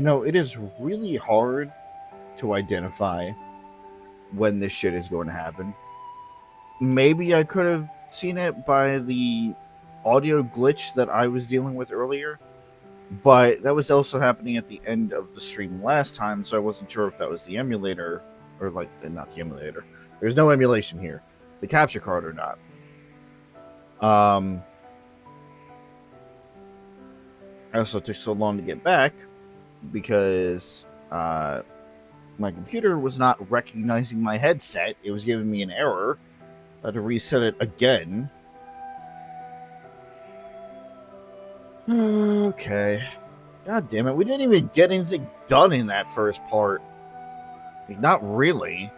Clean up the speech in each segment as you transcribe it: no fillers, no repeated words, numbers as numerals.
It is really hard to identify when this shit is going to happen. Maybe I could have seen it by the audio glitch that I was dealing with earlier, but that was also happening at the end of the stream last time, so I wasn't sure if that was the emulator, or not the emulator. There's no emulation here. The capture card or not. I also took so long to get back because my computer was not recognizing my headset. It was giving me an error. I had to reset it again. Okay. God damn it. We didn't even get anything done in that first part. Not really.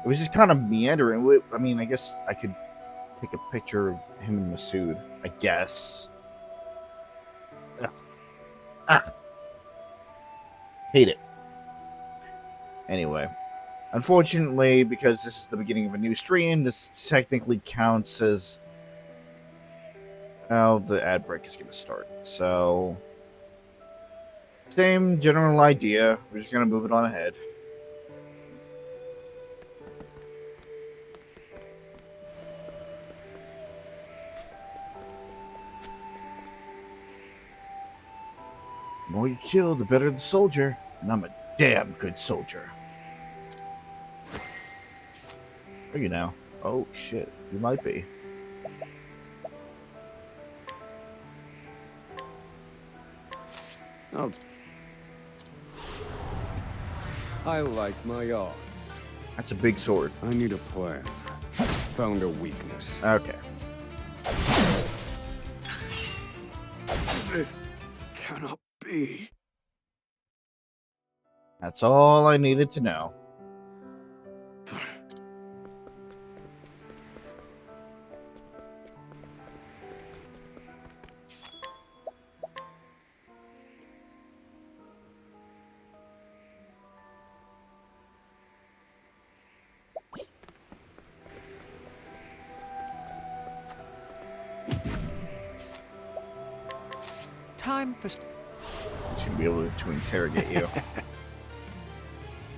It was just kind of meandering. I mean, I guess I could take a picture of him and Masoud. I guess. Ugh. Ah. Hate it. Anyway. Unfortunately, because this is the beginning of a new stream, this technically counts as... Well, the ad break is going to start. So... Same general idea. We're just going to move it on ahead. The more you kill, the better the soldier. And I'm a damn good soldier. Are you now? Oh, shit. You might be. Oh. I like my odds. That's a big sword. I need a plan. Found a weakness. Okay. This cannot be. That's all I needed to know. Time for... He's gonna be able to interrogate you.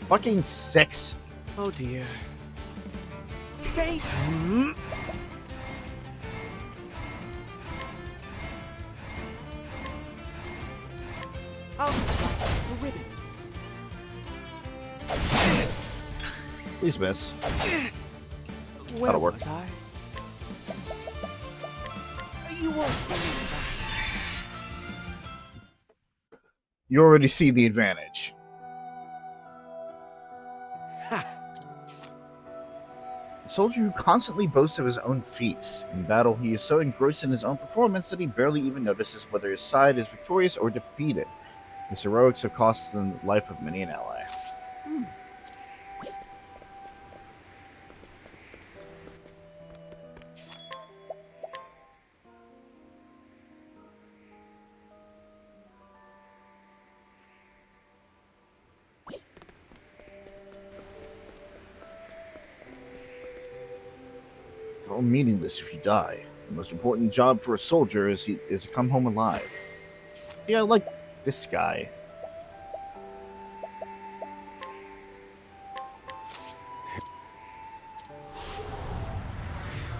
Fucking 6. Oh dear. Say... Oh, the ribbons. Please miss. Where That'll work. was I? You won't believe that. You already see the advantage. Ha! A soldier who constantly boasts of his own feats. In battle, he is so engrossed in his own performance that he barely even notices whether his side is victorious or defeated. His heroics have cost the life of many an ally. It's all meaningless if you die. The most important job for a soldier is to come home alive. Yeah, I like this guy.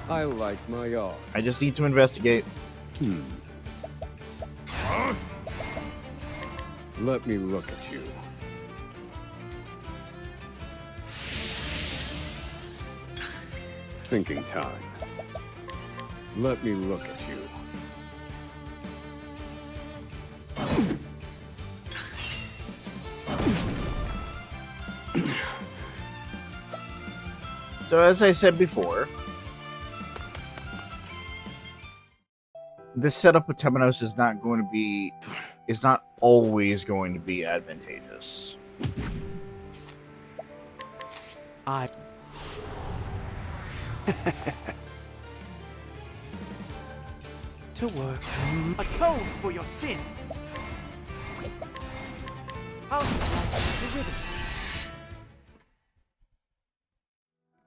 I like my odds. I just need to investigate. Let me look at you. Thinking time. Let me look at you. So as I said before, this setup with Temenos is not always going to be advantageous. To work. Atone for your sins. I'll the ribbon.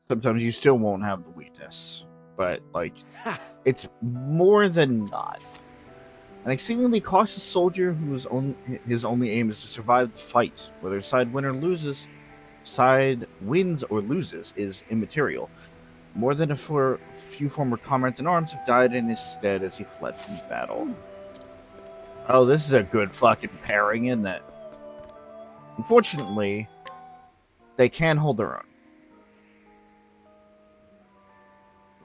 Sometimes you still won't have the weakness, but like it's more than not. An exceedingly cautious soldier whose his only aim is to survive the fight. Whether side wins or loses is immaterial. More than a few former comrades in arms have died in his stead as he fled from battle. Oh, this is a good fucking pairing, isn't it? Unfortunately, they can hold their own.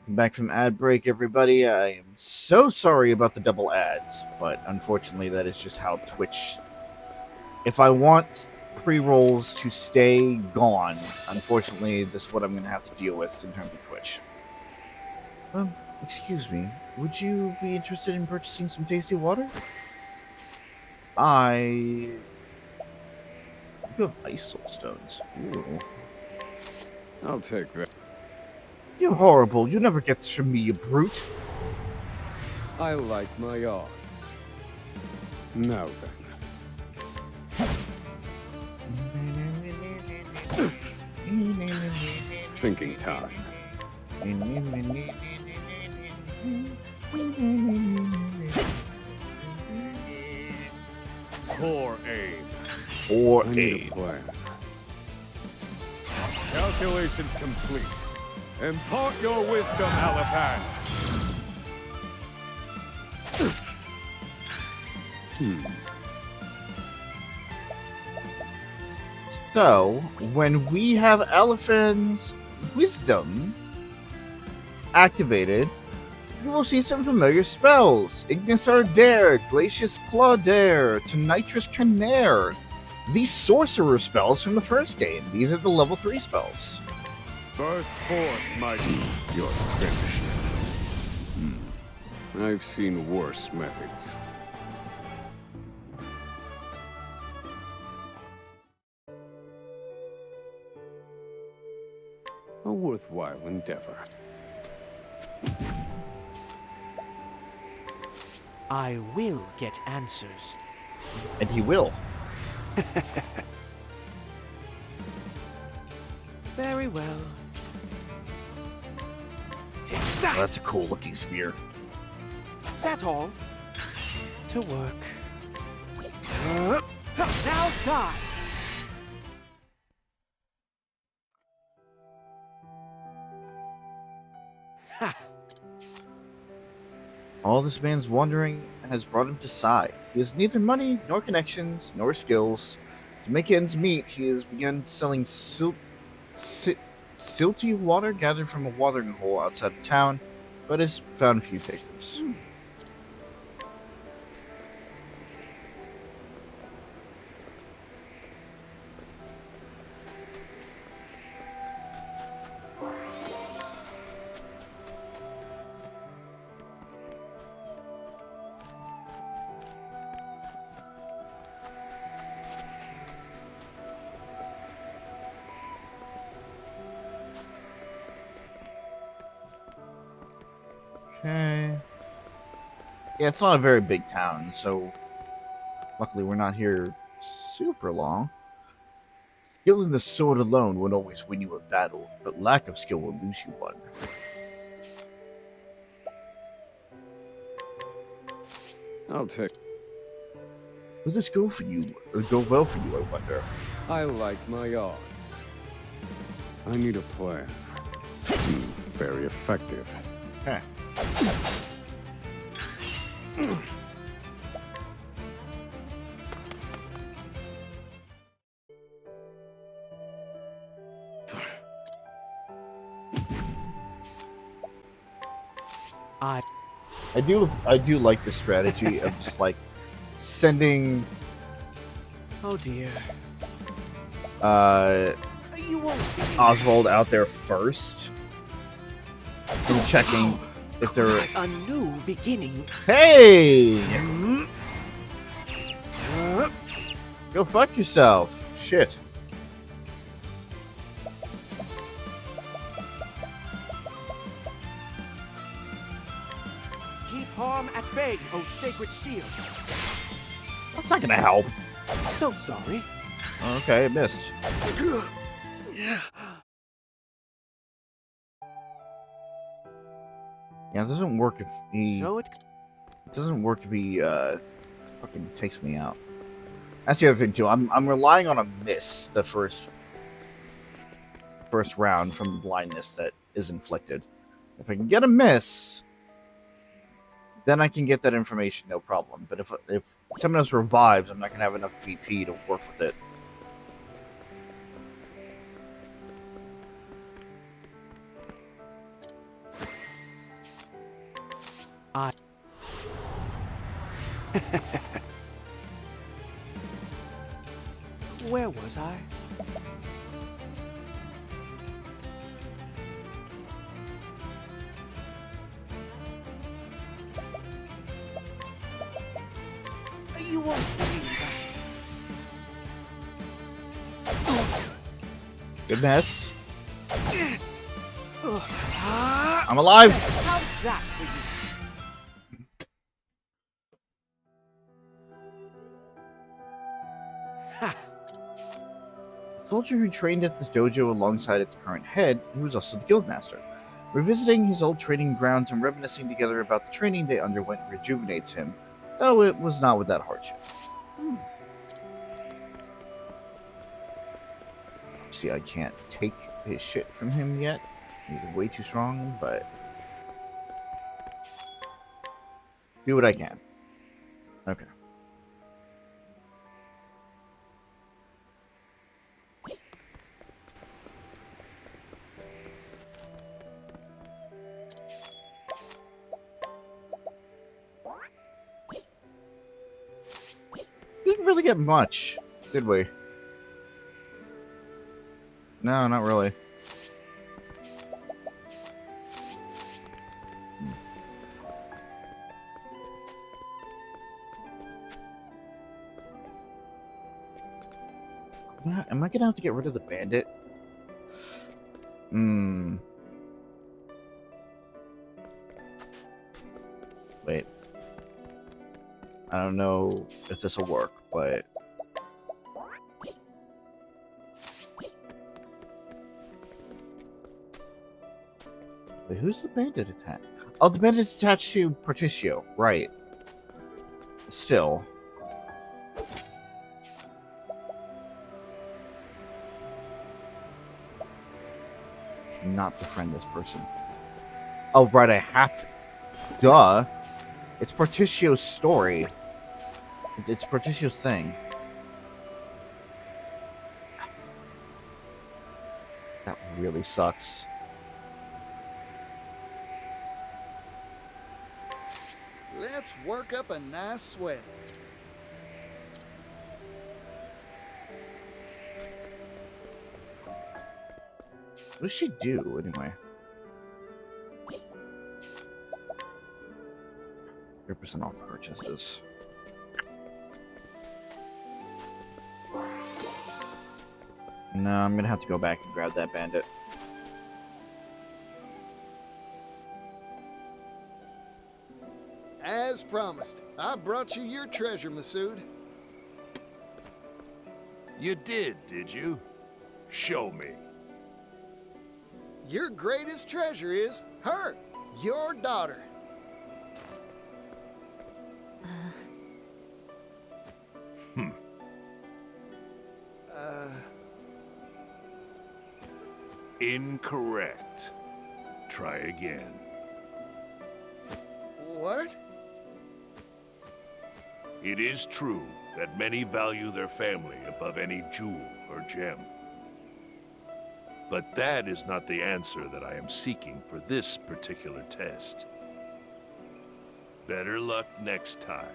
Welcome back from ad break, everybody. I am so sorry about the double ads, but unfortunately that is just how Twitch... If I want pre-rolls to stay gone, unfortunately this is what I'm going to have to deal with in terms of Twitch. Excuse me, would you be interested in purchasing some tasty water? You have ice soul stones. Ooh. I'll take that. You're horrible. You never get this from me, you brute. I like my odds. Now then. Thinking time. Poor aim. Or I need a plan. Calculations complete. Impart your wisdom, Aliphan. So, when we have Aliphan's wisdom activated, you will see some familiar spells. Ignis Ardere, Glacius Claudere, Tonitrus Canaire. These sorcerer spells from the first game. These are the level 3 spells. Burst forth, mighty. You're finished. I've seen worse methods. A worthwhile endeavor. I will get answers. And he will. Very well. Take Oh, that! that's a cool looking spear. That's all. To work. Now die! Ha! All this man's wandering has brought him to Sai. He has neither money, nor connections, nor skills. To make ends meet, he has begun selling silty water gathered from a watering hole outside of town, but has found few takers. Okay. Yeah, it's not a very big town, so luckily we're not here super long. Skill in the sword alone won't always win you a battle, but lack of skill will lose you one. I'll take. Will this go for you, or go well for you, I wonder? I like my odds. I need a plan. Very effective. Heh. I do like the strategy of just like sending Oh dear. You won't be Oswald out there first and checking if they're a new beginning. Hey! Go fuck yourself. Shit. Keep harm at bay, O sacred shield. That's not gonna help. So sorry. Okay, it missed. Yeah, it doesn't work if he... So it. It doesn't work if he fucking takes me out. That's the other thing too. I'm relying on a miss the first round from the blindness that is inflicted. If I can get a miss, then I can get that information, no problem. But if Temenos revives, I'm not gonna have enough BP to work with it. Where was I? You won't believe that. Good mess. Ah, I'm alive. how's that for you? Ha! The soldier who trained at this dojo alongside its current head, who was also the guildmaster. Revisiting his old training grounds and reminiscing together about the training they underwent rejuvenates him, though it was not without hardship. See, I can't take his shit from him yet. He's way too strong, but do what I can. Okay. Didn't really get much, did we? No, not really. Am I gonna have to get rid of the bandit? Wait. I don't know if this will work, but wait, who's the bandit attached? Oh, the bandit's attached to Particio, right? Still. Not befriend this person. Oh, right, I have to. Duh. It's Particio's story. It's Particio's thing. That really sucks. Let's work up a nice sweat. What does she do, anyway? 3% off purchases. No, I'm gonna have to go back and grab that bandit. As promised, I brought you your treasure, Masoud. You did you? Show me. Your greatest treasure is her, your daughter. Incorrect. Try again. What? It is true that many value their family above any jewel or gem. But that is not the answer that I am seeking for this particular test. Better luck next time.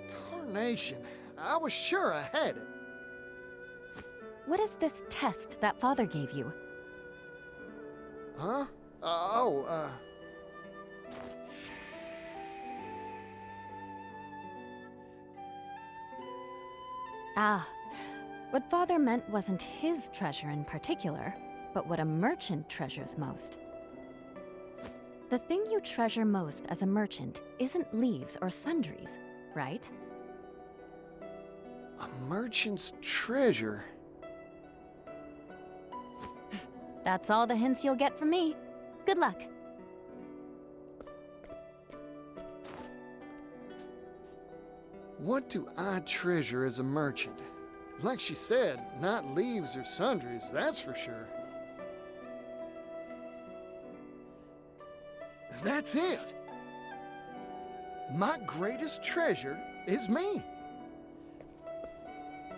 Tarnation. I was sure I had it. What is this test that father gave you? Huh? Ah, what father meant wasn't his treasure in particular, but what a merchant treasures most. The thing you treasure most as a merchant isn't leaves or sundries, right? A merchant's treasure. That's all the hints you'll get from me. Good luck. What do I treasure as a merchant? Like she said, not leaves or sundries, that's for sure. That's it! My greatest treasure is me.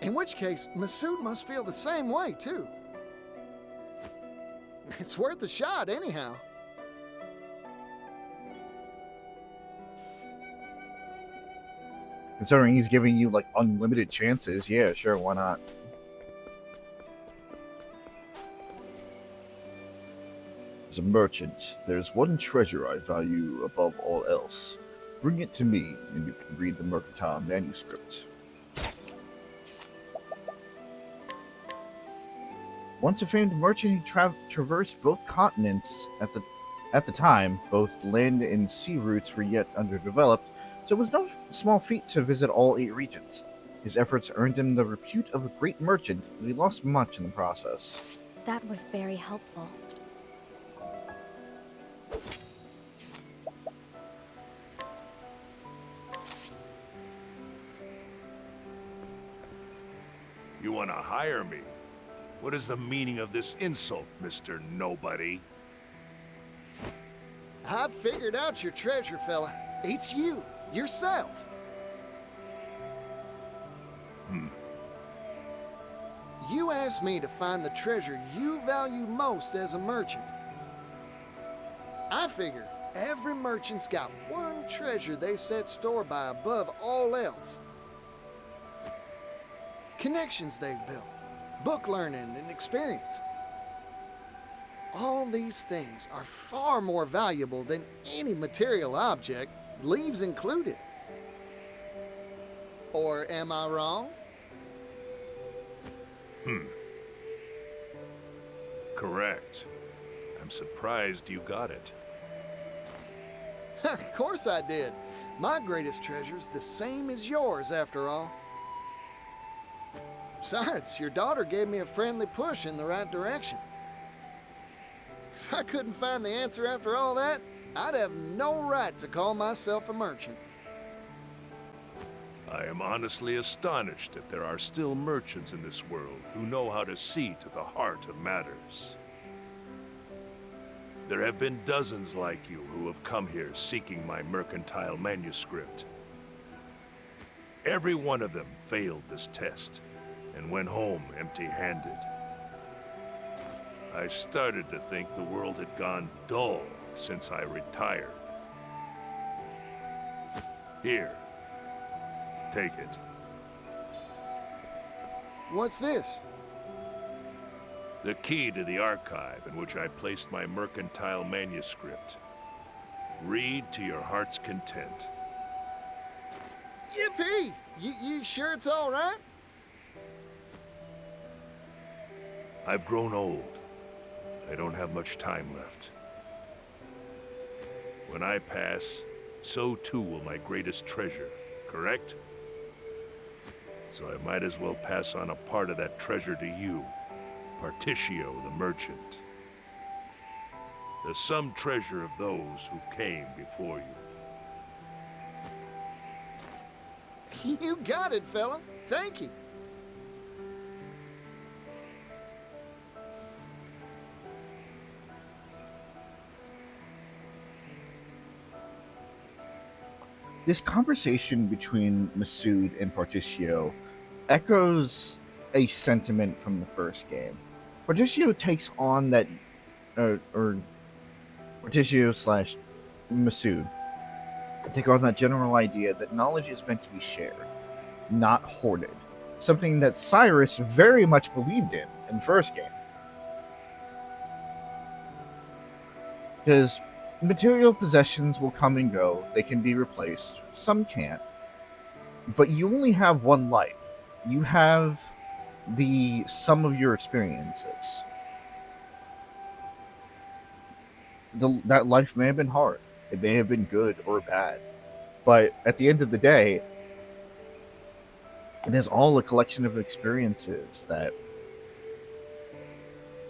In which case, Masoud must feel the same way, too. It's worth a shot, anyhow. Considering he's giving you, like, unlimited chances, yeah, sure, why not? As a merchant, there's one treasure I value above all else. Bring it to me, and you can read the mercantile manuscript. Once a famed merchant, he traversed both continents. At the time, both land and sea routes were yet underdeveloped, so it was no small feat to visit all 8 regions. His efforts earned him the repute of a great merchant, but he lost much in the process. That was very helpful. You want to hire me? What is the meaning of this insult, Mr. Nobody? I've figured out your treasure, fella. It's you, yourself. You asked me to find the treasure you value most as a merchant. I figure every merchant's got one treasure they set store by above all else. Connections they've built, book learning, and experience. All these things are far more valuable than any material object, leaves included. Or am I wrong? Correct. I'm surprised you got it. Of course I did. My greatest treasure's the same as yours, after all. Besides, your daughter gave me a friendly push in the right direction. If I couldn't find the answer after all that, I'd have no right to call myself a merchant. I am honestly astonished that there are still merchants in this world who know how to see to the heart of matters. There have been dozens like you who have come here seeking my mercantile manuscript. Every one of them failed this test and went home empty-handed. I started to think the world had gone dull since I retired. Here, take it. What's this? The key to the archive in which I placed my mercantile manuscript. Read to your heart's content. Yippee! You sure it's all right? I've grown old. I don't have much time left. When I pass, so too will my greatest treasure, correct? So I might as well pass on a part of that treasure to you, Partitio the merchant. The sum treasure of those who came before you. You got it, fella. Thank you. This conversation between Masoud and Partitio echoes a sentiment from the first game. Partitio takes on that, or Partitio slash Masoud take on that general idea that knowledge is meant to be shared, not hoarded. Something that Cyrus very much believed in the first game. Because material possessions will come and go, they can be replaced, some can't. But you only have one life. You have the sum of your experiences. That life may have been hard. It may have been good or bad. But at the end of the day, It is all a collection of experiences that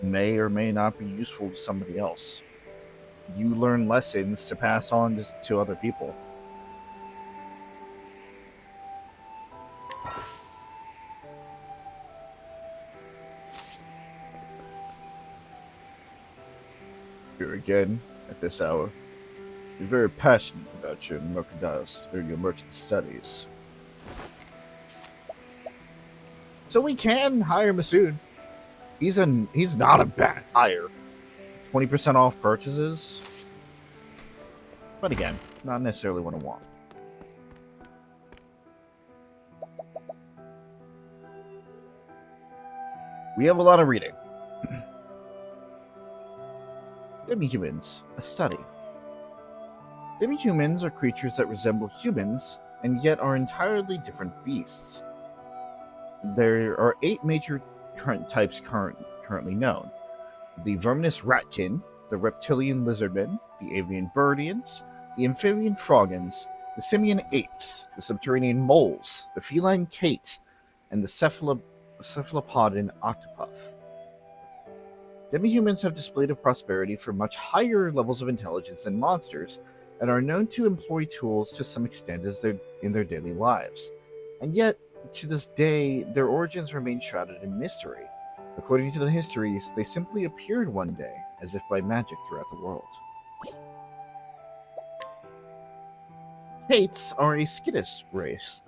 may or may not be useful to somebody else. You learn lessons to pass on to other people. Here again, at this hour. You're very passionate about your merchant studies. So we can hire Masoud. He's not a bad hire. 20% off purchases. But again, not necessarily what I want. We have a lot of reading. Demi-humans, a study. Demi-humans are creatures that resemble humans, and yet are entirely different beasts. There are 8 major types currently known. The verminous ratkin, the reptilian lizardmen, the avian birdians, the amphibian frogans, the simian apes, the subterranean moles, the feline kate, and the cephalopodin octopath. Demi-humans have displayed a prosperity for much higher levels of intelligence than monsters, and are known to employ tools to some extent in their daily lives. And yet, to this day, their origins remain shrouded in mystery. According to the histories, they simply appeared one day, as if by magic throughout the world. Kates are a skittish race,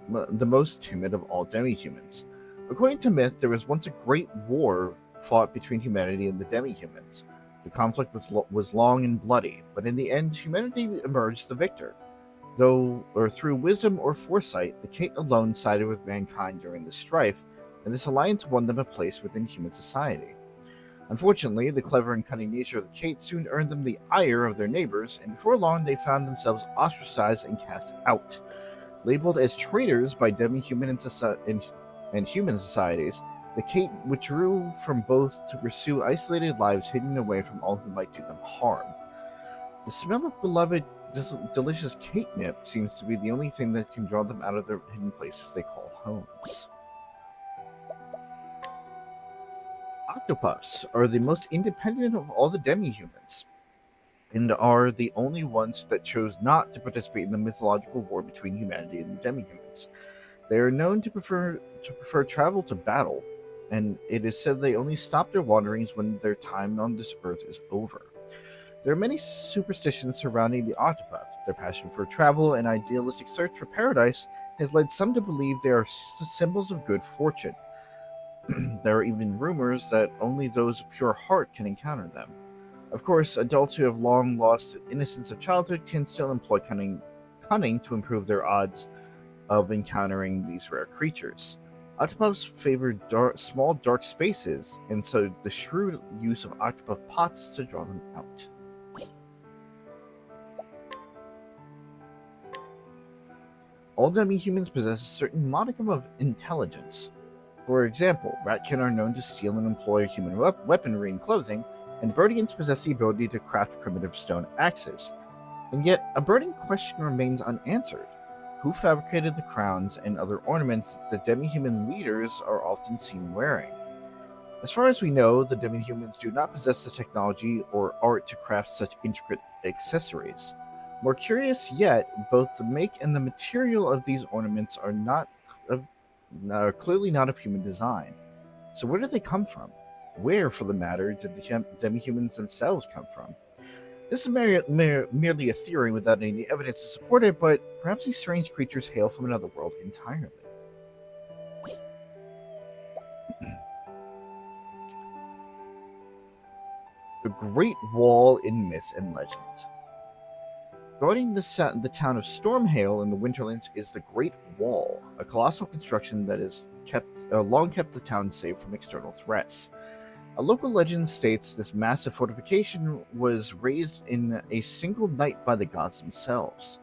the most timid of all demi-humans. According to myth, there was once a great war fought between humanity and the demi-humans. The conflict was long and bloody, but in the end, humanity emerged the victor. Through wisdom or foresight, the Kate alone sided with mankind during the strife, and this alliance won them a place within human society. Unfortunately, the clever and cunning nature of the Kate soon earned them the ire of their neighbors, and before long they found themselves ostracized and cast out. Labeled as traitors by demi-human and human societies, the Kate withdrew from both to pursue isolated lives hidden away from all who might do them harm. The smell of beloved, delicious catnip seems to be the only thing that can draw them out of their hidden places they call homes. Octopuffs are the most independent of all the demi-humans, and are the only ones that chose not to participate in the mythological war between humanity and the demi-humans. They are known to prefer travel to battle, and it is said they only stop their wanderings when their time on this earth is over. There are many superstitions surrounding the Octopath. Their passion for travel and idealistic search for paradise has led some to believe they are symbols of good fortune. There are even rumors that only those of pure heart can encounter them. Of course, adults who have long lost the innocence of childhood can still employ cunning to improve their odds of encountering these rare creatures. Octopuffs favor small dark spaces, and so the shrewd use of octopus pots to draw them out. All demi-humans possess a certain modicum of intelligence. For example, ratkin are known to steal and employ human weaponry and clothing, and birdians possess the ability to craft primitive stone axes. And yet, a burning question remains unanswered. Who fabricated the crowns and other ornaments that the demi-human leaders are often seen wearing? As far as we know, the demi-humans do not possess the technology or art to craft such intricate accessories. More curious yet, both the make and the material of these ornaments are clearly not of human design. So where did they come from? Where, for the matter, did the demi-humans themselves come from? This is merely a theory without any evidence to support it, but perhaps these strange creatures hail from another world entirely. The Great Wall in Myth and Legend. Guarding the town of Stormhail in the Winterlands is the Great Wall, a colossal construction that has long kept the town safe from external threats. A local legend states this massive fortification was raised in a single night by the gods themselves.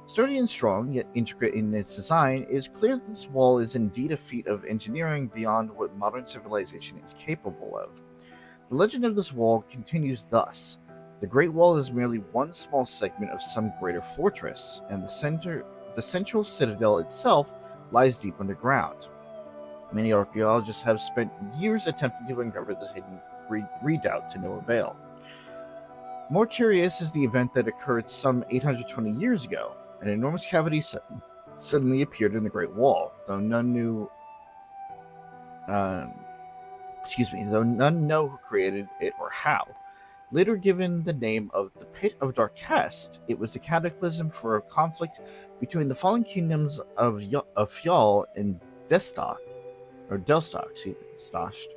Sturdy and strong, yet intricate in its design, it is clear that this wall is indeed a feat of engineering beyond what modern civilization is capable of. The legend of this wall continues thus. The Great Wall is merely one small segment of some greater fortress, and the central citadel itself lies deep underground. Many archaeologists have spent years attempting to uncover this hidden redoubt to no avail. More curious is the event that occurred some 820 years ago. An enormous cavity suddenly appeared in the Great Wall, though none know who created it or how. Later given the name of the Pit of Darkest, it was the cataclysm for a conflict between the fallen kingdoms of Fjall and Destock, or Delstock, excuse me, Stoshed.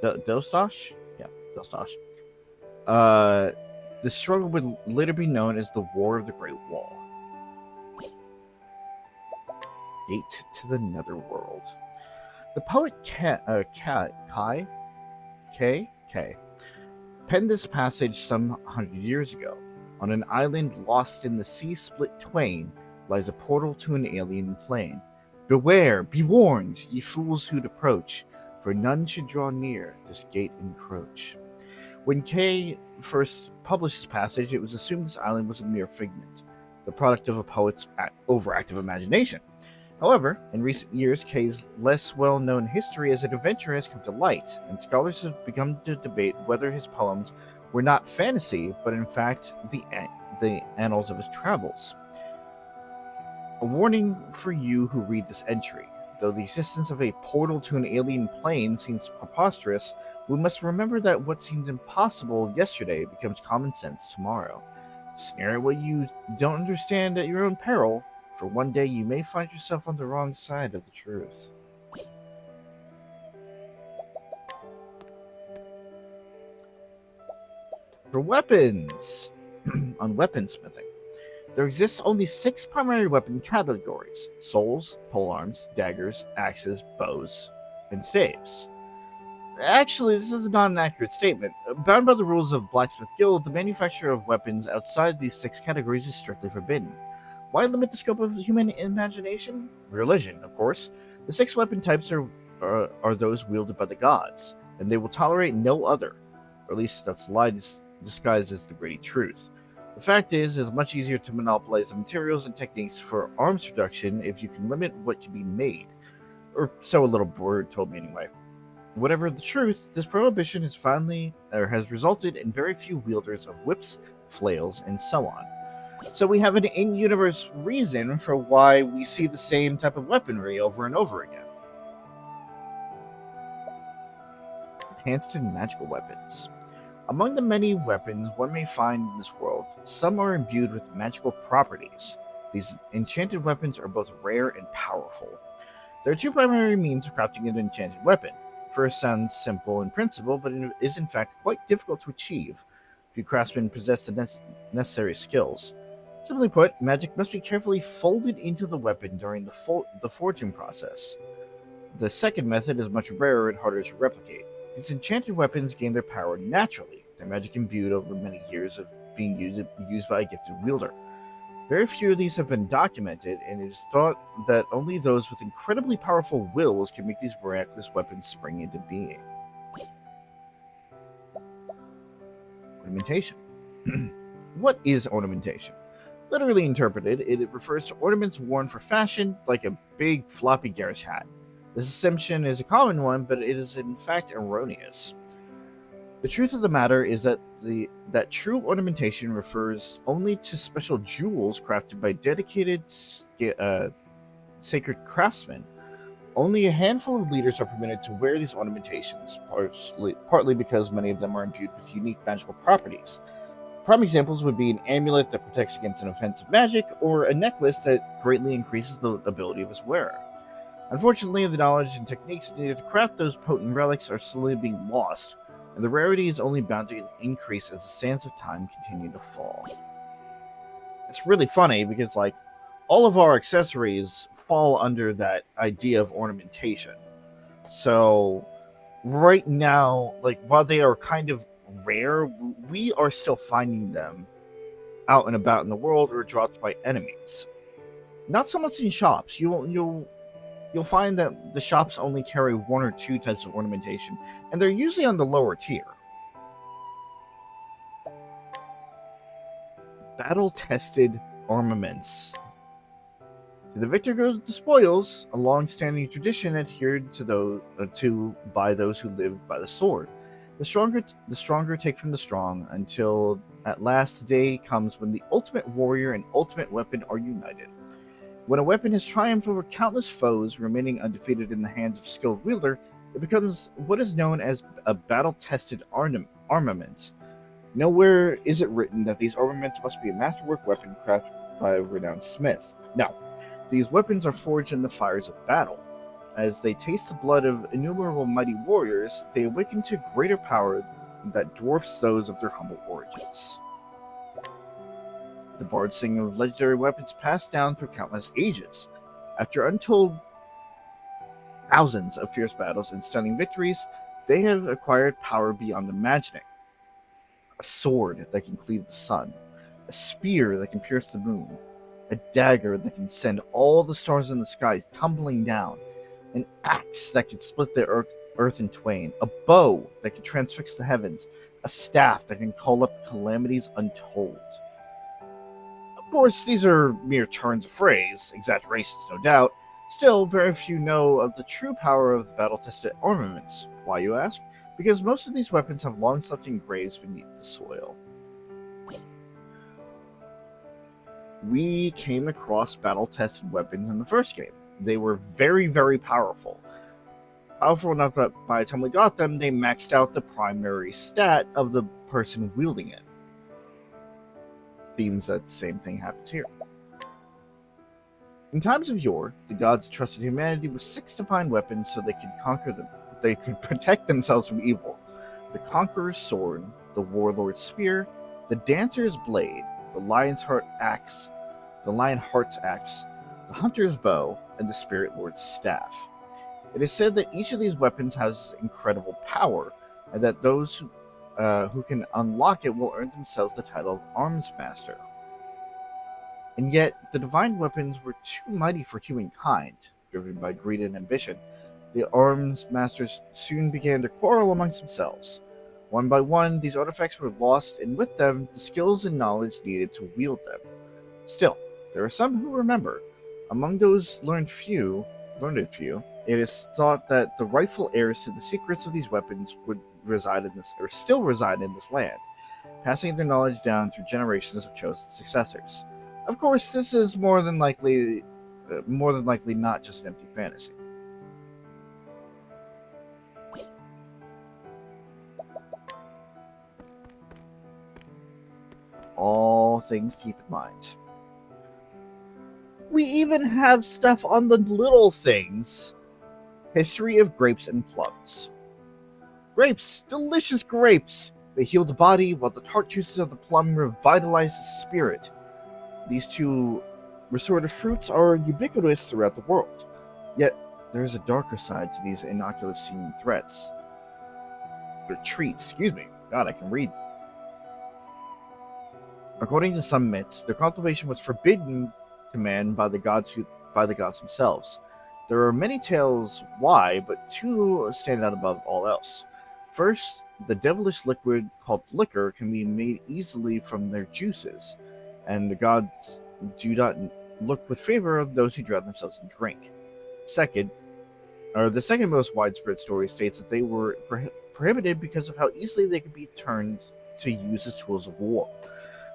Delstosh? Yeah, Delstosh. The struggle would later be known as the War of the Great Wall. Gate to the Netherworld. The poet Kai penned this passage some 100 years ago. On an island lost in the sea split twain lies a portal to an alien plane. Beware, be warned, ye fools who'd approach, for none should draw near, this gate encroach. When Kay first published this passage, it was assumed this island was a mere figment, the product of a poet's overactive imagination. However, in recent years, Kay's less well-known history as an adventurer has come to light, and scholars have begun to debate whether his poems were not fantasy, but in fact the annals of his travels. A warning for you who read this entry. Though the existence of a portal to an alien plane seems preposterous, we must remember that what seemed impossible yesterday becomes common sense tomorrow. Snare at what you don't understand at your own peril, for one day you may find yourself on the wrong side of the truth. For weapons, on weaponsmithing, there exists only 6 primary weapon categories: swords, polearms, daggers, axes, bows, and staves. Actually, this is not an accurate statement. Bound by the rules of Blacksmith Guild, the manufacture of weapons outside these 6 categories is strictly forbidden. Why limit the scope of human imagination? Religion, of course. The 6 weapon types are those wielded by the gods, and they will tolerate no other. Or at least that's a lie disguised as the gritty truth. The fact is, it's much easier to monopolize the materials and techniques for arms production if you can limit what can be made. Or so a little bird told me anyway. Whatever the truth, this prohibition has resulted in very few wielders of whips, flails, and so on. So we have an in-universe reason for why we see the same type of weaponry over and over again. Enhanced and magical weapons. Among the many weapons one may find in this world, some are imbued with magical properties. These enchanted weapons are both rare and powerful. There are 2 primary means of crafting an enchanted weapon. First sounds simple in principle, but it is in fact quite difficult to achieve. Few craftsmen possess the necessary skills. Simply put, magic must be carefully folded into the weapon during the forging process. The second method is much rarer and harder to replicate. These enchanted weapons gain their power naturally, their magic imbued over many years of being used by a gifted wielder. Very few of these have been documented, and it is thought that only those with incredibly powerful wills can make these miraculous weapons spring into being. Ornamentation. What is ornamentation? Literally interpreted, it refers to ornaments worn for fashion, like a big floppy garage hat. This assumption is a common one, but it is in fact erroneous. The truth of the matter is that true ornamentation refers only to special jewels crafted by dedicated sacred craftsmen. Only a handful of leaders are permitted to wear these ornamentations, partly because many of them are imbued with unique magical properties. Prime examples would be an amulet that protects against an offensive magic, or a necklace that greatly increases the ability of its wearer. Unfortunately, the knowledge and techniques needed to craft those potent relics are slowly being lost, and the rarity is only bound to increase as the sands of time continue to fall. It's really funny because, like, all of our accessories fall under that idea of ornamentation. So, right now, like, while they are kind of rare, we are still finding them out and about in the world or dropped by enemies. Not so much in shops. You'll find that the shops only carry 1 or 2 types of ornamentation, and they're usually on the lower tier. Battle-tested armaments. To the victor goes the spoils, a long-standing tradition adhered to by those who lived by the sword. The stronger take from the strong, until at last the day comes when the ultimate warrior and ultimate weapon are united. When a weapon has triumphed over countless foes, remaining undefeated in the hands of a skilled wielder, it becomes what is known as a battle-tested armament. Nowhere is it written that these armaments must be a masterwork weapon crafted by a renowned smith. No, these weapons are forged in the fires of battle. As they taste the blood of innumerable mighty warriors, they awaken to greater power that dwarfs those of their humble origins. The bards sing of legendary weapons passed down through countless ages. After untold thousands of fierce battles and stunning victories, they have acquired power beyond imagining. A sword that can cleave the sun, a spear that can pierce the moon, a dagger that can send all the stars in the sky tumbling down, an axe that can split the earth in twain, a bow that can transfix the heavens, a staff that can call up calamities untold. Of course, these are mere turns of phrase, exaggerations no doubt. Still, very few know of the true power of the battle-tested armaments. Why, you ask? Because most of these weapons have long slept in graves beneath the soil. We came across battle-tested weapons in the first game. They were very, very powerful. Powerful enough that by the time we got them, they maxed out the primary stat of the person wielding it. Seems that the same thing happens here. In times of yore, the gods trusted humanity with 6 divine weapons so they could conquer them. They could protect themselves from evil: the Conqueror's sword, the Warlord's spear, the Dancer's blade, the Lionheart's axe, the Hunter's bow, and the Spirit Lord's staff. It is said that each of these weapons has incredible power, and that those who can unlock it will earn themselves the title of Arms Master. And yet, the divine weapons were too mighty for humankind. Driven by greed and ambition, the Arms Masters soon began to quarrel amongst themselves. One by one, these artifacts were lost, and with them, the skills and knowledge needed to wield them. Still, there are some who remember. Among those learned few, it is thought that the rightful heirs to the secrets of these weapons would still reside in this land, passing their knowledge down through generations of chosen successors. Of course, this is more than likely not just an empty fantasy. All things to keep in mind. We even have stuff on the little things. History of grapes and plums. Grapes! Delicious grapes! They heal the body, while the tart juices of the plum revitalize the spirit. These two restorative fruits are ubiquitous throughout the world. Yet, there is a darker side to these innocuous-seeming threats. God, I can read. According to some myths, their cultivation was forbidden to man by the gods themselves. There are many tales why, but 2 stand out above all else. First, the devilish liquid called liquor can be made easily from their juices, and the gods do not look with favor on those who drown themselves in drink. The second most widespread story states that they were prohibited because of how easily they could be turned to use as tools of war.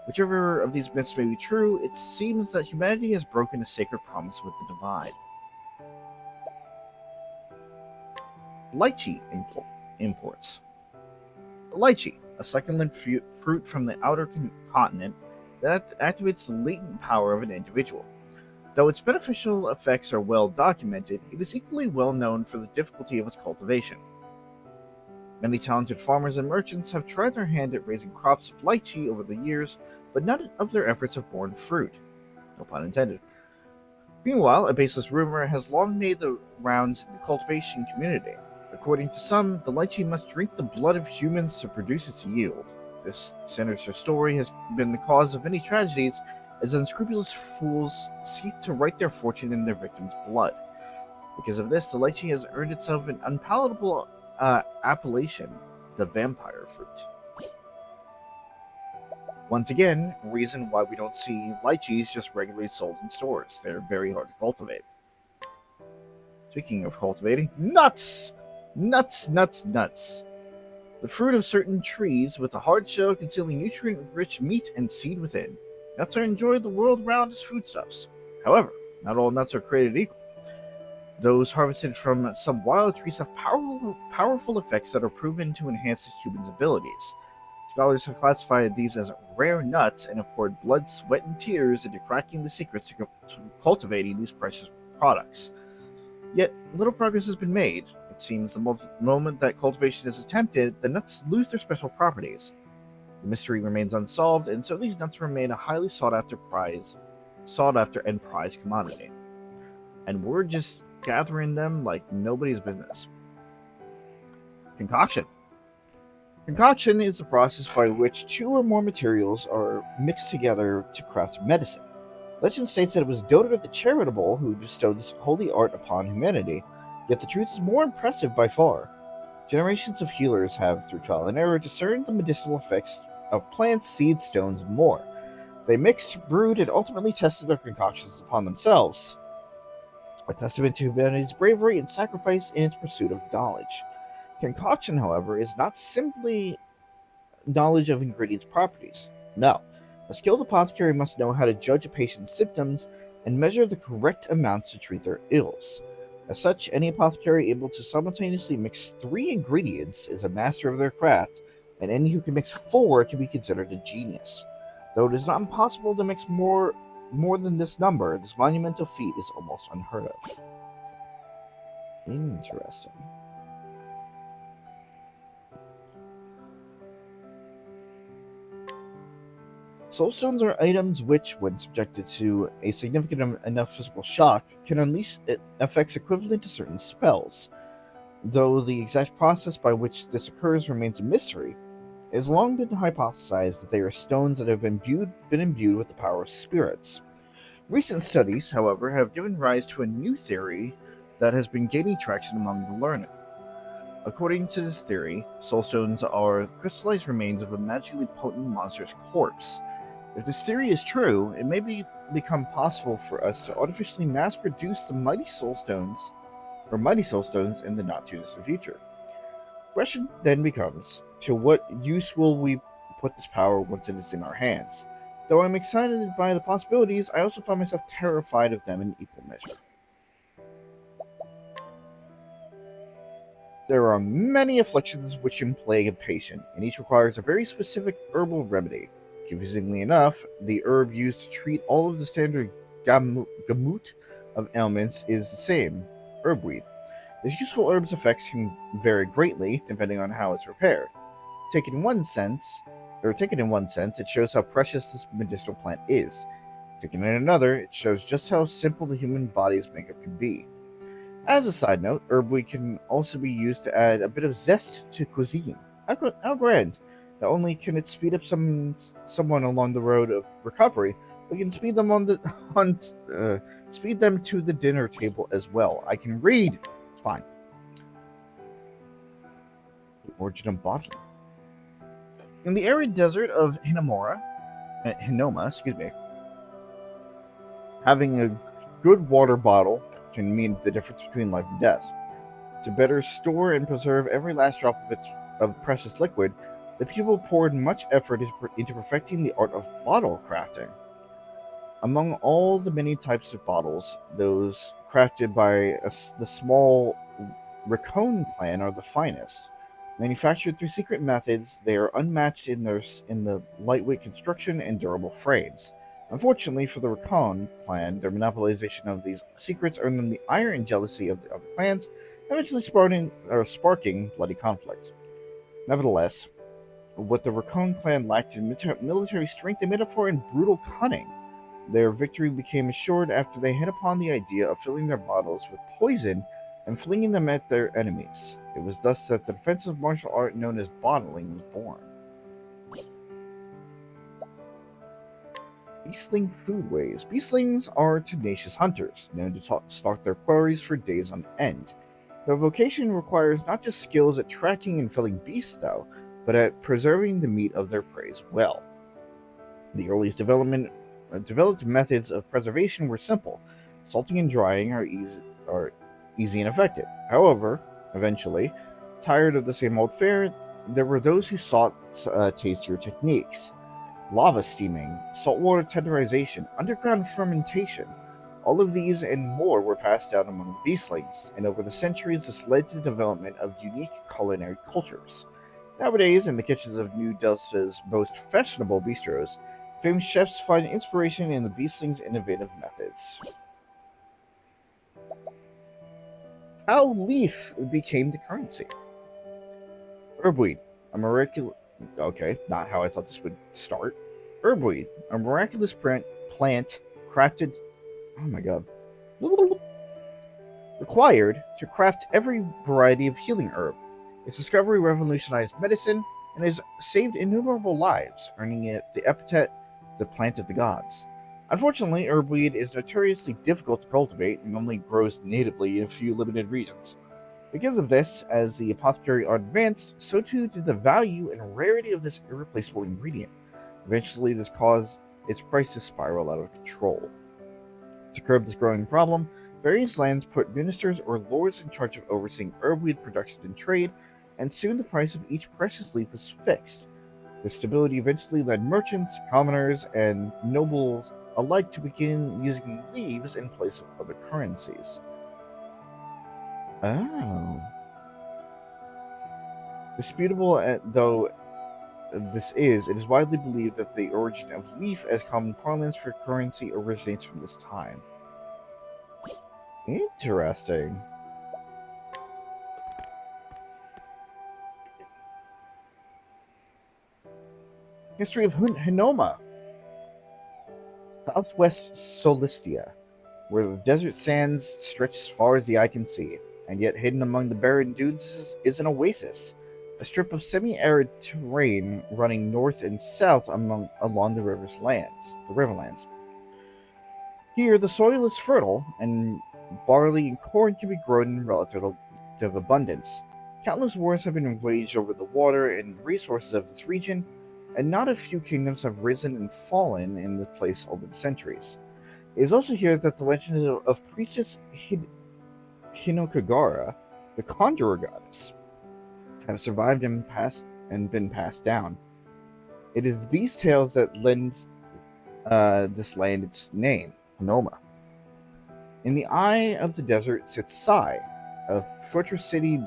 Whichever of these myths may be true, it seems that humanity has broken a sacred promise with the divine. Lychee imports. Lychee, a succulent fruit from the outer continent that activates the latent power of an individual. Though its beneficial effects are well documented, it is equally well known for the difficulty of its cultivation. Many talented farmers and merchants have tried their hand at raising crops of lychee over the years, but none of their efforts have borne fruit. No pun intended. Meanwhile, a baseless rumor has long made the rounds in the cultivation community. According to some, the lychee must drink the blood of humans to produce its yield. This sinister story has been the cause of many tragedies, as unscrupulous fools seek to write their fortune in their victims' blood. Because of this, the lychee has earned itself an unpalatable appellation, the vampire fruit. Once again, reason why we don't see lychees just regularly sold in stores. They're very hard to cultivate. Speaking of cultivating, nuts! Nuts, nuts, nuts. The fruit of certain trees with a hard shell concealing nutrient-rich meat and seed within. Nuts are enjoyed the world round as foodstuffs. However, not all nuts are created equal. Those harvested from some wild trees have powerful effects that are proven to enhance the human's abilities. Scholars have classified these as rare nuts and have poured blood, sweat, and tears into cracking the secrets to cultivating these precious products. Yet, little progress has been made. It seems the moment that cultivation is attempted, the nuts lose their special properties. The mystery remains unsolved, and so these nuts remain a highly sought after and prized commodity. And we're just gathering them like nobody's business. Concoction. Concoction is the process by which two or more materials are mixed together to craft medicine. Legend states that it was Doter the Charitable who bestowed this holy art upon humanity, yet the truth is more impressive by far. Generations of healers have, through trial and error, discerned the medicinal effects of plants, seeds, stones, and more. They mixed, brewed, and ultimately tested their concoctions upon themselves, a testament to humanity's bravery and sacrifice in its pursuit of knowledge. Concoction, however, is not simply knowledge of ingredients' properties. No. A skilled apothecary must know how to judge a patient's symptoms and measure the correct amounts to treat their ills. As such, any apothecary able to simultaneously mix 3 ingredients is a master of their craft, and any who can mix 4 can be considered a genius. Though it is not impossible to mix more than this number, this monumental feat is almost unheard of. Interesting. Soulstones are items which, when subjected to a significant enough physical shock, can unleash effects equivalent to certain spells. Though the exact process by which this occurs remains a mystery, it has long been hypothesized that they are stones that have been imbued with the power of spirits. Recent studies, however, have given rise to a new theory that has been gaining traction among the learned. According to this theory, soulstones are crystallized remains of a magically potent monster's corpse. If this theory is true, it may become possible for us to artificially mass-produce the mighty soulstones in the not-too-distant future. The question then becomes, to what use will we put this power once it is in our hands? Though I'm excited by the possibilities, I also find myself terrified of them in equal measure. There are many afflictions which can plague a patient, and each requires a very specific herbal remedy. Confusingly enough, the herb used to treat all of the standard gamut of ailments is the same, herbweed. This useful herb's effects can vary greatly depending on how it's prepared. Taken in one sense, it shows how precious this medicinal plant is. Taken in another, it shows just how simple the human body's makeup can be. As a side note, herbweed can also be used to add a bit of zest to cuisine. How grand! Not only can it speed up someone along the road of recovery, but can speed them speed them to the dinner table as well. I can read. It's fine. The origin of bottle. In the arid desert of Hinoma, having a good water bottle can mean the difference between life and death. To better store and preserve every last drop of precious liquid, the people poured much effort into perfecting the art of bottle crafting. Among all the many types of bottles, those crafted by the small Rowan clan are the finest. Manufactured through secret methods, they are unmatched in the lightweight construction and durable frames. Unfortunately for the Rowan clan, their monopolization of these secrets earned them the ire and jealousy of the other clans, eventually sparking bloody conflict. Nevertheless, what the Rowan clan lacked in military strength, they made up for in brutal cunning. Their victory became assured after they hit upon the idea of filling their bottles with poison and flinging them at their enemies. It was thus that the defensive martial art known as bottling was born. Beastling foodways. Beastlings are tenacious hunters, known to stalk their quarries for days on end. Their vocation requires not just skills at tracking and felling beasts, though, but at preserving the meat of their prey as well. The earliest developed methods of preservation were simple. Salting and drying are easy and effective. However, eventually, tired of the same old fare, there were those who sought tastier techniques. Lava steaming, saltwater tenderization, underground fermentation. All of these and more were passed down among the beastlings, and over the centuries this led to the development of unique culinary cultures. Nowadays, in the kitchens of New Delta's most fashionable bistros, famed chefs find inspiration in the beastling's innovative methods. How leaf became the currency. Herbweed, a miraculous... Okay, not how I thought this would start. Herbweed, a miraculous plant crafted... Oh my god. Required to craft every variety of healing herb. Its discovery revolutionized medicine and has saved innumerable lives, earning it the epithet, the plant of the gods. Unfortunately, herbweed is notoriously difficult to cultivate and only grows natively in a few limited regions. Because of this, as the apothecary advanced, so too did the value and rarity of this irreplaceable ingredient. Eventually, this caused its price to spiral out of control. To curb this growing problem, various lands put ministers or lords in charge of overseeing herbweed production and trade, and soon the price of each precious leaf was fixed. This stability eventually led merchants, commoners, and nobles alike to begin using leaves in place of other currencies. Oh. Disputable though this is, it is widely believed that the origin of leaf as common parlance for currency originates from this time. Interesting. History of Hinoma. Southwest Solistia, where the desert sands stretch as far as the eye can see, and yet hidden among the barren dunes is an oasis, a strip of semi-arid terrain running north and south along the riverlands. Here, the soil is fertile, and barley and corn can be grown in relative abundance. Countless wars have been waged over the water and resources of this region, and not a few kingdoms have risen and fallen in the place over the centuries. It is also here that the legend of Priestess Hinokagara, the conjurer goddess, have survived and been passed down. It is these tales that lend this land its name, Hinoma. In the eye of the desert sits Sai, a fortress city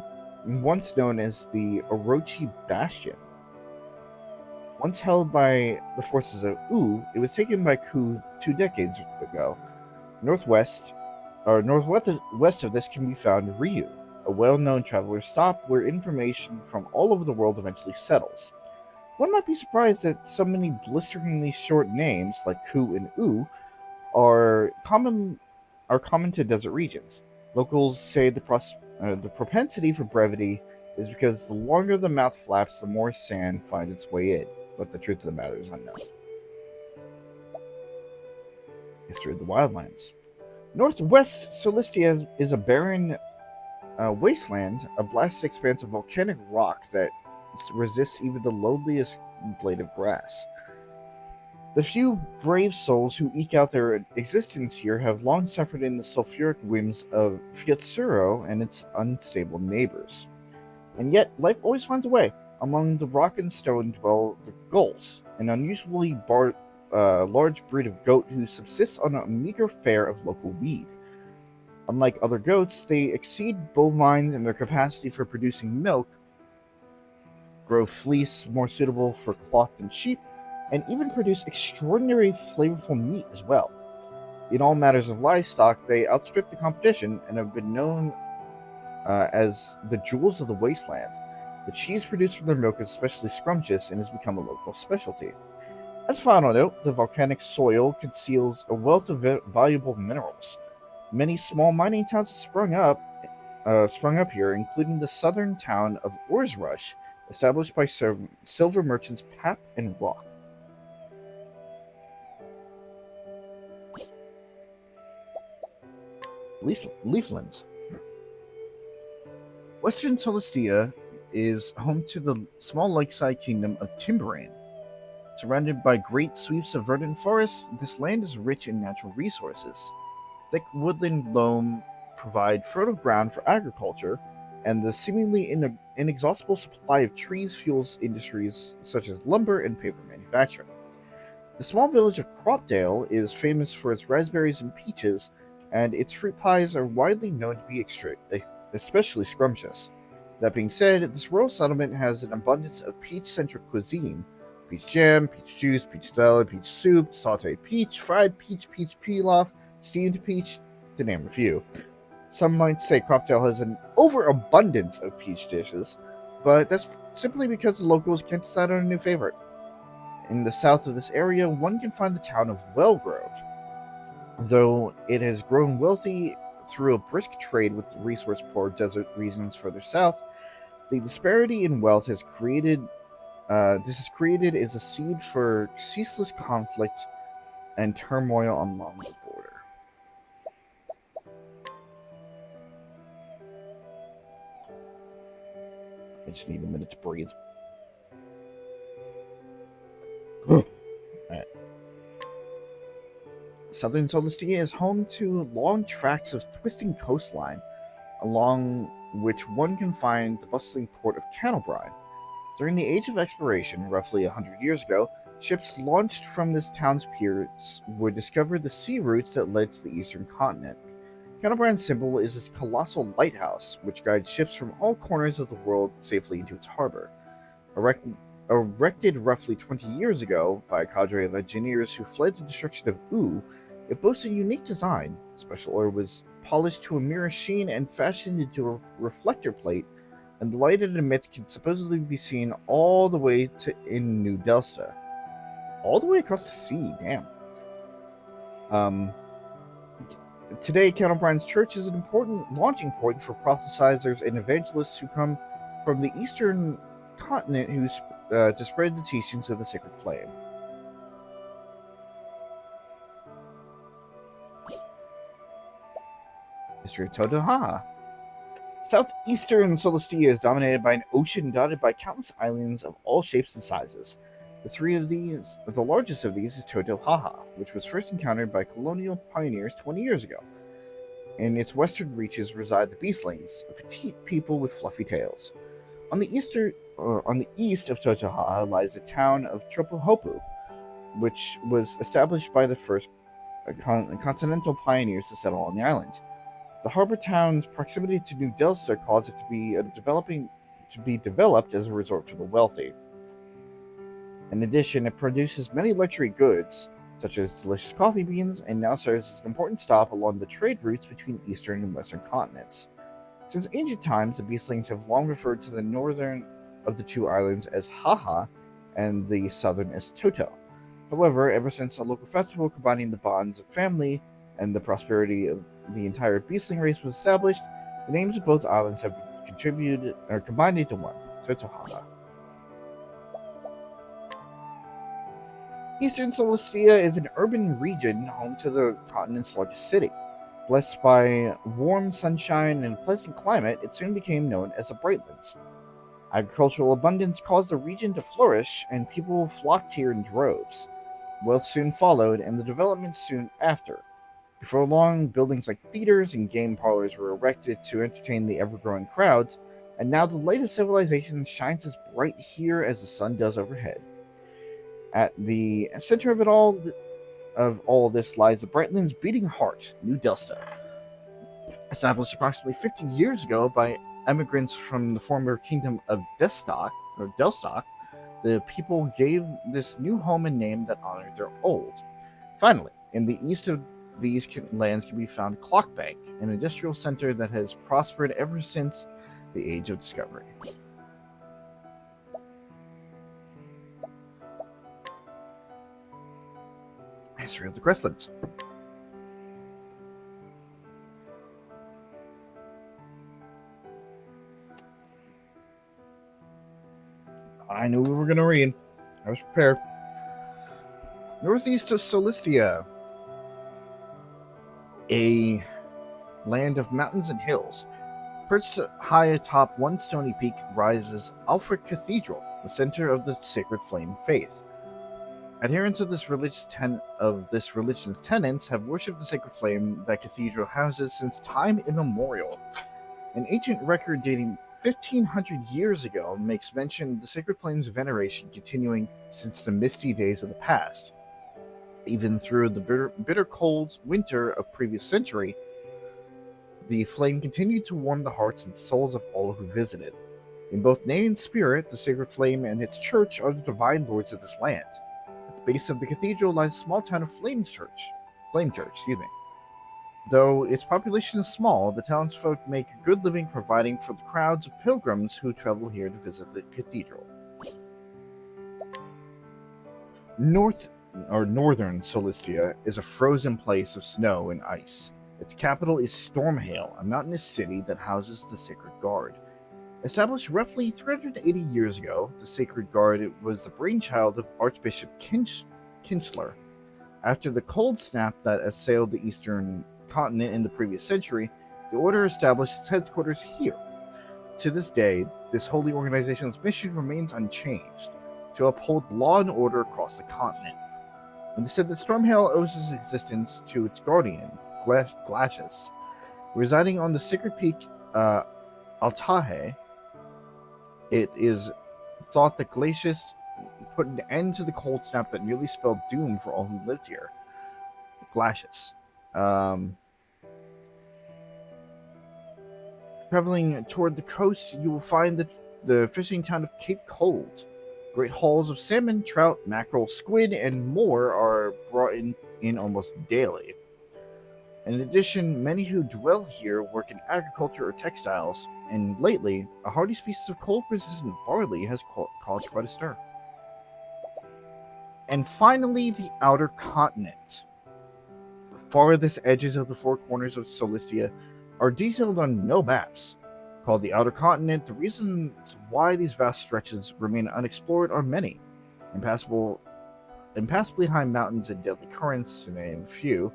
once known as the Orochi Bastion. Once held by the forces of U, it was taken by Ku 2 decades ago. Northwest of this can be found Ryu, a well-known traveler stop where information from all over the world eventually settles. One might be surprised that so many blisteringly short names like Ku and U are common to desert regions. Locals say the propensity for brevity is because the longer the mouth flaps, the more sand finds its way in. But the truth of the matter is unknown. History of the Wildlands. Northwest Solistia is a barren wasteland, a blasted expanse of volcanic rock that resists even the lowliest blade of grass. The few brave souls who eke out their existence here have long suffered in the sulfuric whims of Fiotsuro and its unstable neighbors. And yet, life always finds a way. Among the rock and stone dwell the gulls, an unusually large breed of goat who subsists on a meager fare of local weed. Unlike other goats, they exceed bovines in their capacity for producing milk, grow fleece more suitable for cloth than sheep, and even produce extraordinary flavorful meat as well. In all matters of livestock, they outstrip the competition and have been known as the jewels of the wasteland. The cheese produced from their milk is especially scrumptious and has become a local specialty. As a final note, the volcanic soil conceals a wealth of valuable minerals. Many small mining towns have sprung up here, including the southern town of Orsrush, established by silver merchants Pap and Rock. Leaflands. Western Solistia is home to the small lakeside kingdom of Timbaran. Surrounded by great sweeps of verdant forests, this land is rich in natural resources. Thick woodland loam provide fertile ground for agriculture, and the seemingly inexhaustible supply of trees fuels industries such as lumber and paper manufacturing. The small village of Cropdale is famous for its raspberries and peaches, and its fruit pies are widely known to be especially scrumptious. That being said, this rural settlement has an abundance of peach-centric cuisine: peach jam, peach juice, peach salad, peach soup, sautéed peach, fried peach, peach pilaf, steamed peach, to name a few. Some might say Cropdale has an overabundance of peach dishes, but that's simply because the locals can't decide on a new favorite. In the south of this area, one can find the town of Wellgrove. Though it has grown wealthy through a brisk trade with the resource-poor desert regions further south, the disparity in wealth has created as a seed for ceaseless conflict and turmoil along the border. I just need a minute to breathe. Alright. Southern Solstia is home to long tracts of twisting coastline, along which one can find the bustling port of Cannelbrine. During the Age of Exploration, roughly 100 years ago, ships launched from this town's piers would discover the sea routes that led to the eastern continent. Cannelbrine's symbol is its colossal lighthouse, which guides ships from all corners of the world safely into its harbor. Erected roughly 20 years ago by a cadre of engineers who fled the destruction of Oo, it boasts a unique design. Special ore was polished to a mirror sheen and fashioned into a reflector plate, and the light it emits can supposedly be seen all the way in New Delsta. All the way across the sea, damn. Today, Cannelbrine's church is an important launching point for prophesizers and evangelists who come from the eastern continent to spread the teachings of the sacred flame. History of Totohaha. Southeastern Solstia is dominated by an ocean dotted by countless islands of all shapes and sizes. The largest of these is Totohaha, which was first encountered by colonial pioneers 20 years ago. In its western reaches reside the Beaslings, a petite people with fluffy tails. On the east of Totohaha lies the town of Tropohopu, which was established by the first continental pioneers to settle on the island. The harbor town's proximity to New Delsta caused it to be developed as a resort for the wealthy. In addition, it produces many luxury goods, such as delicious coffee beans, and now serves as an important stop along the trade routes between eastern and western continents. Since ancient times, the Beaslings have long referred to the northern of the two islands as Haha and the southern as Toto. However, ever since a local festival combining the bonds of family and the prosperity of the entire Beasling race was established, the names of both islands have been combined into one, Totohaha. Eastern Solstia is an urban region home to the continent's largest city. Blessed by warm sunshine and pleasant climate, it soon became known as the Brightlands. Agricultural abundance caused the region to flourish, and people flocked here in droves. Wealth soon followed, and the development soon after. Before long, buildings like theaters and game parlors were erected to entertain the ever-growing crowds, and now the light of civilization shines as bright here as the sun does overhead. At the center of all this lies the Brightlands' beating heart, New Delsta. Established approximately 50 years ago by emigrants from the former kingdom of Delstock, the people gave this new home a name that honored their old. Finally, in the east of these lands can be found Clockbank, an industrial center that has prospered ever since the Age of Discovery. History of the Crestlands. I knew we were going to read. I was prepared. Northeast of Solstia, a land of mountains and hills. Perched high atop one stony peak rises Alfred Cathedral, the center of the Sacred Flame faith. Adherents of this religion's tenets have worshipped the sacred flame that cathedral houses since time immemorial. An ancient record dating 1,500 years ago makes mention of the sacred flame's veneration continuing since the misty days of the past. Even through the bitter cold winter of previous century, the flame continued to warm the hearts and souls of all who visited. In both name and spirit, the sacred flame and its church are the divine lords of this land. At the base of the cathedral lies a small town of Flame Church, Though its population is small, the townsfolk make a good living providing for the crowds of pilgrims who travel here to visit the cathedral. Northern Solistia is a frozen place of snow and ice. Its capital is Stormhail, a mountainous city that houses the Sacred Guard. Established roughly 380 years ago, the Sacred Guard was the brainchild of Archbishop Kinchler. After the cold snap that assailed the eastern continent in the previous century, the order established its headquarters here. To this day, this holy organization's mission remains unchanged, to uphold law and order across the continent. And they said that Stormhail owes its existence to its guardian, Glacius. Residing on the sacred peak Altahe, it is thought that Glacius put an end to the cold snap that nearly spelled doom for all who lived here. Glacius. Traveling toward the coast, you will find the fishing town of Cape Cold. Great hauls of salmon, trout, mackerel, squid, and more are brought in almost daily. In addition, many who dwell here work in agriculture or textiles, and lately, a hardy species of cold-resistant barley has caused quite a stir. And finally, the Outer Continent. The farthest edges of the four corners of Solistia are detailed on no maps. Called the Outer Continent, the reasons why these vast stretches remain unexplored are many. Impassably high mountains and deadly currents, to name a few.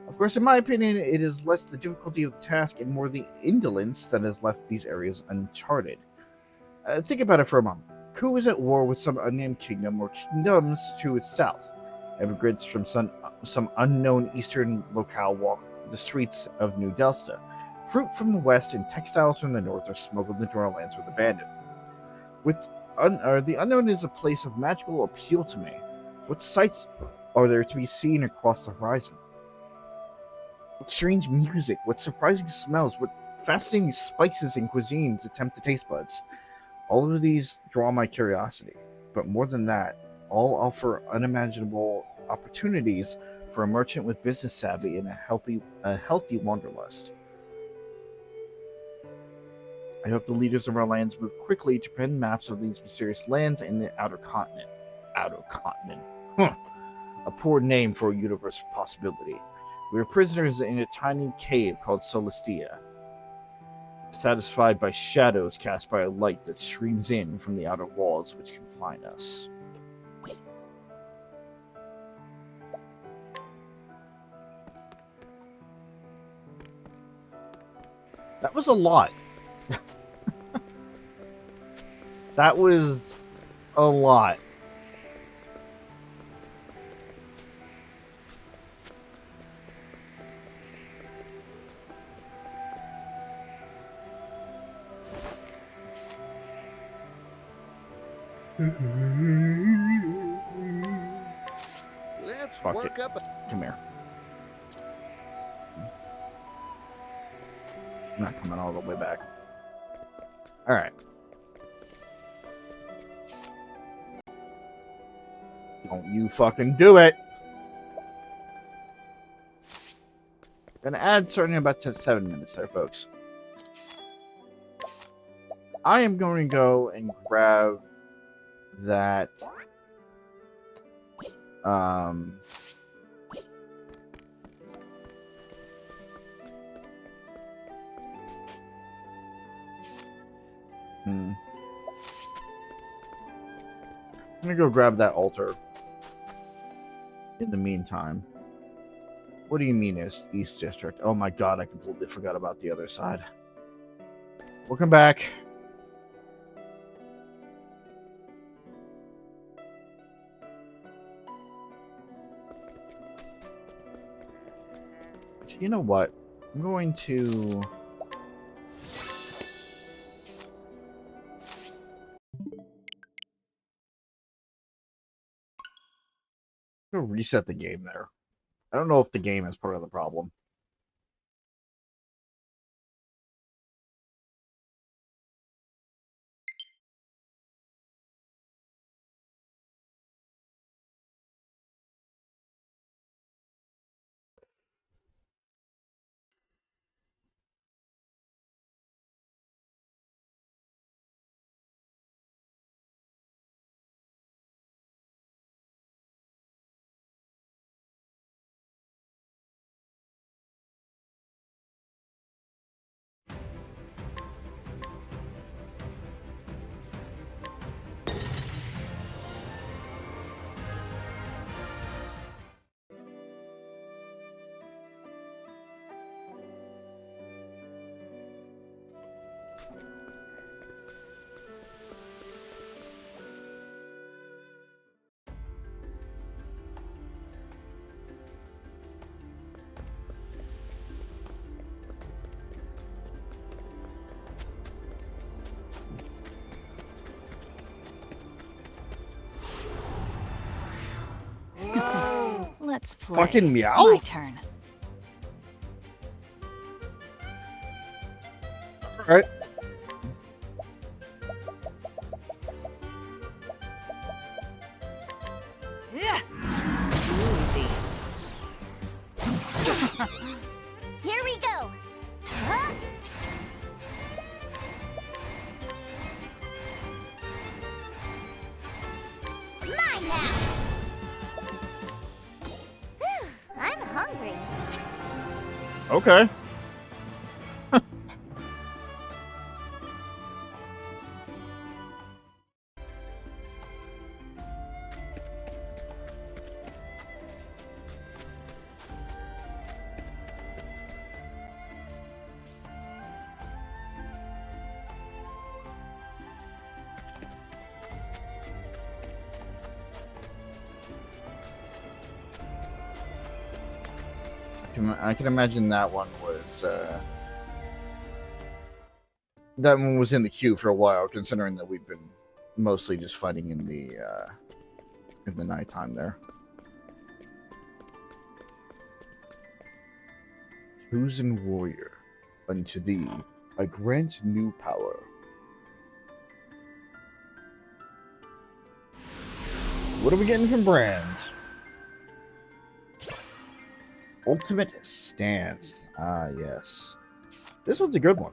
Of course, in my opinion, it is less the difficulty of the task and more the indolence that has left these areas uncharted. Think about it for a moment. Who is at war with some unnamed kingdom or kingdoms to its south? Immigrants from some unknown eastern locale walk the streets of New Delta. Fruit from the west and textiles from the north are smuggled into our lands with abandon. The unknown is a place of magical appeal to me. What sights are there to be seen across the horizon? What strange music, what surprising smells, what fascinating spices and cuisine to tempt the taste buds. All of these draw my curiosity, but more than that, all offer unimaginable opportunities for a merchant with business savvy and a healthy wanderlust. I hope the leaders of our lands move quickly to pen maps of these mysterious lands in the Outer Continent. Outer Continent. A poor name for a universe of possibility. We are prisoners in a tiny cave called Solistia, satisfied by shadows cast by a light that streams in from the outer walls which confine us. That was a lot. That was a lot. Let's Fuck work it. up Come here. I'm not coming all the way back. Alright. Don't you fucking do it! Gonna add starting in about 7 minutes there, folks. I am going to go and grab that I'm gonna go grab that altar in the meantime. What do you mean is East District? Oh my god, I completely forgot about the other side. Welcome back. You know what? I'm going to... reset the game there. I don't know if the game is part of the problem. Let's play. Fucking meow? My turn. Alright. Yeah. Easy. Here we go. Huh? Mine now. Whew, I'm hungry. Okay. I can imagine that one was in the queue for a while, considering that we've been mostly just fighting in the nighttime there. Chosen warrior, unto thee I grant new power. What are we getting from Brand? Ultimate stance. Ah, yes. This one's a good one.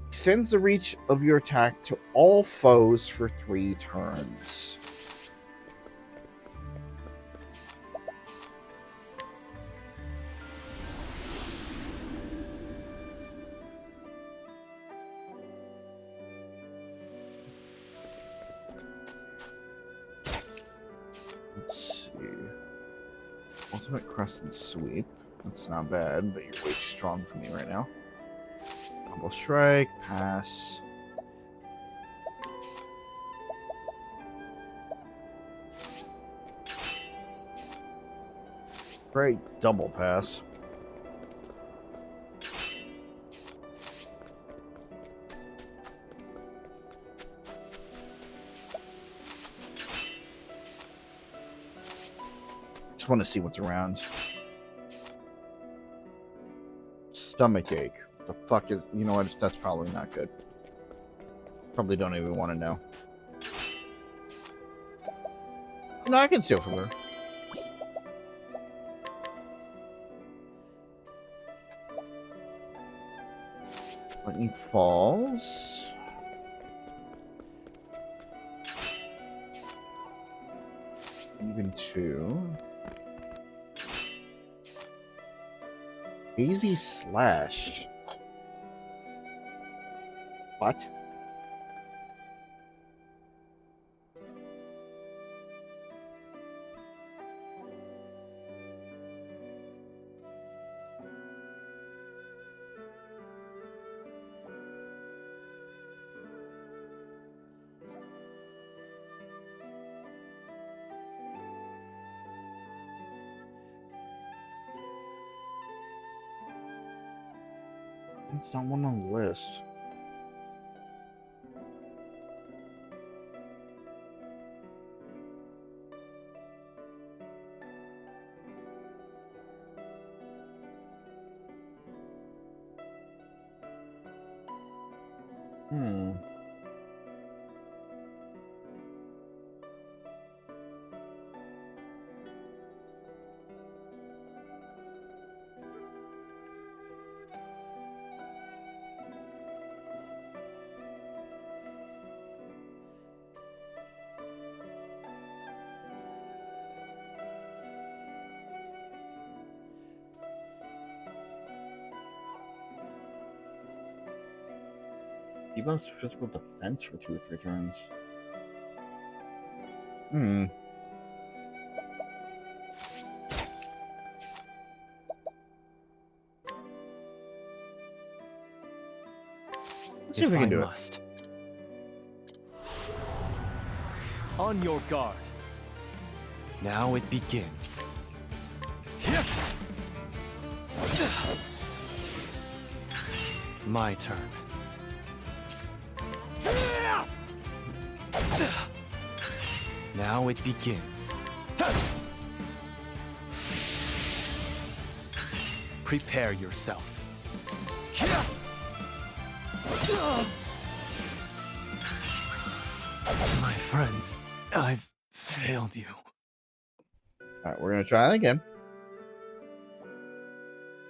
Extends the reach of your attack to all foes for 3 turns. Let's see. Ultimate Crescent Sweep. That's not bad, but you're way too strong for me right now. Combo Strike, pass. Great double pass. Just want to see what's around. Stomach ache. The fuck is... You know what? That's probably not good. Probably don't even want to know. No, I can steal from her. Lightning Falls. Even 2. Easy Slash. What? It's not one on the list. Hmm. He bumps physical defense for 2 or 3 turns. Hmm. Let's see if we can do it. On your guard. Now it begins. My turn. Now it begins. Prepare yourself. My friends, I've failed you. Alright, we're gonna try it again.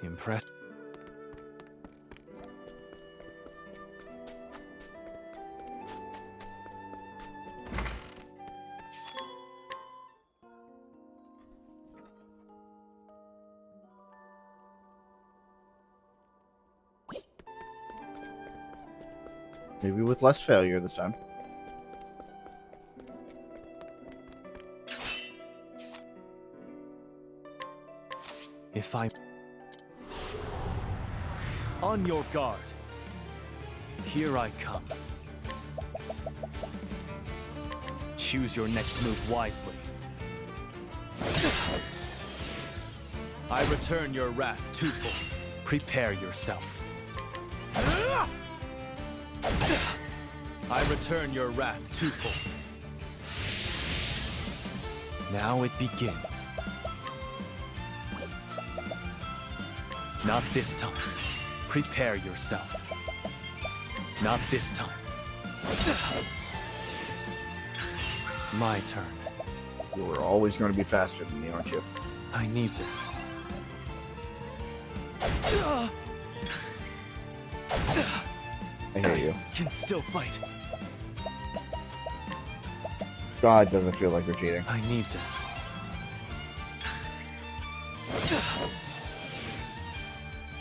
Impressed. Maybe with less failure this time. If I... On your guard. Here I come. Choose your next move wisely. I return your wrath twofold. Prepare yourself. I return your wrath twofold. Now it begins. Not this time. Prepare yourself. Not this time. My turn. You are always going to be faster than me, aren't you? I need this. I hear you. Can still fight. God, doesn't feel like we're cheating. I need this.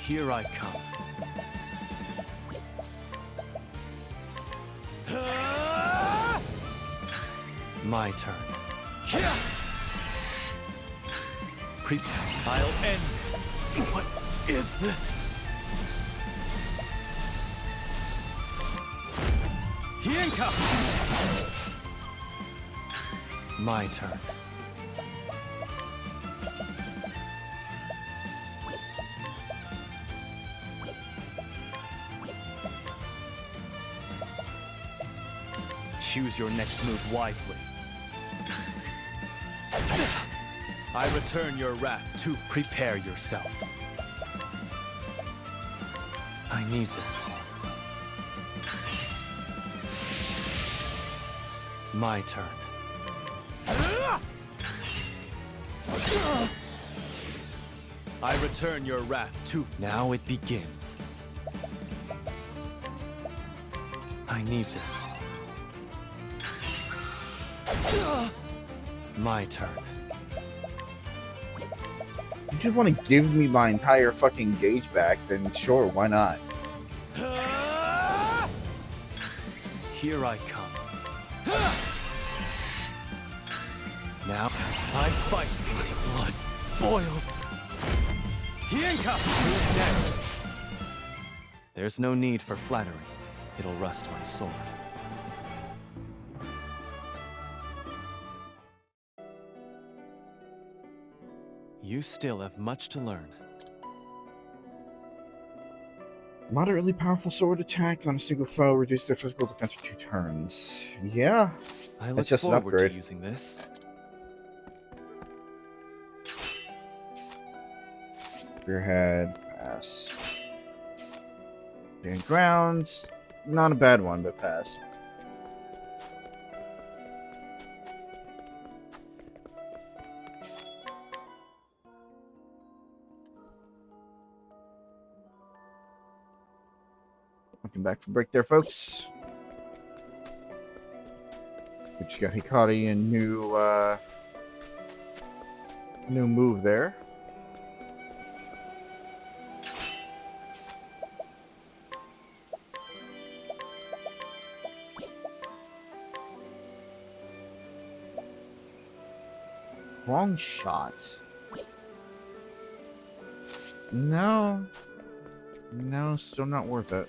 Here I come. My turn. I'll end this. What is this? Yanka! My turn. Choose your next move wisely. I return your wrath to prepare yourself. I need this. My turn. I return your wrath to... Now it begins. I need this. My turn. You just want to give me my entire fucking gauge back, then sure, why not? Here I come. Now I fight. My blood boils. Yanka! Who's next? There's no need for flattery. It'll rust my sword. You still have much to learn. Moderately powerful sword attack on a single foe, reduce their physical defense for 2 turns. Yeah, I look that's just an forward upgrade. to using this. Spearhead, pass. Stand grounds, not a bad one, but pass. Welcome back from break there, folks. We just got Hikari and new move there. Wrong shot. No. No, still not worth it.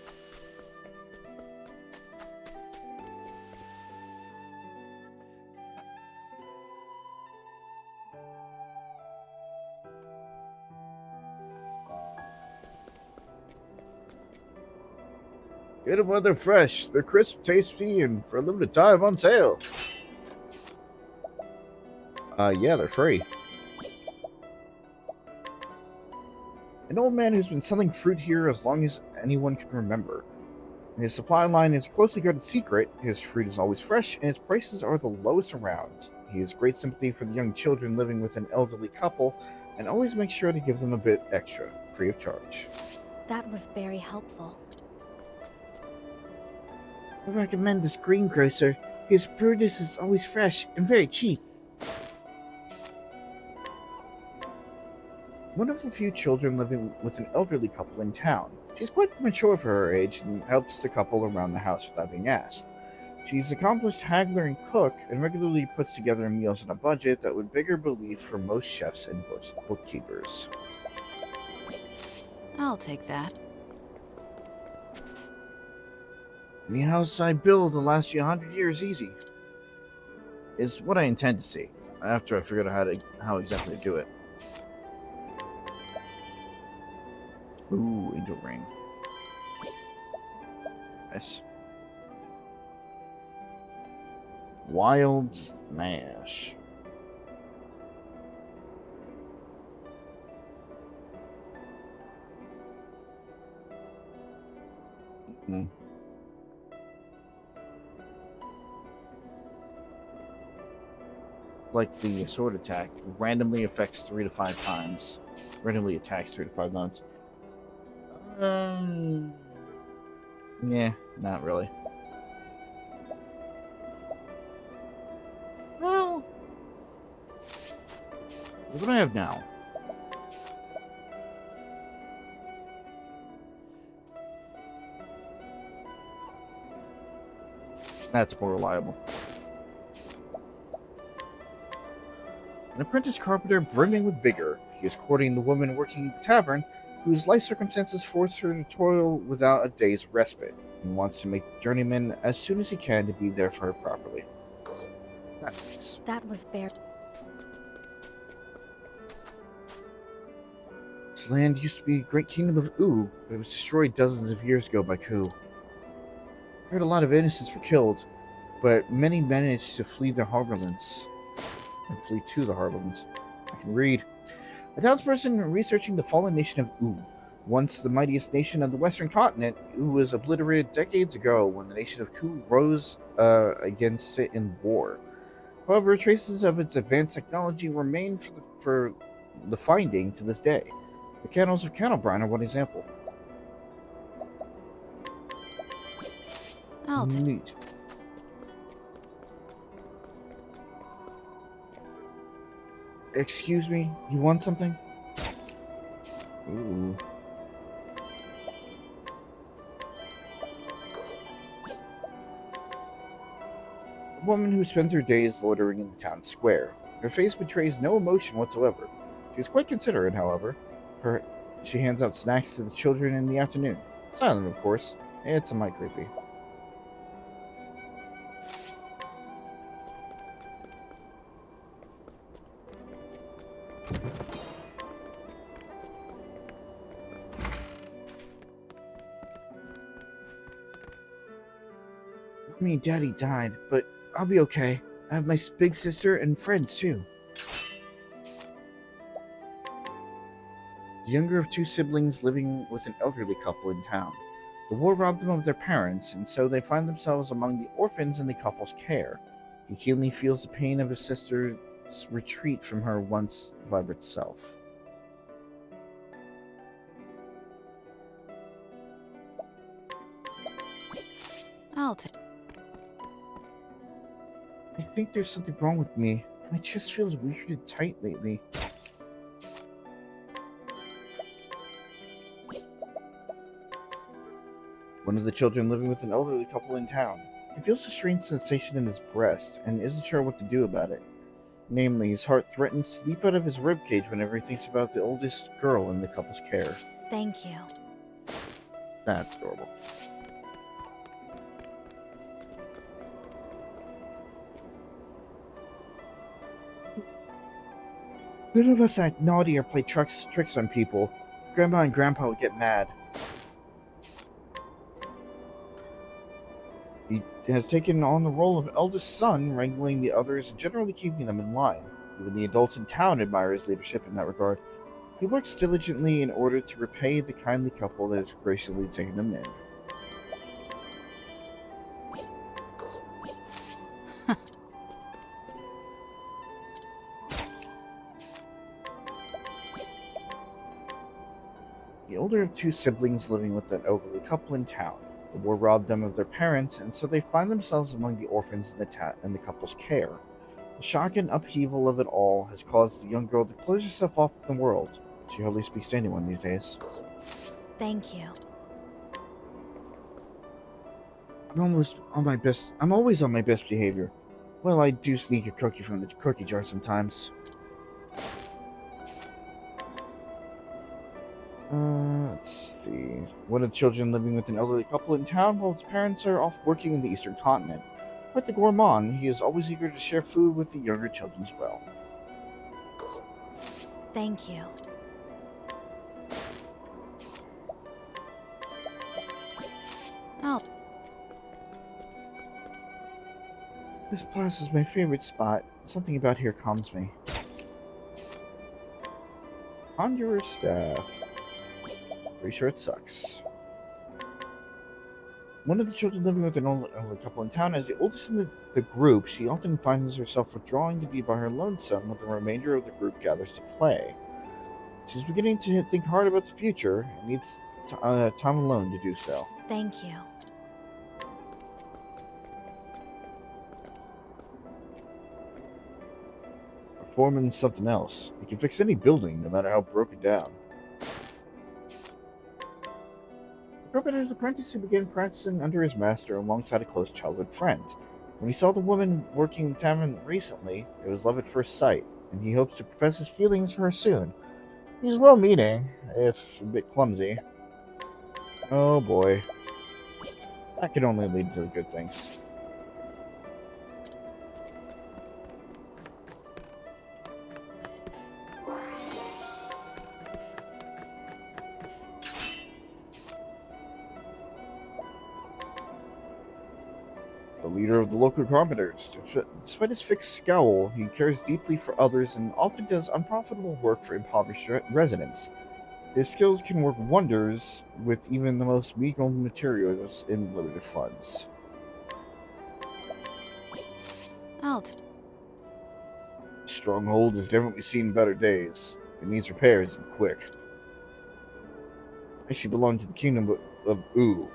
Get them while they're fresh. They're crisp, tasty, and for a limited time on sale. Yeah, they're free. An old man who's been selling fruit here as long as anyone can remember. His supply line is a closely guarded secret. His fruit is always fresh, and his prices are the lowest around. He has great sympathy for the young children living with an elderly couple, and always makes sure to give them a bit extra, free of charge. That was very helpful. I recommend this greengrocer. His produce is always fresh and very cheap. One of the few children living with an elderly couple in town. She's quite mature for her age and helps the couple around the house without being asked. She's an accomplished haggler and cook, and regularly puts together meals on a budget that would bigger believe for most chefs and bookkeepers. I'll take that. Any house I build will last you 100 years easy. Is what I intend to see, after I figure out how exactly to do it. Ooh, angel ring. Nice. Wild Smash. Like the sword attack, randomly affects 3 to 5 times. Randomly attacks 3 to 5 times. Yeah, not really. Well, what do I have now? That's more reliable. An apprentice carpenter brimming with vigor. He is courting the woman working in the tavern, whose life circumstances force her to toil without a day's respite, and wants to make the journeyman as soon as he can to be there for her properly. That's nice. That was very... This land used to be a great kingdom of Ooh, but it was destroyed dozens of years ago by Ku. I heard a lot of innocents were killed, but many managed to flee the Harborlands. And flee to the Harborlands. I can read. A townsperson researching the fallen nation of Ooh. Once the mightiest nation of the western continent, Ooh was obliterated decades ago when the nation of Ku rose against it in war. However, traces of its advanced technology remain for the finding to this day. The canals of Candlebrine are one example. I'll take... Neat. Excuse me, you want something? Ooh. A woman who spends her days loitering in the town square. Her face betrays no emotion whatsoever. She is quite considerate, however. She hands out snacks to the children in the afternoon. Silent, of course. It's a mite creepy. I mean, Daddy died, but I'll be okay. I have my big sister and friends, too. The younger of two siblings living with an elderly couple in town. The war robbed them of their parents, and so they find themselves among the orphans in the couple's care. He keenly feels the pain of his sister's retreat from her once vibrant self. I'll take. I think there's something wrong with me. My chest feels weird and tight lately. One of the children living with an elderly couple in town. He feels a strange sensation in his breast and isn't sure what to do about it. Namely, his heart threatens to leap out of his ribcage whenever he thinks about the oldest girl in the couple's care. Thank you. That's adorable. None of us act naughty or play tricks on people. Grandma and Grandpa would get mad. He has taken on the role of eldest son, wrangling the others and generally keeping them in line. Even the adults in town admire his leadership in that regard. He works diligently in order to repay the kindly couple that has graciously taken him in. The older of two siblings living with an elderly couple in town. The war robbed them of their parents, and so they find themselves among the orphans in the couple's care. The shock and upheaval of it all has caused the young girl to close herself off from the world. She hardly speaks to anyone these days. Thank you. I'm always on my best behavior. Well, I do sneak a cookie from the cookie jar sometimes. Let's see. One of the children living with an elderly couple in town while its parents are off working in the eastern continent. Like the gourmand, he is always eager to share food with the younger children as well. Thank you. Oh. This plaza is my favorite spot. Something about here calms me. Conjurer's staff. Pretty sure it sucks. One of the children living with an older couple in town is the oldest in the group. She often finds herself withdrawing to be by her lonesome when the remainder of the group gathers to play. She's beginning to think hard about the future and needs time alone to do so. Thank you. A foreman's something else. He can fix any building, no matter how broken down. The carpenter's apprentice who began practicing under his master alongside a close childhood friend. When he saw the woman working in the tavern recently, it was love at first sight, and he hopes to profess his feelings for her soon. He's well-meaning, if a bit clumsy. Oh boy. That could only lead to good things. The leader of the local carpenters. Despite his fixed scowl, he cares deeply for others and often does unprofitable work for impoverished residents. His skills can work wonders with even the most meager materials in limited funds. Stronghold has definitely seen better days. It needs repairs and quick. It actually belonged to the kingdom of U,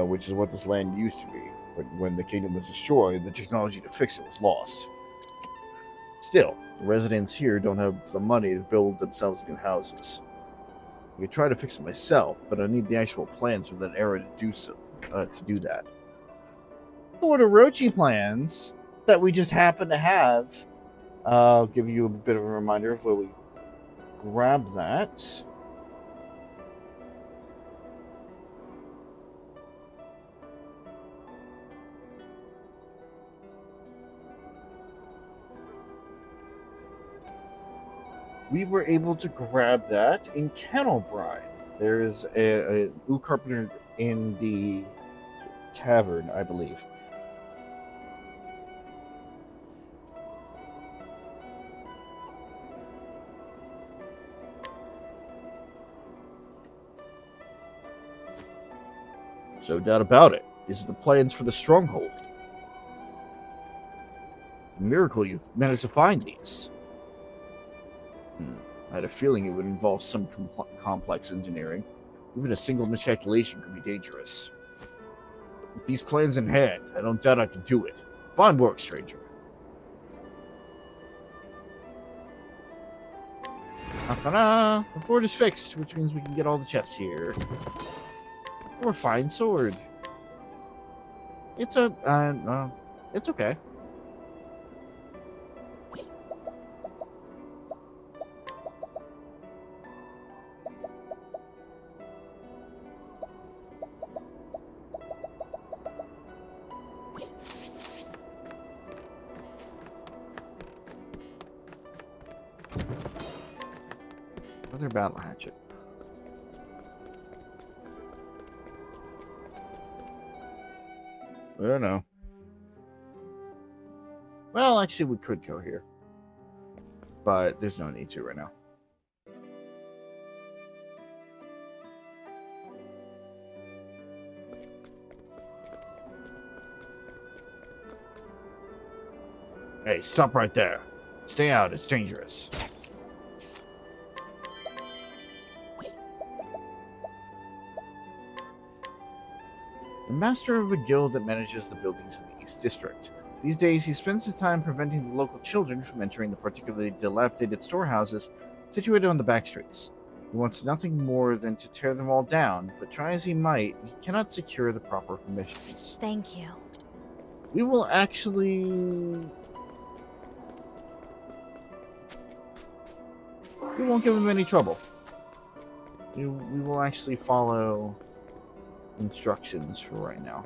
which is what this land used to be. But when the kingdom was destroyed, the technology to fix it was lost. Still, the residents here don't have the money to build themselves new houses. I could try to fix it myself, but I need the actual plans from that era to do so. To do that. Lord Orochi plans that we just happen to have. I'll give you a bit of a reminder of where we grab that. We were able to grab that in Kennelbrine. There is a carpenter in the tavern, I believe. No doubt about it. These are the plans for the stronghold. A miracle you managed to find these. I had a feeling it would involve some complex engineering. Even a single miscalculation could be dangerous. With these plans in hand, I don't doubt I can do it. Fine work, stranger. Ta-da! The fort is fixed, which means we can get all the chests here. Or a fine sword. It's it's okay. Another battle hatchet. I don't know. Well, actually, we could go here. But there's no need to right now. Hey, stop right there. Stay out, it's dangerous. The master of a guild that manages the buildings in the East District. These days, he spends his time preventing the local children from entering the particularly dilapidated storehouses situated on the back streets. He wants nothing more than to tear them all down, but try as he might, he cannot secure the proper permissions. Thank you. We will actually... We won't give him any trouble. We will actually follow instructions for right now.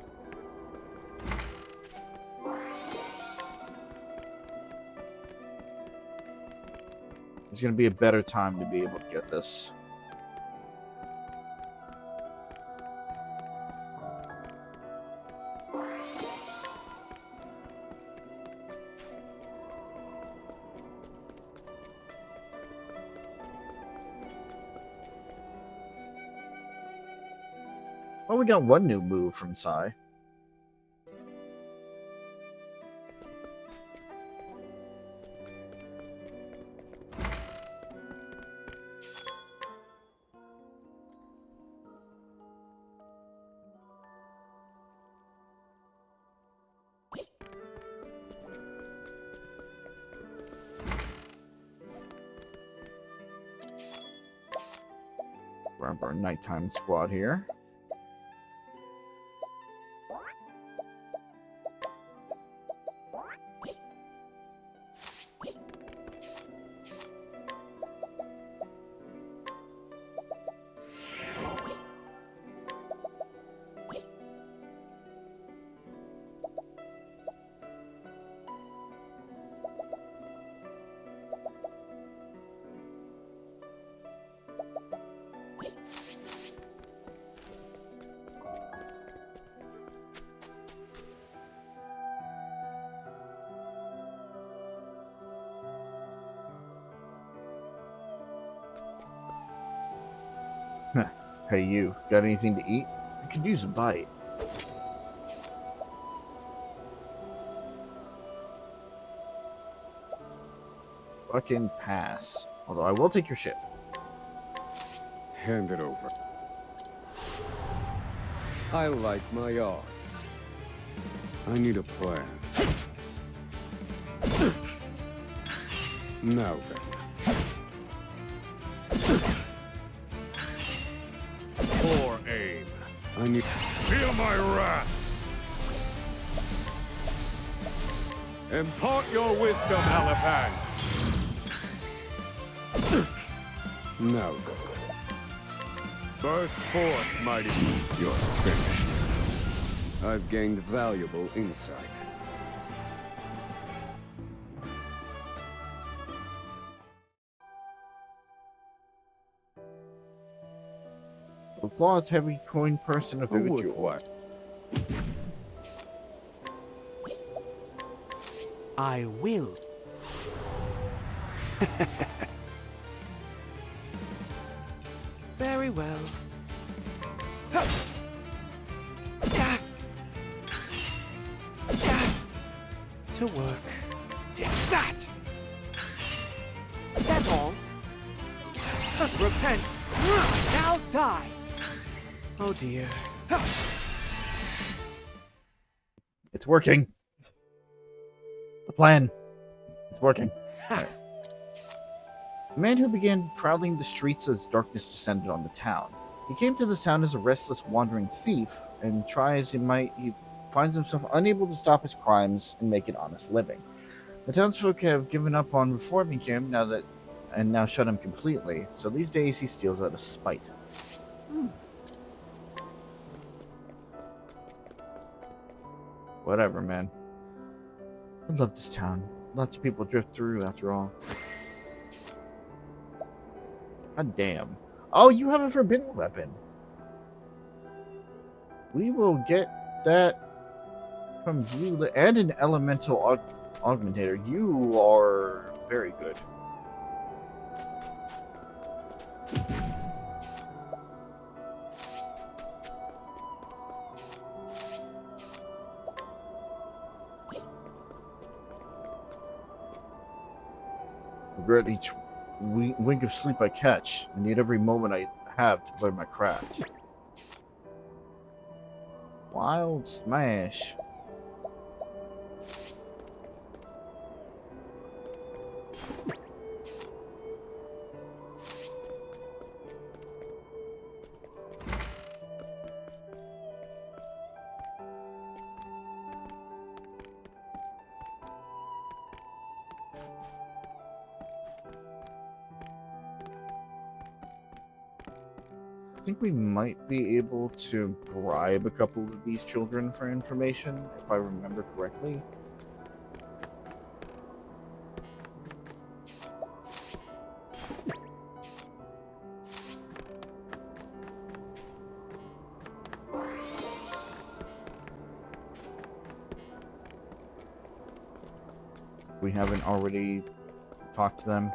There's going to be a better time to be able to get this. Well, we got one new move from Sai. Grab our nighttime squad here. Hey you, got anything to eat? I could use a bite. Fucking pass. Although I will take your ship. Hand it over. I like my odds. I need a plan. Now then. Poor aim. I need... Feel my wrath! Impart your wisdom, Elephant! Now then. Burst forth, mighty. You're finished. I've gained valuable insight. A cloth heavy coin person of Who vivid would jewel. what? I will. Very well. to work. Take that! That's all. Repent. Now die. Oh dear. It's working. The plan. It's working. Right. A man who began prowling the streets as darkness descended on the town. He came to the town as a restless, wandering thief, and try as he might, he finds himself unable to stop his crimes and make an honest living. The townsfolk have given up on reforming him now shut him completely, so these days he steals out of spite. Whatever, man. I love this town. Lots of people drift through after all. God damn. Oh, you have a forbidden weapon. We will get that from you. And an elemental augmentator. You are very good. Regret each wink of sleep I catch. I need every moment I have to learn my craft. Wild Smash. I think we might be able to bribe a couple of these children for information, if I remember correctly. We haven't already talked to them.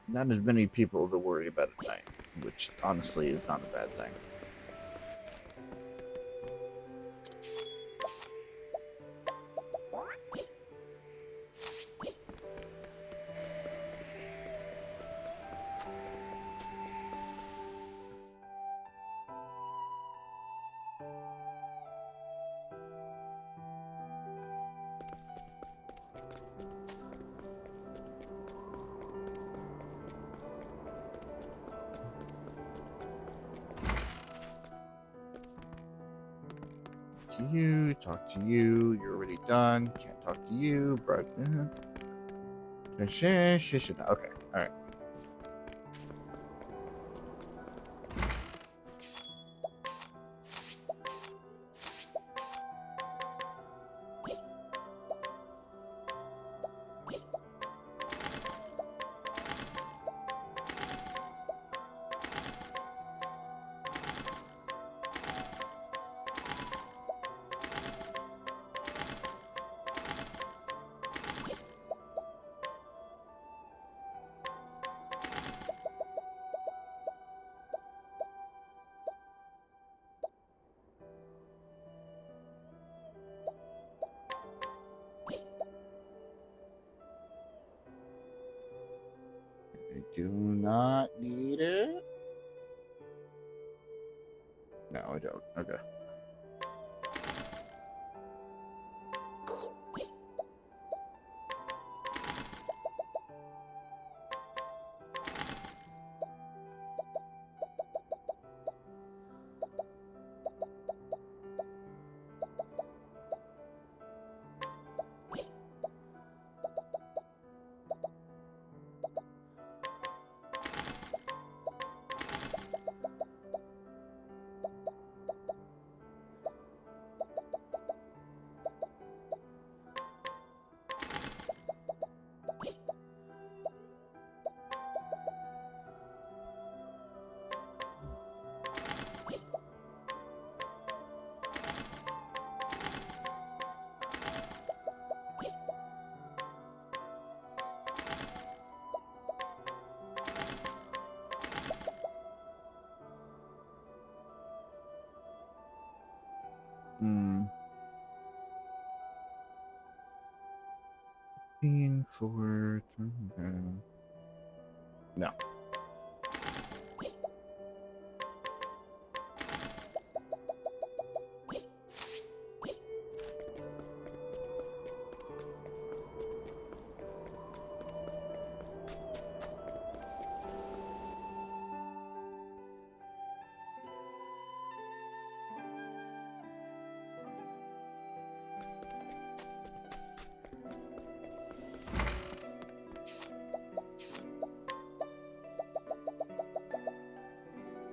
Not as many people to worry about at night, which honestly is not a bad thing. To you, talk to you, you're already done, can't talk to you, but okay, alright. I do not need it. No, I don't. Okay. Hmm. 15 for... No.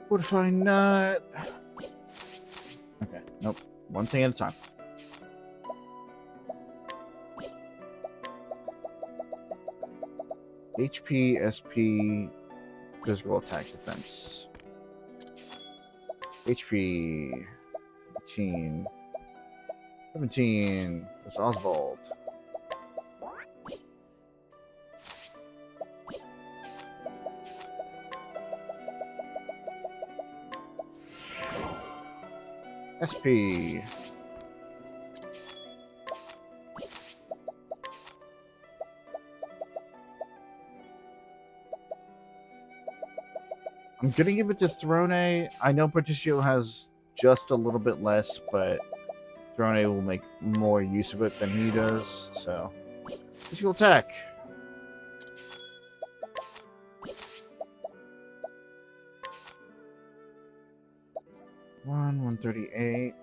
Fortify nut. Okay, nope. One thing at a time. HP, SP, physical attack defense. HP, 18. 17. There's Oswald. SP. I'm gonna give it to Throne. I know Patricio has just a little bit less, but Throne will make more use of it than he does, so. Physical attack. One, 138.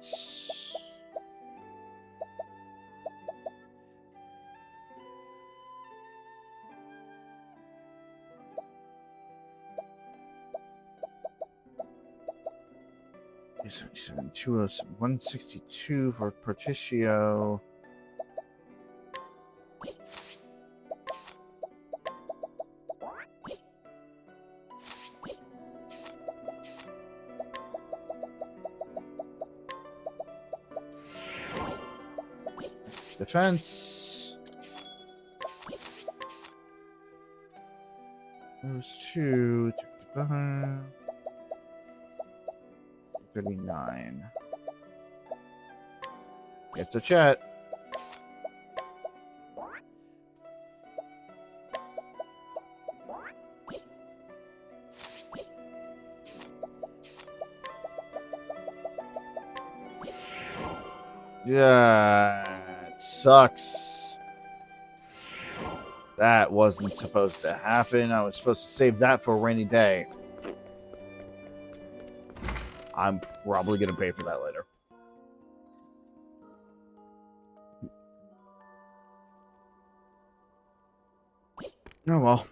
Seven, 207, 162 for Patricio. Defense. Those two. 39. It's a chat. Yeah, it sucks. That wasn't supposed to happen. I was supposed to save that for a rainy day. I'm probably going to pay for that later. Oh well.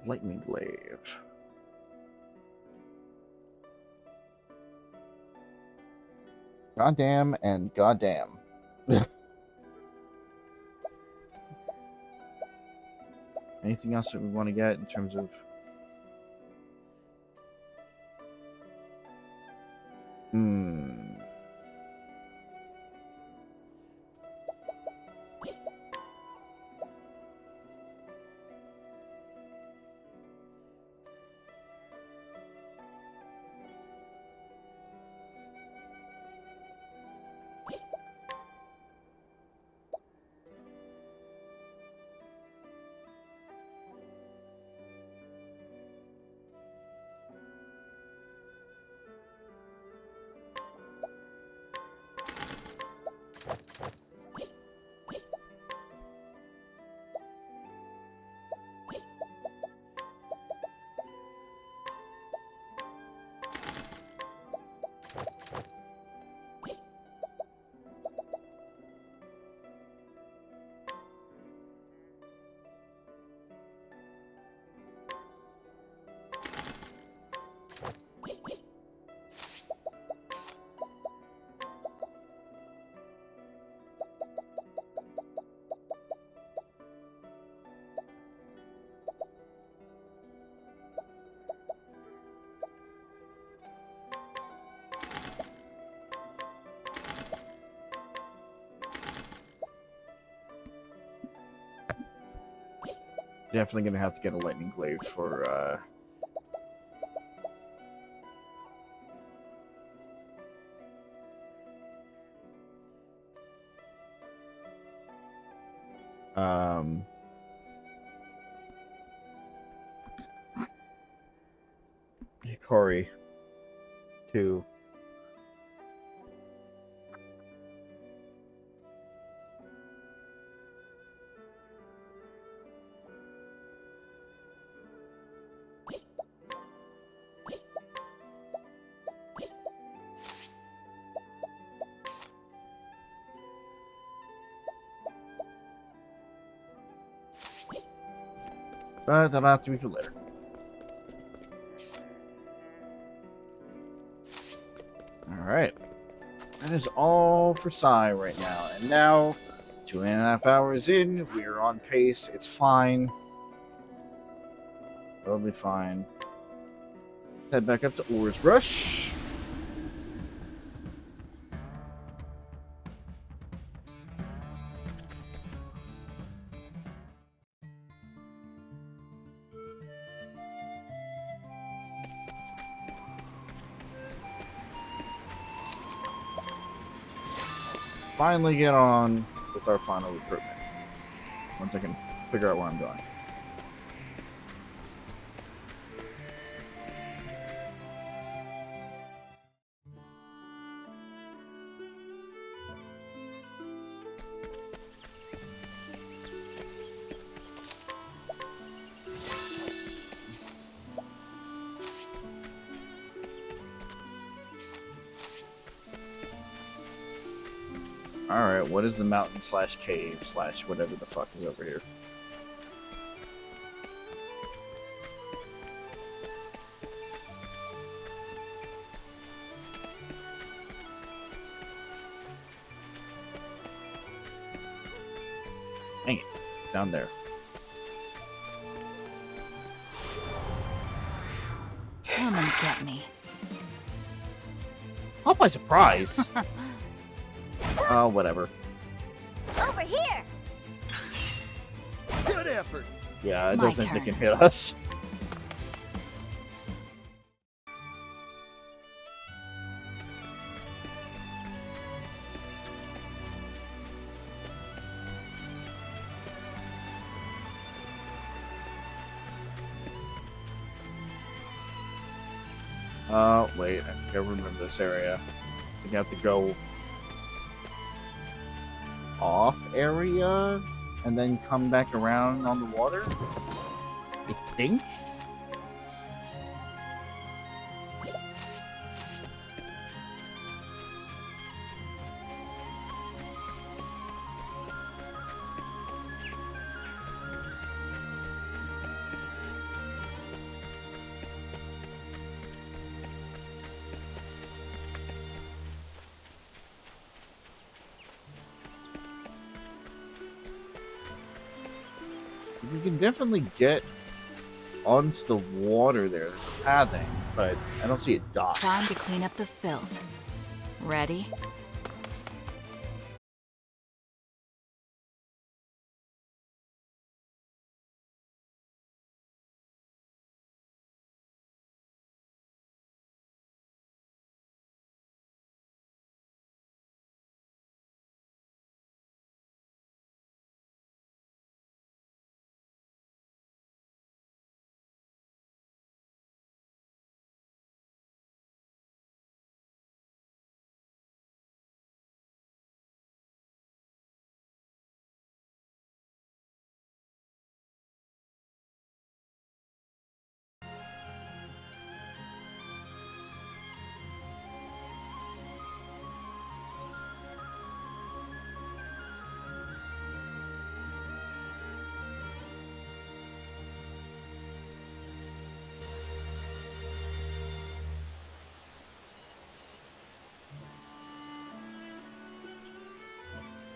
Lightning Glaive. Goddamn and goddamn. Anything else that we want to get in terms of... Definitely gonna have to get a lightning glaive for Hikari too. But that'll have to be for later. Alright. That is all for Sai right now. And now, 2.5 hours in, we are on pace. It's fine. Totally fine. Let's head back up to Oars Rush. Finally get on with our final recruitment. Once I can figure out where I'm going. Alright, what is the mountain slash cave slash whatever the fuck is over here? Dang it. Down there. Come and get me. Caught by surprise. Oh, whatever. Over here! Good effort. Yeah, I My don't think they turn. can hit us. Wait, I think I remember this area. I think I have to go off area and then come back around on the water? I think? You can definitely get onto the water there. There's a pathing, but I don't see a dock. Time to clean up the filth. Ready?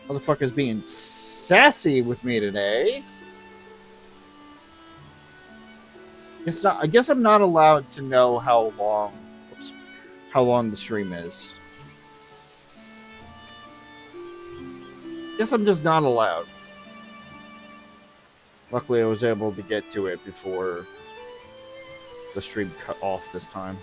Motherfucker's being sassy with me today. I guess I'm not allowed to know how long the stream is. Guess I'm just not allowed. Luckily, I was able to get to it before the stream cut off this time.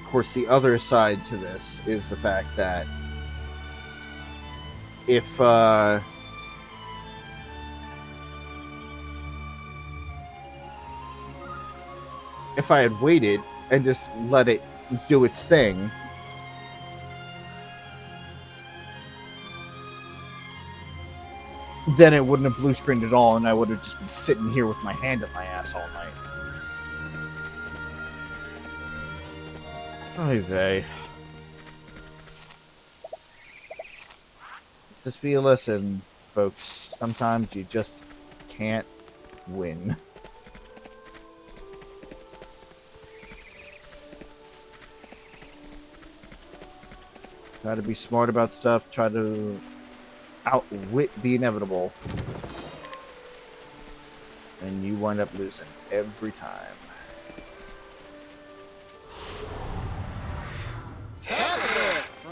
Of course, the other side to this is the fact that if I had waited and just let it do its thing, then it wouldn't have blue screened at all, and I would have just been sitting here with my hand up my ass all night. Oy vey. Just be a lesson, folks. Sometimes you just can't win. Try to be smart about stuff. Try to outwit the inevitable. And you wind up losing every time.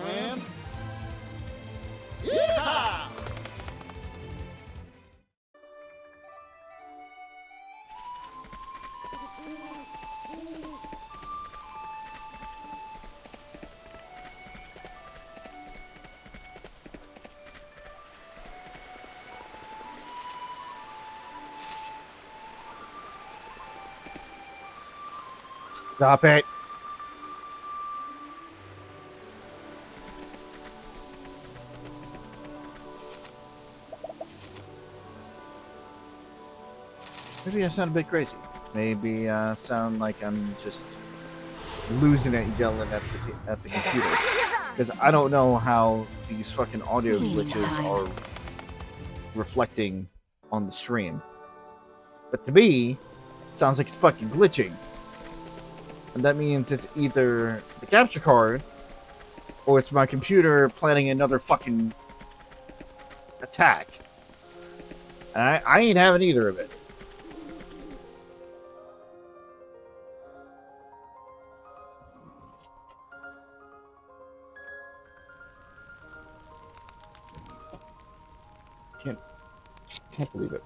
Man. Yeehaw! Stop it. Maybe I sound a bit crazy. Maybe I sound like I'm just losing it yelling at the computer. Because I don't know how these fucking audio glitches are reflecting on the stream. But to me, it sounds like it's fucking glitching. And that means it's either the capture card, or it's my computer planning another fucking attack. And I ain't having either of it. Can't believe it.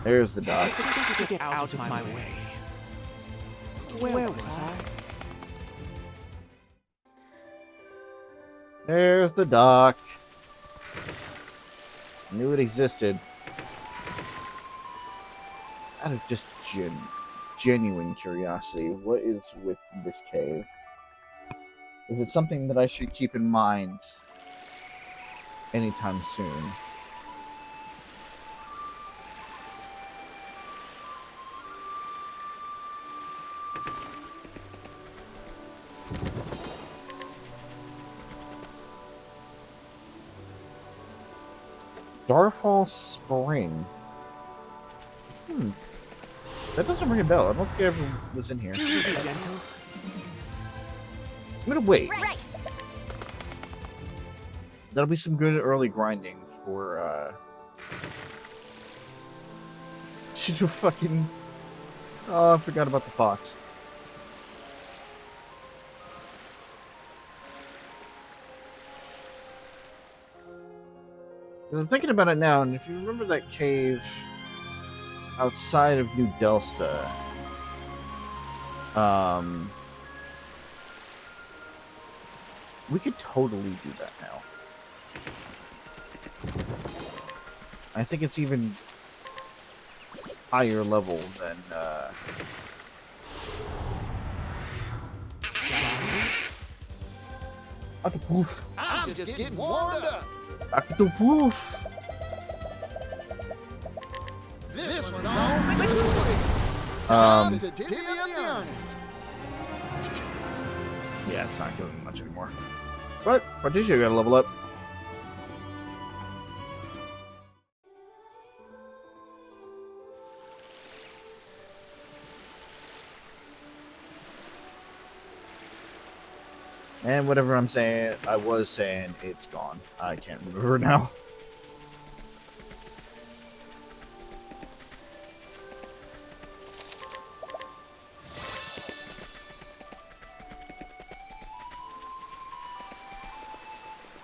There's the dock. Get out of my way. Where was I? There's the dock. Knew it existed. Out of just genuine curiosity, what is with this cave? Is it something that I should keep in mind anytime soon? Starfall Spring. That doesn't ring a bell. I don't think I ever was in here. I'm gonna wait. That'll be some good early grinding for should you fucking oh, I forgot about the fox. I'm thinking about it now, and if you remember that cave outside of New Delsta, we could totally do that now. I think it's even higher level than Octopath. I'm just getting warmed up. Octopath. This one's on. To divvy up the earnings. Yeah, it's not giving me much anymore. But Partition gotta level up. And whatever I was saying, it's gone. I can't remember now.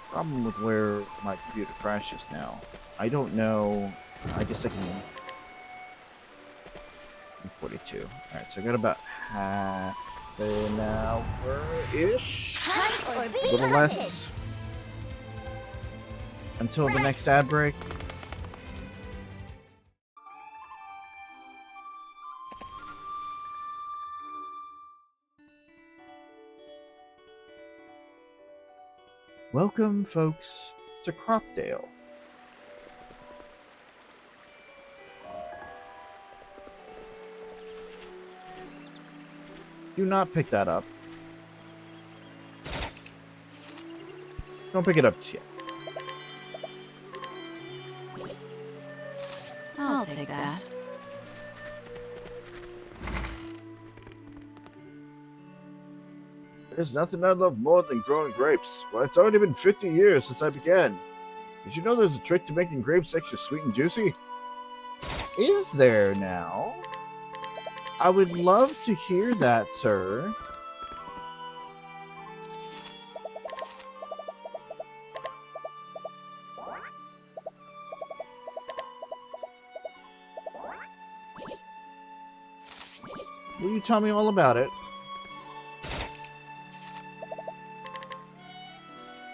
Problem with where my computer crashes now. I don't know. I guess I can. 42. Alright, so I got about half an hour-ish. A little less. Until the next ad break. Welcome, folks, to Cropdale. Do not pick that up. Don't pick it up just yet. I'll take that. There's nothing I love more than growing grapes. Well, it's already been 50 years since I began. Did you know there's a trick to making grapes extra sweet and juicy? Is there now? I would love to hear that, sir. Will you tell me all about it?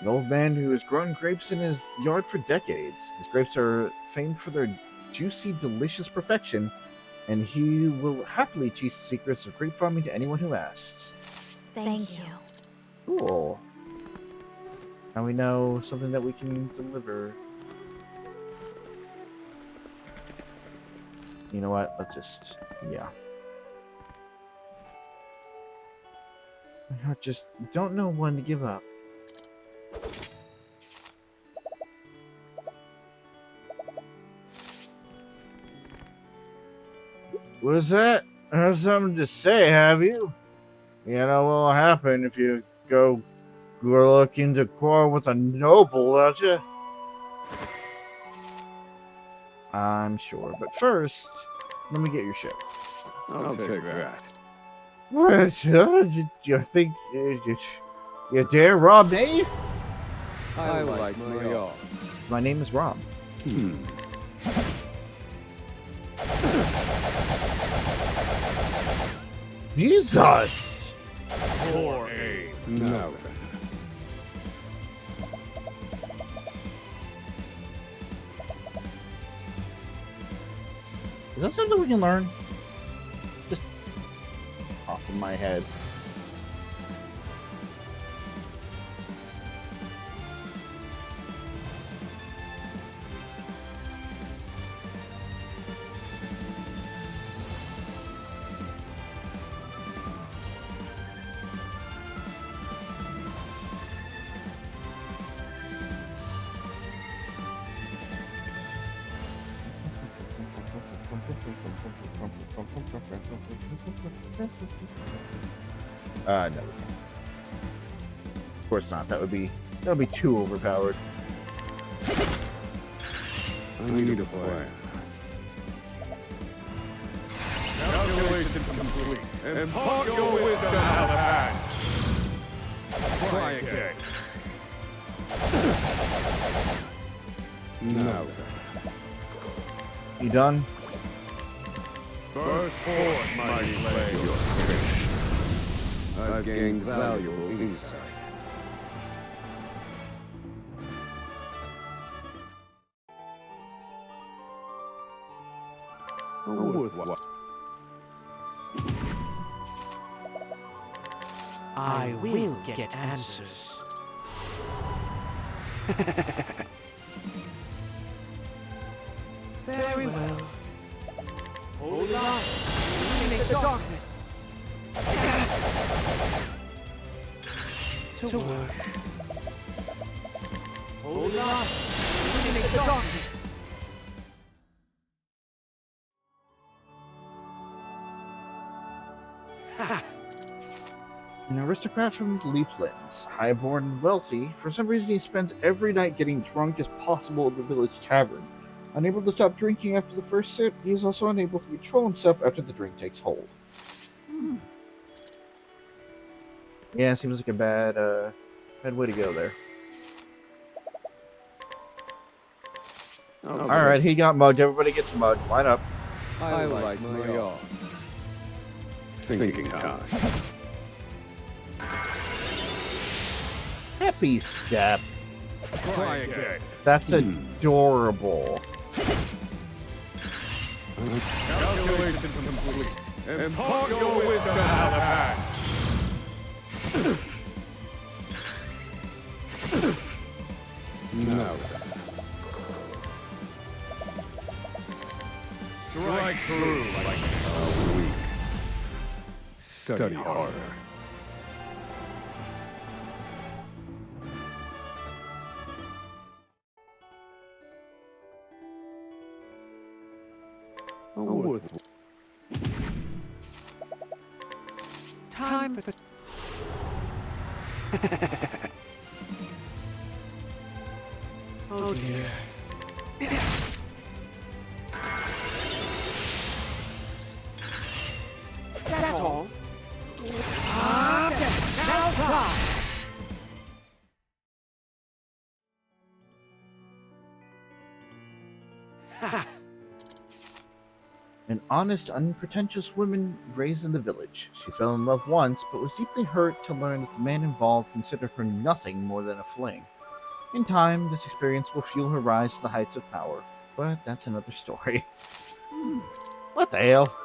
An old man who has grown grapes in his yard for decades. His grapes are famed for their juicy, delicious perfection, and he will happily teach the secrets of grape farming to anyone who asks. Thank you. Cool. Now we know something that we can deliver. You know what? Let's just... yeah. I just don't know when to give up. What's that? Have something to say, have you? You know what will happen if you go look into quarrel with a noble, don't you? I'm sure, but first, let me get your ship. I'll take that. What? You think you dare rob me? I like my odds. My name is Rob. Jesus! For a No. Is that something we can learn? Just off of my head. No, we can't. Of course not. That would be too overpowered. I need a plan. Calculations complete. Impart your wisdom, Octopath. Try again. No. You done? burst forth, mighty blade. I've gained valuable insight. Worth what? I will get answers. Very well. Hold on. Eliminate the darkness. To work. Hold on. Eliminate the darkness. An aristocrat from the Leaflands, highborn and wealthy, for some reason he spends every night getting drunk as possible at the village tavern. Unable to stop drinking after the first sip, he is also unable to control himself after the drink takes hold. Yeah, seems like a bad way to go there. Alright, he got mugged. Everybody gets mugged. Line up. I like my odds. Thinking time. Happy step. Try again. That's adorable. Calculations complete. Impart your wisdom, Halifax. Now then. Strike true like a weak. Study harder. Time for... Oh dear. That's all. Now try. An honest, unpretentious woman raised in the village. She fell in love once, but was deeply hurt to learn that the man involved considered her nothing more than a fling. In time, this experience will fuel her rise to the heights of power, but that's another story. What the hell?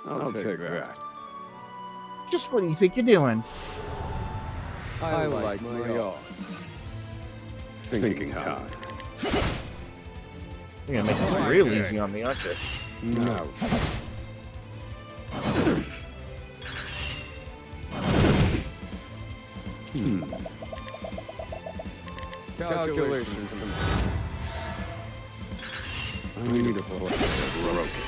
I'll take that. Just what do you think you're doing? I like my odds. Thinking time. You're gonna make this real easy on me, aren't you? No. Calculations complete. I need a bullet broken.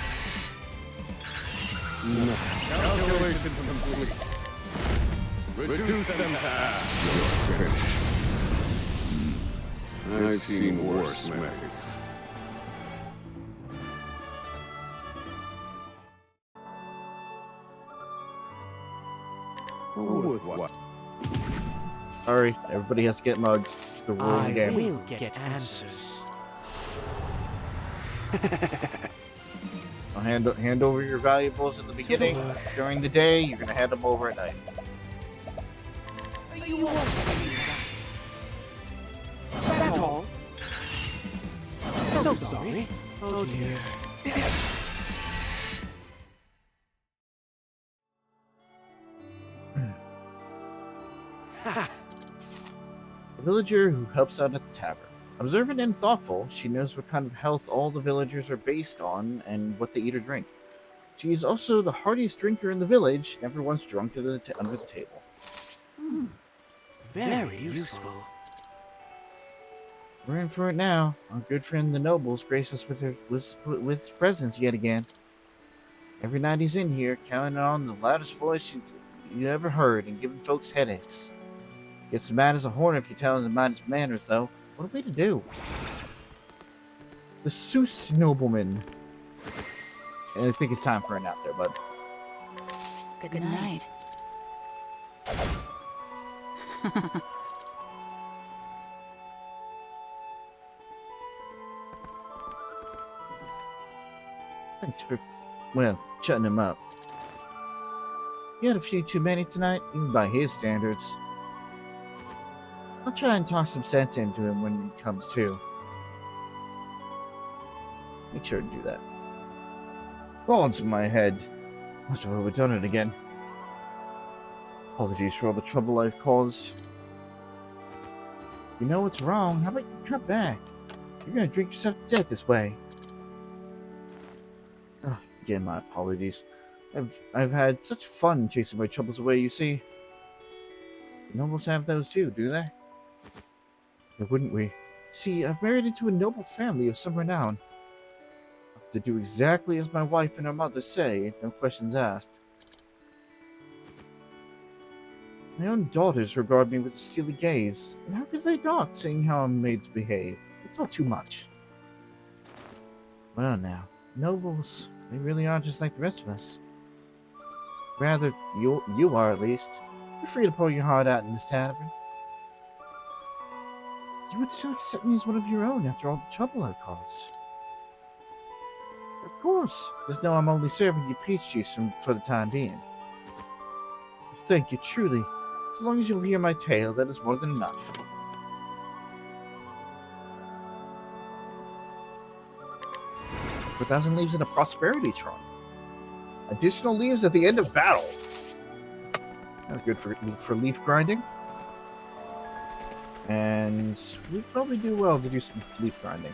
No. Calculations complete. Reduce them to half. You're finished. I've seen worse methods. With what? Sorry, everybody has to get mugged. The rule of the game. will get answers. I'll hand over your valuables in the beginning. During the day, you're gonna hand them over at night. You won't believe that. That's all. So sorry. Oh dear. A villager who helps out at the tavern. Observant and thoughtful, she knows what kind of health all the villagers are based on and what they eat or drink. She is also the heartiest drinker in the village, never once drunk under the table. Very useful. We're in for it now. Our good friend the Nobles grace us with presence yet again. Every night he's in here, counting on the loudest voice you ever heard and giving folks headaches. Gets mad as a hornet if you tell him to mind his manners, though. What a way to do. The Seuss nobleman. And I think it's time for a nap there, bud. Good night. Thanks for, well, shutting him up. He had a few too many tonight, even by his standards. I'll try and talk some sense into him when he comes to. Make sure to do that. Thoughts in my head. Must have overdone it again. Apologies for all the trouble I've caused. You know what's wrong. How about you cut back? You're gonna drink yourself to death this way. Oh, again, my apologies. I've had such fun chasing my troubles away, you see. The nobles have those too, do they? Why wouldn't we? See, I've married into a noble family of some renown. I have to do exactly as my wife and her mother say, no questions asked. My own daughters regard me with a steely gaze, and how could they not, seeing how I'm made to behave? It's all too much. Well now, nobles, they really are just like the rest of us. Rather, you are at least. You're free to pour your heart out in this tavern. You would still accept me as one of your own after all the trouble I've caused. Of course, just know I'm only serving you peach juice for the time being. Thank you, truly. So long as you'll hear my tale, that is more than enough. 4,000 leaves in a prosperity trunk. Additional leaves at the end of battle. That's good for leaf grinding. And we'd probably do well to do some leaf grinding.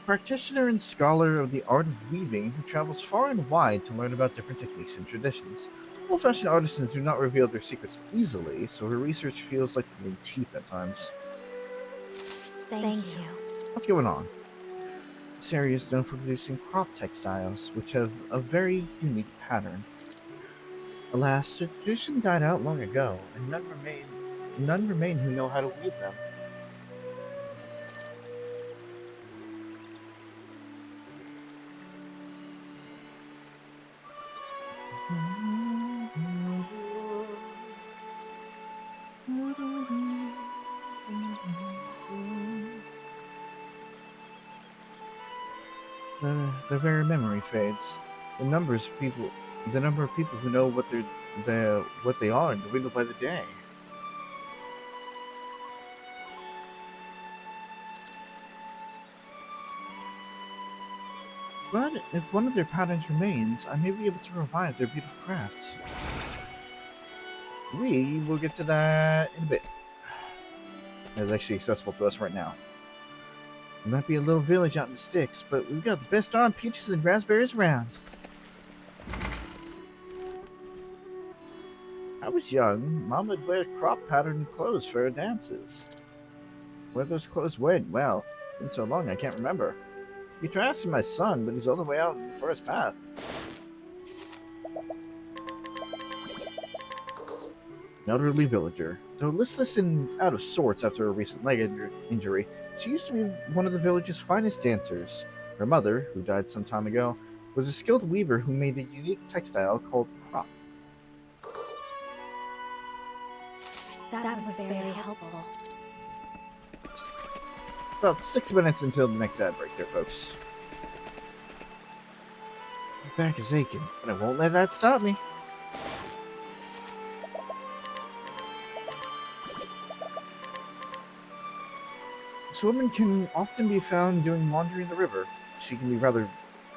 Practitioner and scholar of the art of weaving who travels far and wide to learn about different techniques and traditions. Old-fashioned artisans do not reveal their secrets easily, so her research feels like pulling teeth at times. Thank you. What's going on? This area is known for producing crop textiles, which have a very unique pattern. Alas, the tradition died out long ago, and none remain who know how to weave them. The very memory fades. The number of people who know what they are dwindle by the day. But if one of their patterns remains, I may be able to revive their beautiful crafts. We will get to that in a bit. It's actually accessible to us right now. It might be a little village out in the sticks, but we've got the best darn peaches and raspberries around. I was young, Mom would wear crop patterned clothes for her dances. Where those clothes went, well, it's been so long I can't remember. You try asking my son, but he's all the way out in the forest path. An elderly villager. Though listless and out of sorts after a recent leg injury, she used to be one of the village's finest dancers. Her mother, who died some time ago, was a skilled weaver who made a unique textile called crop. That was very helpful. About 6 minutes until the next ad break there, folks. My back is aching, but I won't let that stop me. This woman can often be found doing laundry in the river. She can be rather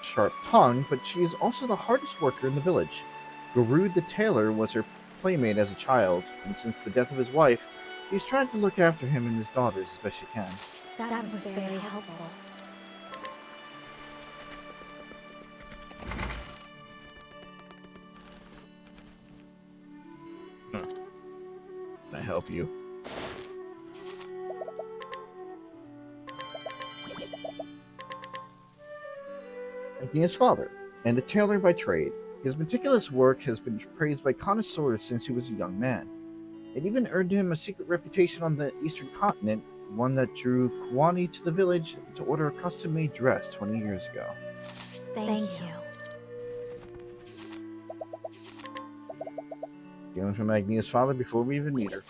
sharp-tongued, but she is also the hardest worker in the village. Garud the tailor was her playmate as a child, and since the death of his wife, he's tried to look after him and his daughters as best she can. That was very helpful. Can I help you? Agnia's father, and a tailor by trade, his meticulous work has been praised by connoisseurs since he was a young man. It even earned him a secret reputation on the eastern continent, one that drew Kwani to the village to order a custom-made dress 20 years ago. Thank you. Stealing from Agnia's father before we even meet her.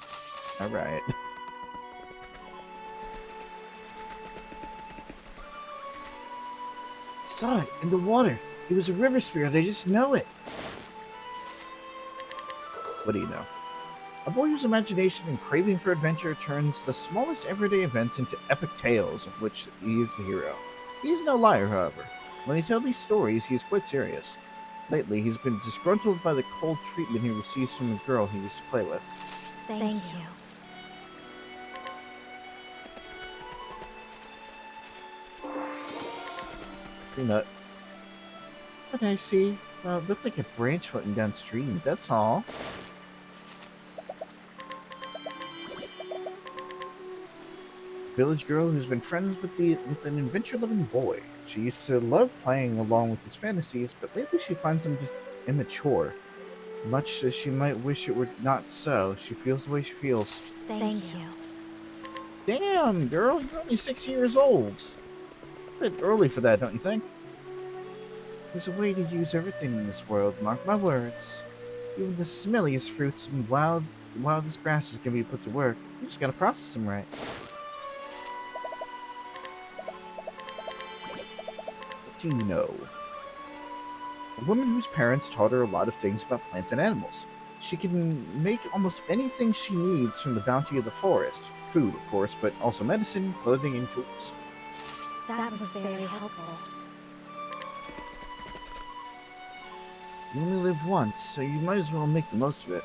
Alright. Saw it in the water. It was a river spirit. I just know it. What do you know? A boy whose imagination and craving for adventure turns the smallest everyday events into epic tales of which he is the hero. He is no liar, however. When he tells these stories, he is quite serious. Lately, he's been disgruntled by the cold treatment he receives from a girl he used to play with. Thank you. Peanut. What I see? It looked like a branch floating downstream, that's all. Village girl who's been friends with an adventure-loving boy. She used to love playing along with his fantasies, but lately she finds them just immature. Much as she might wish it were not so, she feels the way she feels. Thank you. Damn, girl, you're only 6 years old. A bit early for that, don't you think? There's a way to use everything in this world, mark my words. Even the smelliest fruits and wildest grasses can be put to work. You just gotta process them right. What do you know? A woman whose parents taught her a lot of things about plants and animals. She can make almost anything she needs from the bounty of the forest. Food, of course, but also medicine, clothing, and tools. That was very helpful. You only live once, so you might as well make the most of it.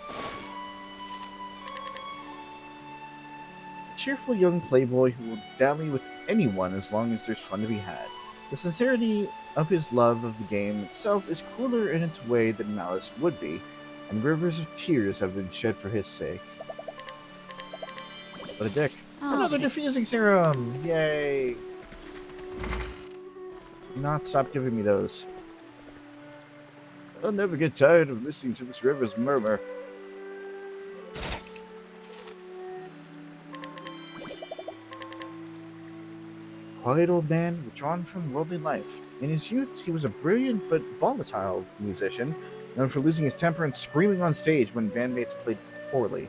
A cheerful young playboy who will dally with anyone as long as there's fun to be had. The sincerity of his love of the game itself is crueler in its way than malice would be, and rivers of tears have been shed for his sake. What a dick. Another diffusing serum! Yay! Do not stop giving me those. I'll never get tired of listening to this river's murmur. Quiet old man, withdrawn from worldly life. In his youth, he was a brilliant but volatile musician, known for losing his temper and screaming on stage when bandmates played poorly.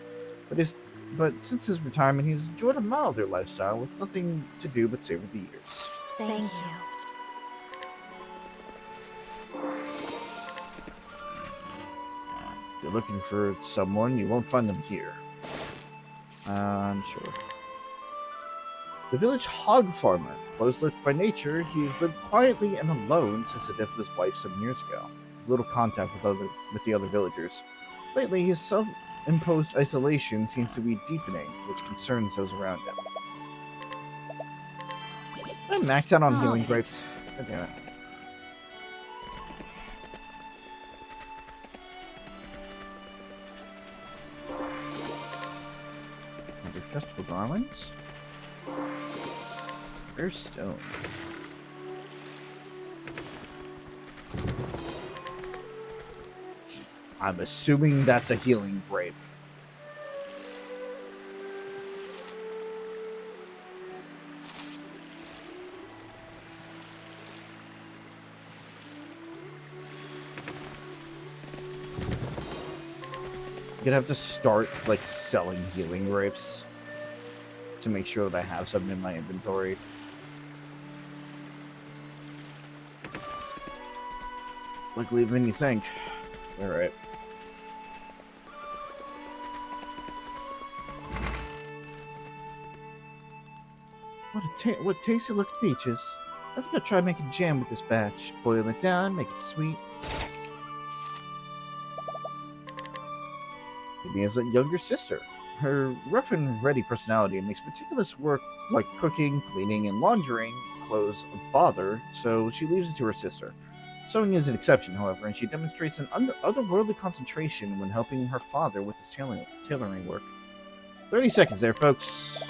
But since his retirement, he's enjoyed a milder lifestyle with nothing to do but savor the years. Thank you. If you're looking for someone, you won't find them here. I'm sure. The village hog farmer. Close-lipped by nature, he's lived quietly and alone since the death of his wife some years ago. Little contact with the other villagers. Lately, his self-imposed isolation seems to be deepening, which concerns those around him. I max out on healing grapes. God damn it. Another festival garlands. Rare stone. I'm assuming that's a healing grape. I'm gonna have to start like selling healing grapes to make sure that I have some in my inventory. Luckily than you think. Alright. What tasty looks peaches. I think I'll try making jam with this batch. Boil it down, make it sweet. Amy has a younger sister. Her rough and ready personality makes meticulous work like cooking, cleaning, and laundering clothes a bother, so she leaves it to her sister. Sewing is an exception, however, and she demonstrates an otherworldly concentration when helping her father with his tailoring work. 30 seconds there, folks.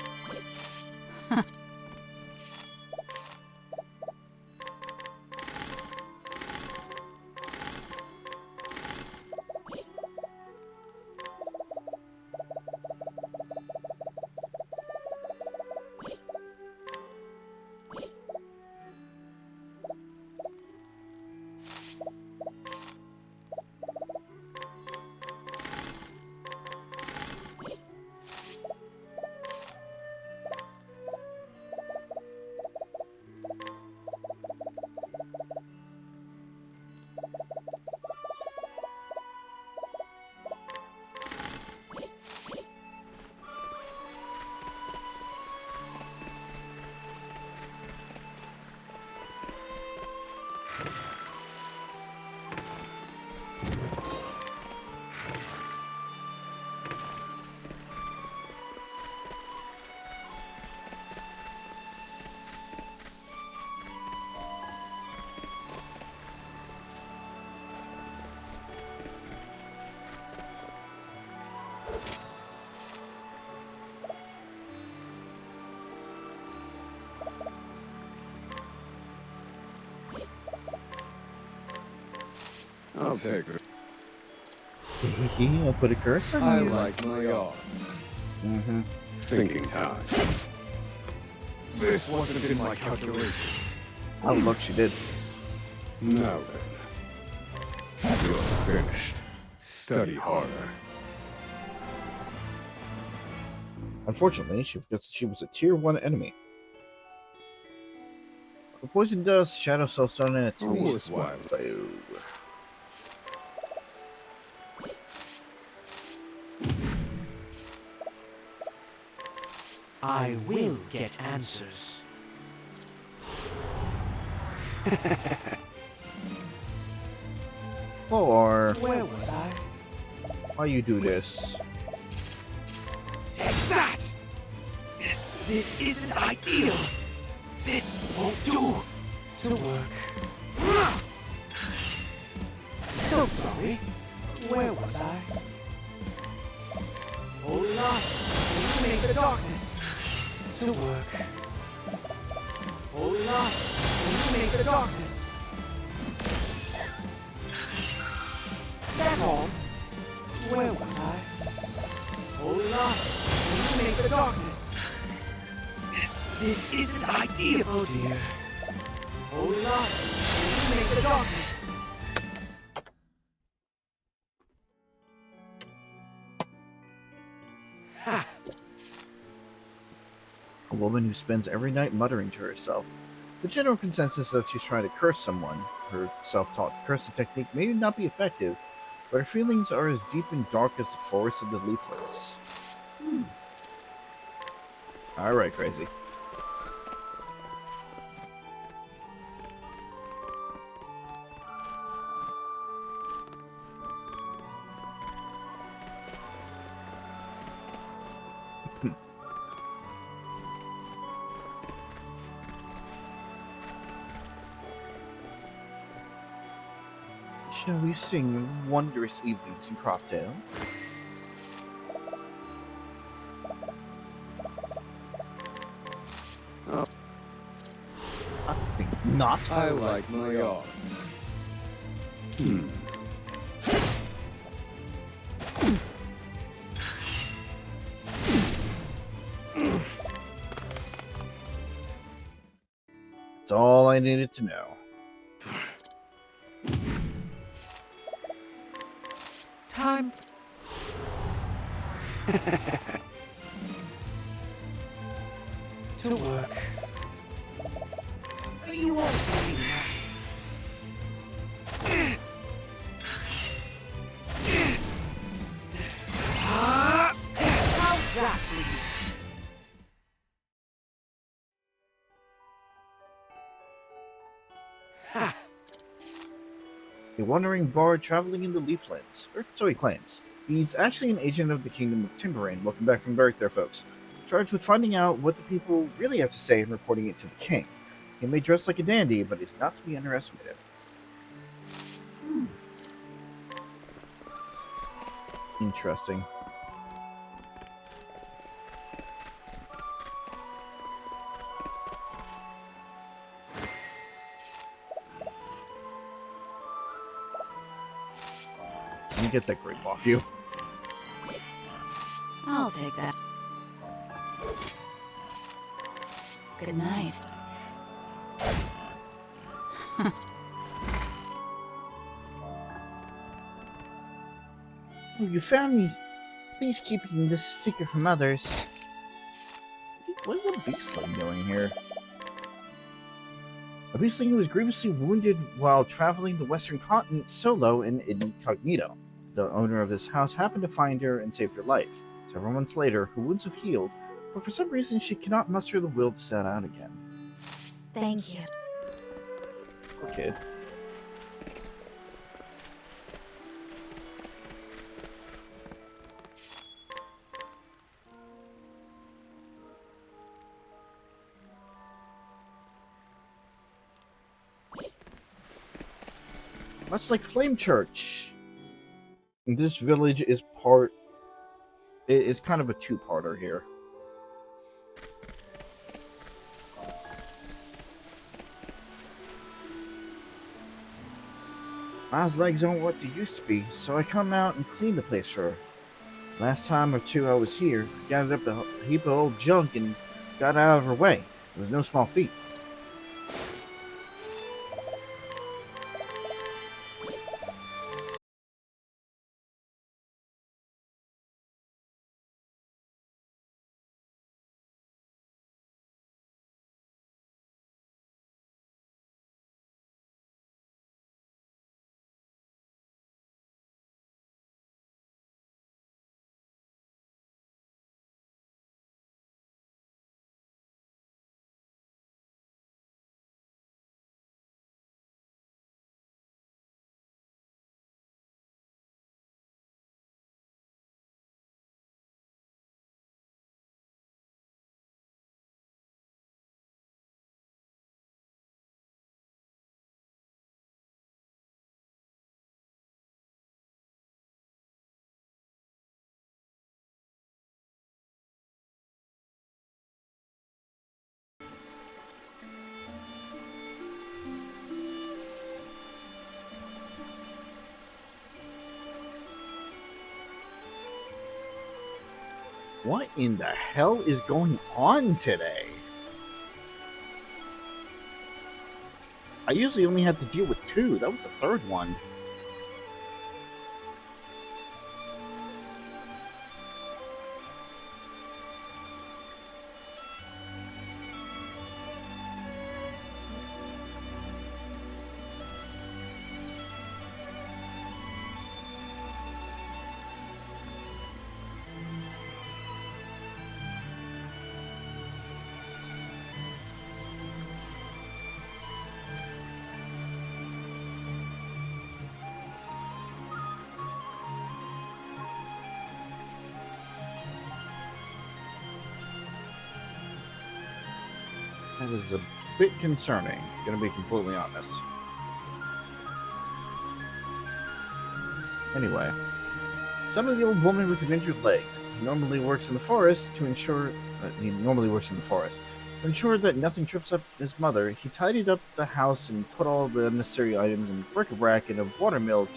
I'll take it. I'll put a curse on I you. like my odds. Mm-hmm. Thinking time. This wasn't in my calculations. Oh, look, she did. Now then. You're finished. Study harder. Unfortunately, she forgets that she was a tier 1 enemy. The poison dust, shadow soulstone, and a tenacious worthwhile. bow. I will get answers. Or Where was I? why you do this? Take that! This isn't ideal. This won't do. To work. So sorry. Where was I? Holding on. Make the darkness. To work. Holding on. Make the darkness. That all? Where was I? Holding on. Make the darkness. This isn't ideal. Oh dear. Holding on. Make the darkness. Ha! A woman who spends every night muttering to herself. The general consensus is that she's trying to curse someone. Her self-taught cursing technique may not be effective, but her feelings are as deep and dark as the forest of the leaflets. Alright, crazy. Shall we sing wondrous evenings in Cropdale? Oh. I think not. I like my odds. That's all I needed to know. Time. To work. You won't believe that. How's that for you? Ha! A wandering bard traveling in the Leaflands, or so he claims. He's actually an agent of the Kingdom of Timberrain. Welcome back from Berwick there, folks. Charged with finding out what the people really have to say and reporting it to the king. He may dress like a dandy, but he's not to be underestimated. Interesting. Let me get that grape off you. I'll take that. Good night. Oh, you found me. Please keep this secret from others. What is a beastling doing here? A beastling who was grievously wounded while traveling the western continent solo and incognito. The owner of this house happened to find her and saved her life. Several months later, her wounds have healed, but for some reason she cannot muster the will to set out again. Thank you. Poor kid. Much like Flame Church, this village is it's kind of a two-parter here. Ma's legs aren't what they used to be, so I come out and clean the place for her. Last time or two I was here, I gathered up a heap of old junk and got out of her way. It was no small feat. What in the hell is going on today? I usually only have to deal with 2. That was the 3rd one. That is a bit concerning, gonna be completely honest. Anyway, son of the old woman with an injured leg. He normally works in the forest to ensure that nothing trips up his mother. He tidied up the house and put all the unnecessary items and bric-a-brac in a watermill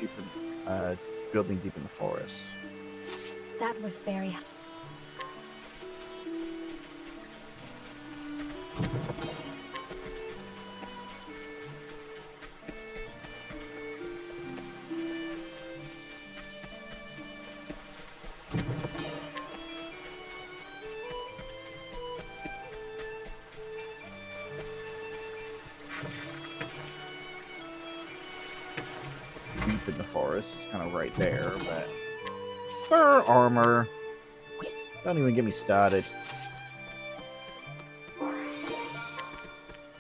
building deep in the forest. That was very... Deep in the forest, it's kind of right there, but fur armor. Don't even get me started.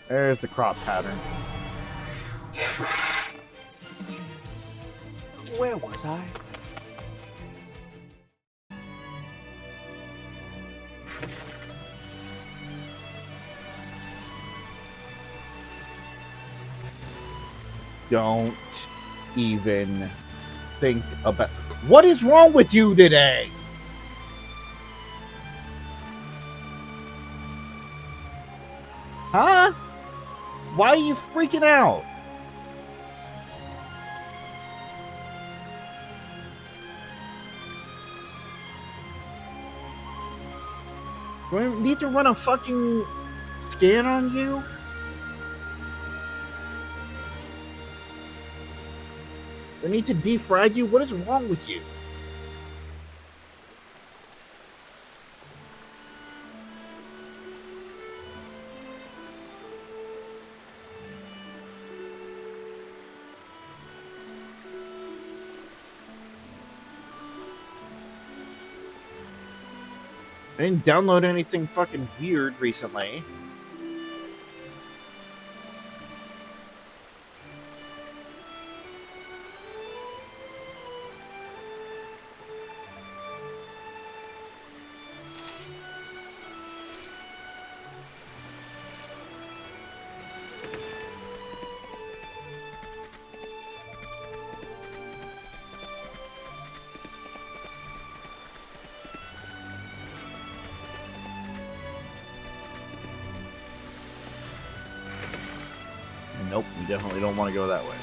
There's the crop pattern. Where was I? Don't even think about... What is wrong with you today? Huh? Why are you freaking out? Do I need to run a fucking scan on you? Do I need to defrag you? What is wrong with you? I didn't download anything fucking weird recently. Nope, we definitely don't want to go that way.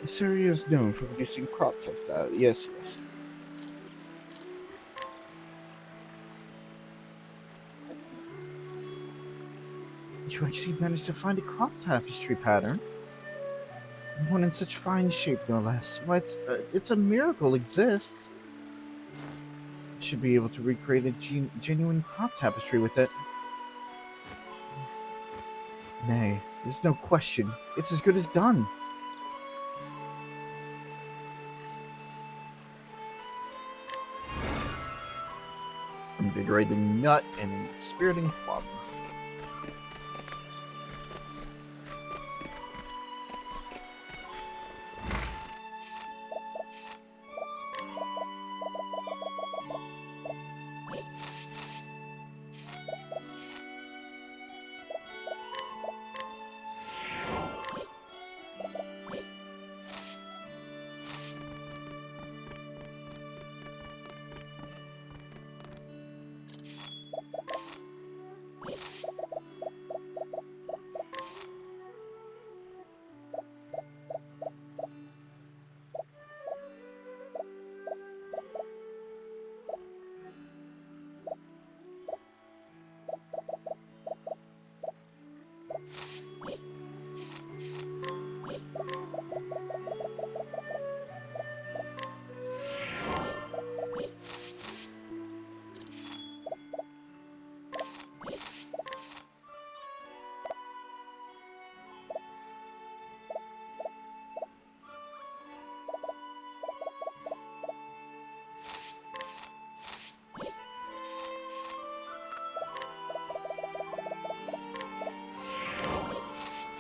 This area is known for producing crop textiles. Yes, yes. You actually managed to find a crop tapestry pattern. One in such fine shape, no less. Why, it's a miracle exists. You should be able to recreate a genuine crop tapestry with it. Nay, there's no question. It's as good as done. Invigorating nut and inspiriting plum.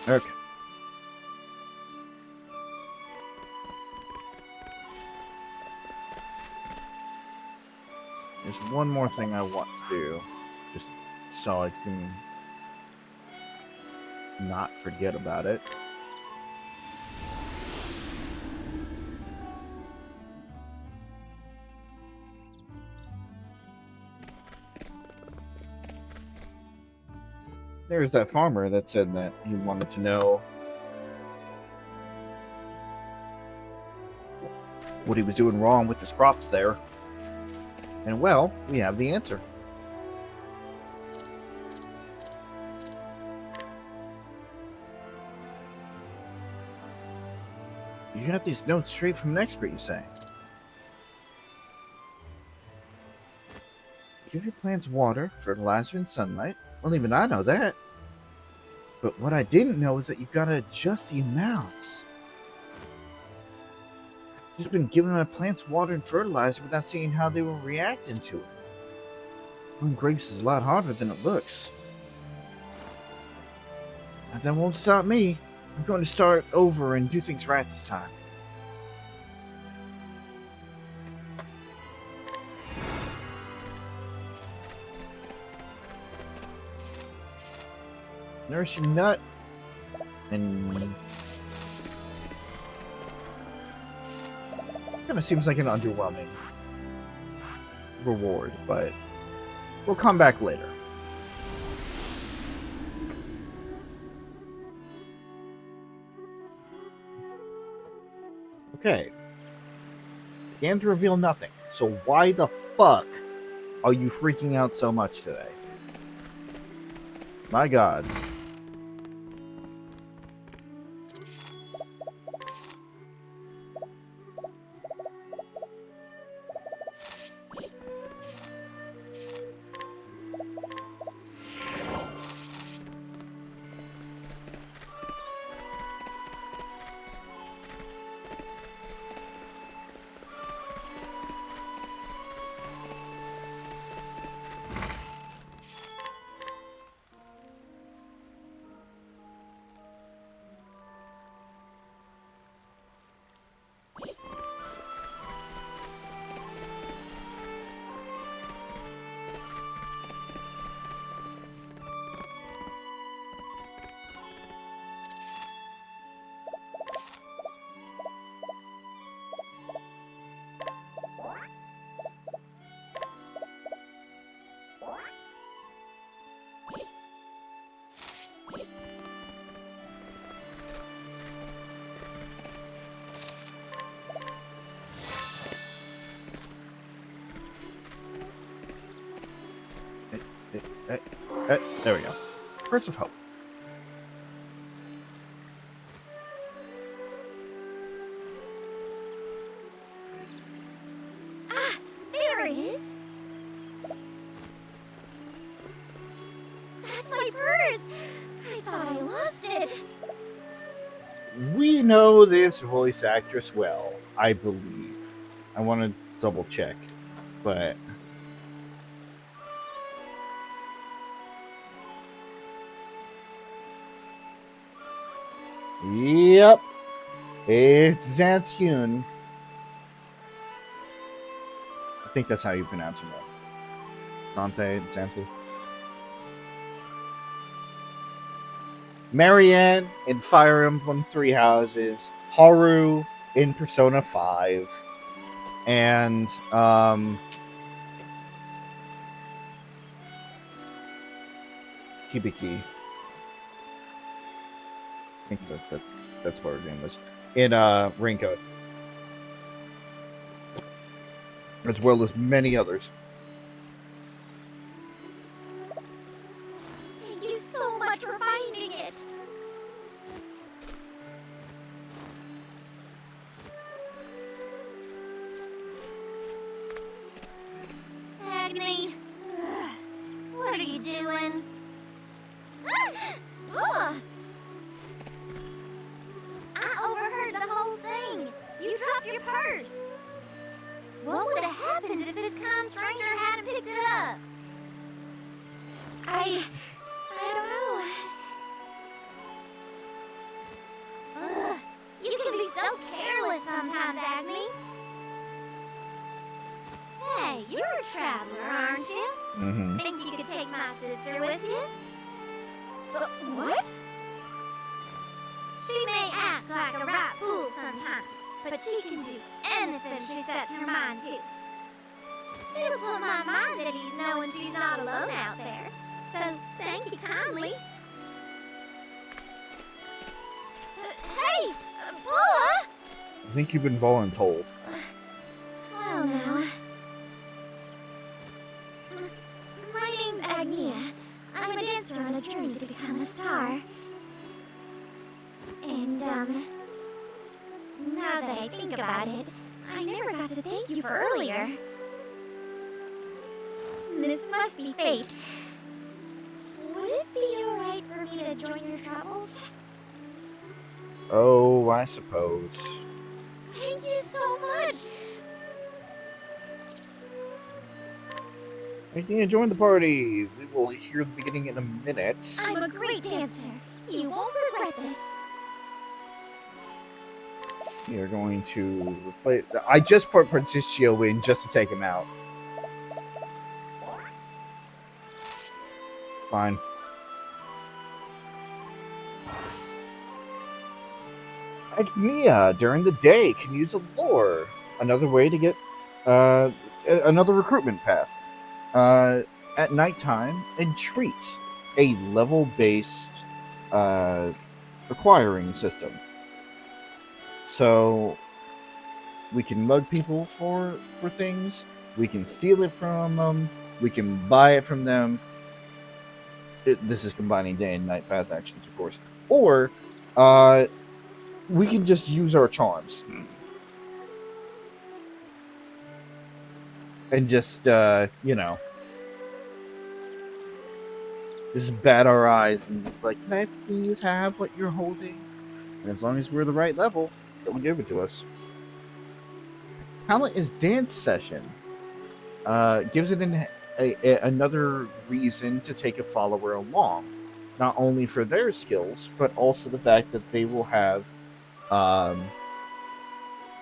Okay. There's one more thing I want to do, just so I can not forget about it. There's that farmer that said that he wanted to know what he was doing wrong with his crops there. And well, we have the answer. You got these notes straight from an expert, you say? Give your plants water, fertilizer, and sunlight. Well, even I know that. But what I didn't know is that you gotta adjust the amounts. I've just been giving my plants water and fertilizer without seeing how they were reacting to it. Growing grapes is a lot harder than it looks. Now, that won't stop me. I'm going to start over and do things right this time. Nourishing nut and kind of seems like an underwhelming reward, but we'll come back later. Okay. Scans reveal nothing. So why the fuck are you freaking out so much today? My gods. There we go. Curse of Hope. Ah, there it is. That's my purse. I thought I lost it. We know this voice actress well, I believe. I want to double check, but yep, it's Xanthune. I think that's how you pronounce him. Dante, Xanthune. Marianne in Fire Emblem Three Houses, Haru in Persona 5, and Hibiki. I think that's what her name was. In Raincoat. As well as many others. Thank you so much for finding it. Agni, what are you doing? Bula! I overheard the whole thing. You dropped your purse. What would have happened if this kind stranger hadn't picked it up? I don't know. Ugh, you can be so careless sometimes, Agni. Say, you're a traveler, aren't you? Mm-hmm. Think you could take my sister with you? What? She may act like a right fool sometimes, but she can do anything she sets her mind to. It'll put my mind at ease knowing she's not alone out there. So, thank you kindly. Hey! Bula! I think you've been voluntold. Well, now. My name's Agnia. I'm a dancer on a journey to become a star. And, now that I think about it, I never got to thank you for earlier. This must be fate. Would it be alright for me to join your travels? Oh, I suppose. Thank you so much! Agnia, join the party. We will hear the beginning in a minute. I'm a great dancer. You won't regret this. We are going to replace. I just put Particio in just to take him out. Fine. Agnia during the day can use a lure. Another way to get another recruitment path. At nighttime, entreat, a level-based acquiring system. So we can mug people for things. We can steal it from them. We can buy it from them. This is combining day and night path actions, of course. Or we can just use our charms and just you know, just bat our eyes and be like, can I please have what you're holding? And as long as we're the right level, they'll give it to us. Talent is dance session. Gives it another reason to take a follower along. Not only for their skills, but also the fact that they will have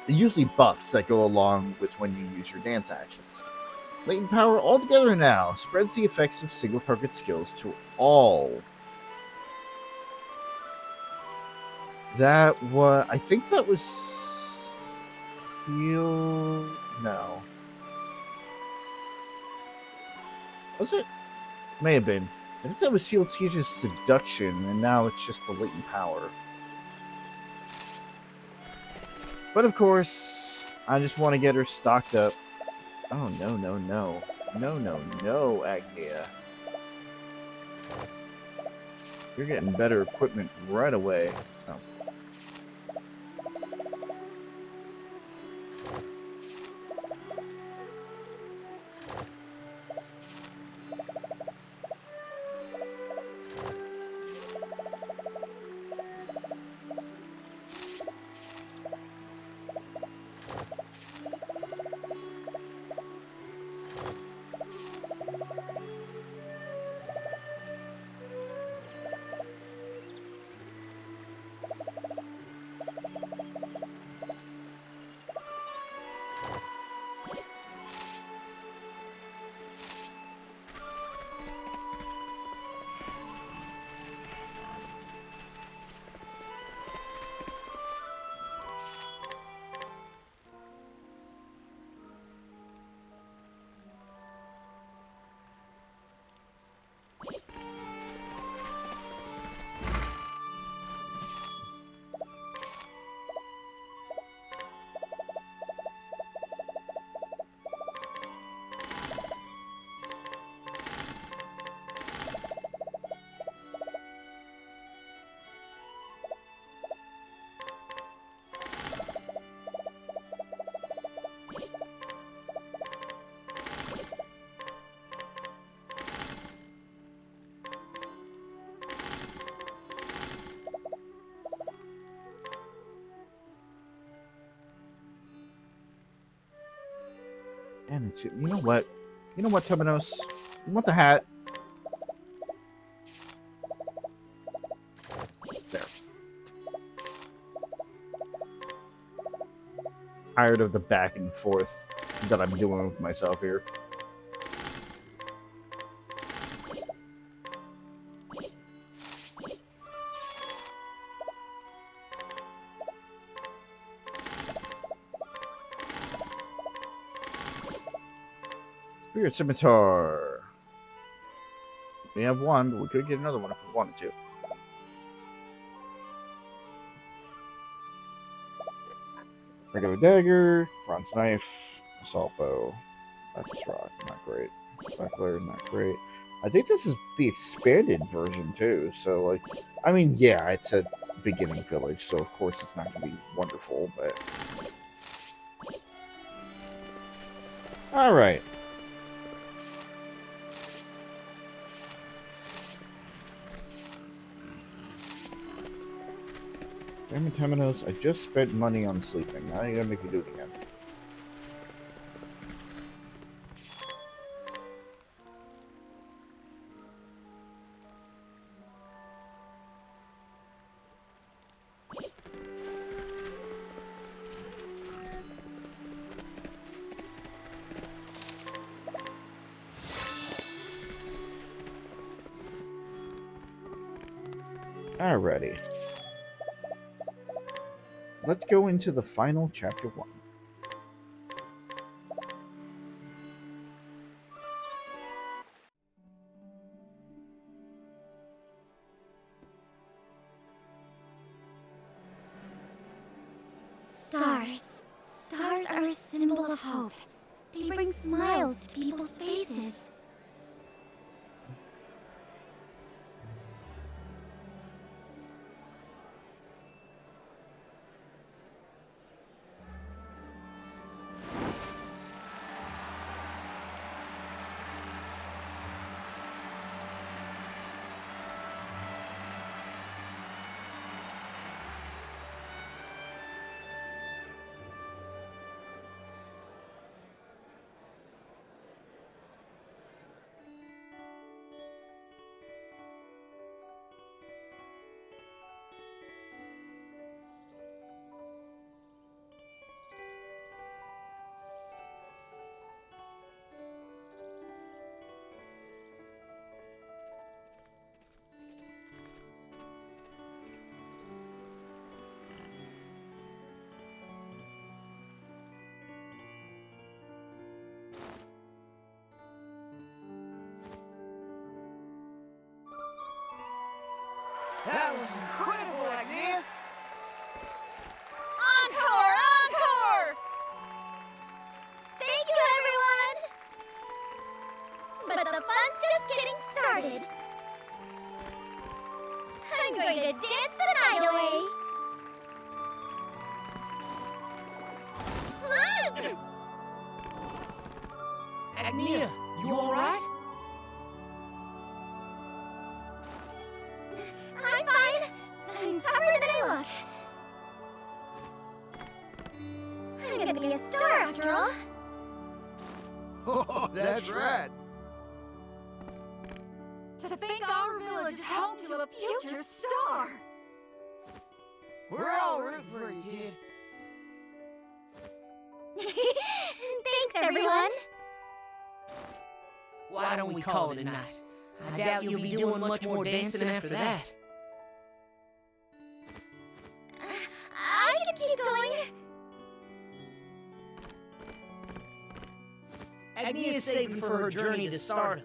usually buffs that go along with when you use your dance actions. Latent power altogether now spreads the effects of single target skills to all. That was, I think that was heal. No, was it? May have been. I think that was Seal Teach's seduction, and now it's just the latent power. But of course, I just want to get her stocked up. Oh, no, no, no. No, no, no, Agnia. You're getting better equipment right away. Oh. And it's, you know what? You know what, Temenos? You want the hat? There. Tired of the back and forth that I'm doing with myself here. Spirit Scimitar. We have one, but we could get another one if we wanted to. Regular dagger, bronze knife, assault bow, lapis rock, not great. Buckler, not great. I think this is the expanded version too. So, like, I mean, yeah, it's a beginning village, so of course it's not going to be wonderful, but all right. Damn it, Temenos, I just spent money on sleeping. Now you're gonna make me do it again. Alrighty. Let's go into the final chapter 1. Stars. Stars are a symbol of hope. They bring smiles to people's faces. That was incredible, Agnia! Encore! Encore! Thank you, everyone! But the fun's just getting started. ready to dance the night away. Agnia, you alright? I'm fine. I'm tougher than I look. I'm gonna be a star after all. Oh, that's right. To think our village is home to a future star! We're all rooting for you, kid. Thanks, everyone. Why don't we call it a night? I doubt you'll be doing much more dancing after that. I can keep going. Agnia's saving for her journey to stardom.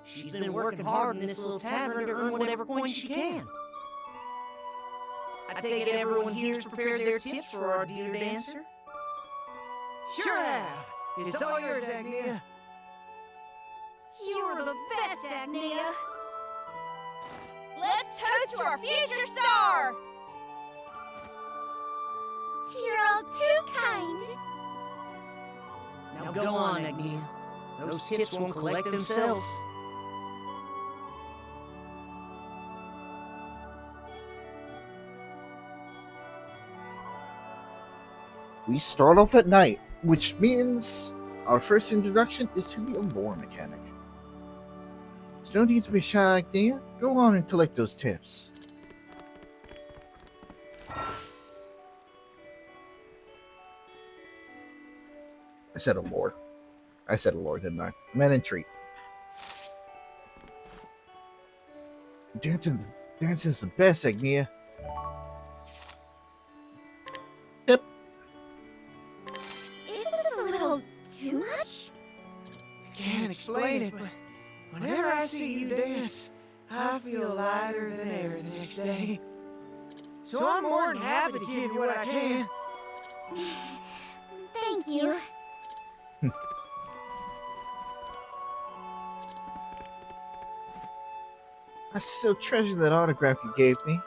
She's been working hard in this little tavern to earn whatever coins she can. I take it everyone here's prepared their tips for our dear dancer? Sure have. It's all yours, Agnia. You're the best, Agnia! Let's toast to our future star! You're all too kind. Now go on, Agnia. Those tips won't collect themselves. We start off at night, which means our first introduction is to the allure mechanic. There's no need to be shy, Agnia. Go on and collect those tips. I said allure. I said allure, didn't I? I meant entreat. Dancing's the best, Agnia. Yep. Isn't this a little too much? I can't explain it, but whenever I see you dance, I feel lighter than air the next day. So I'm more than happy to give you what I can. Thank you. I still treasure that autograph you gave me.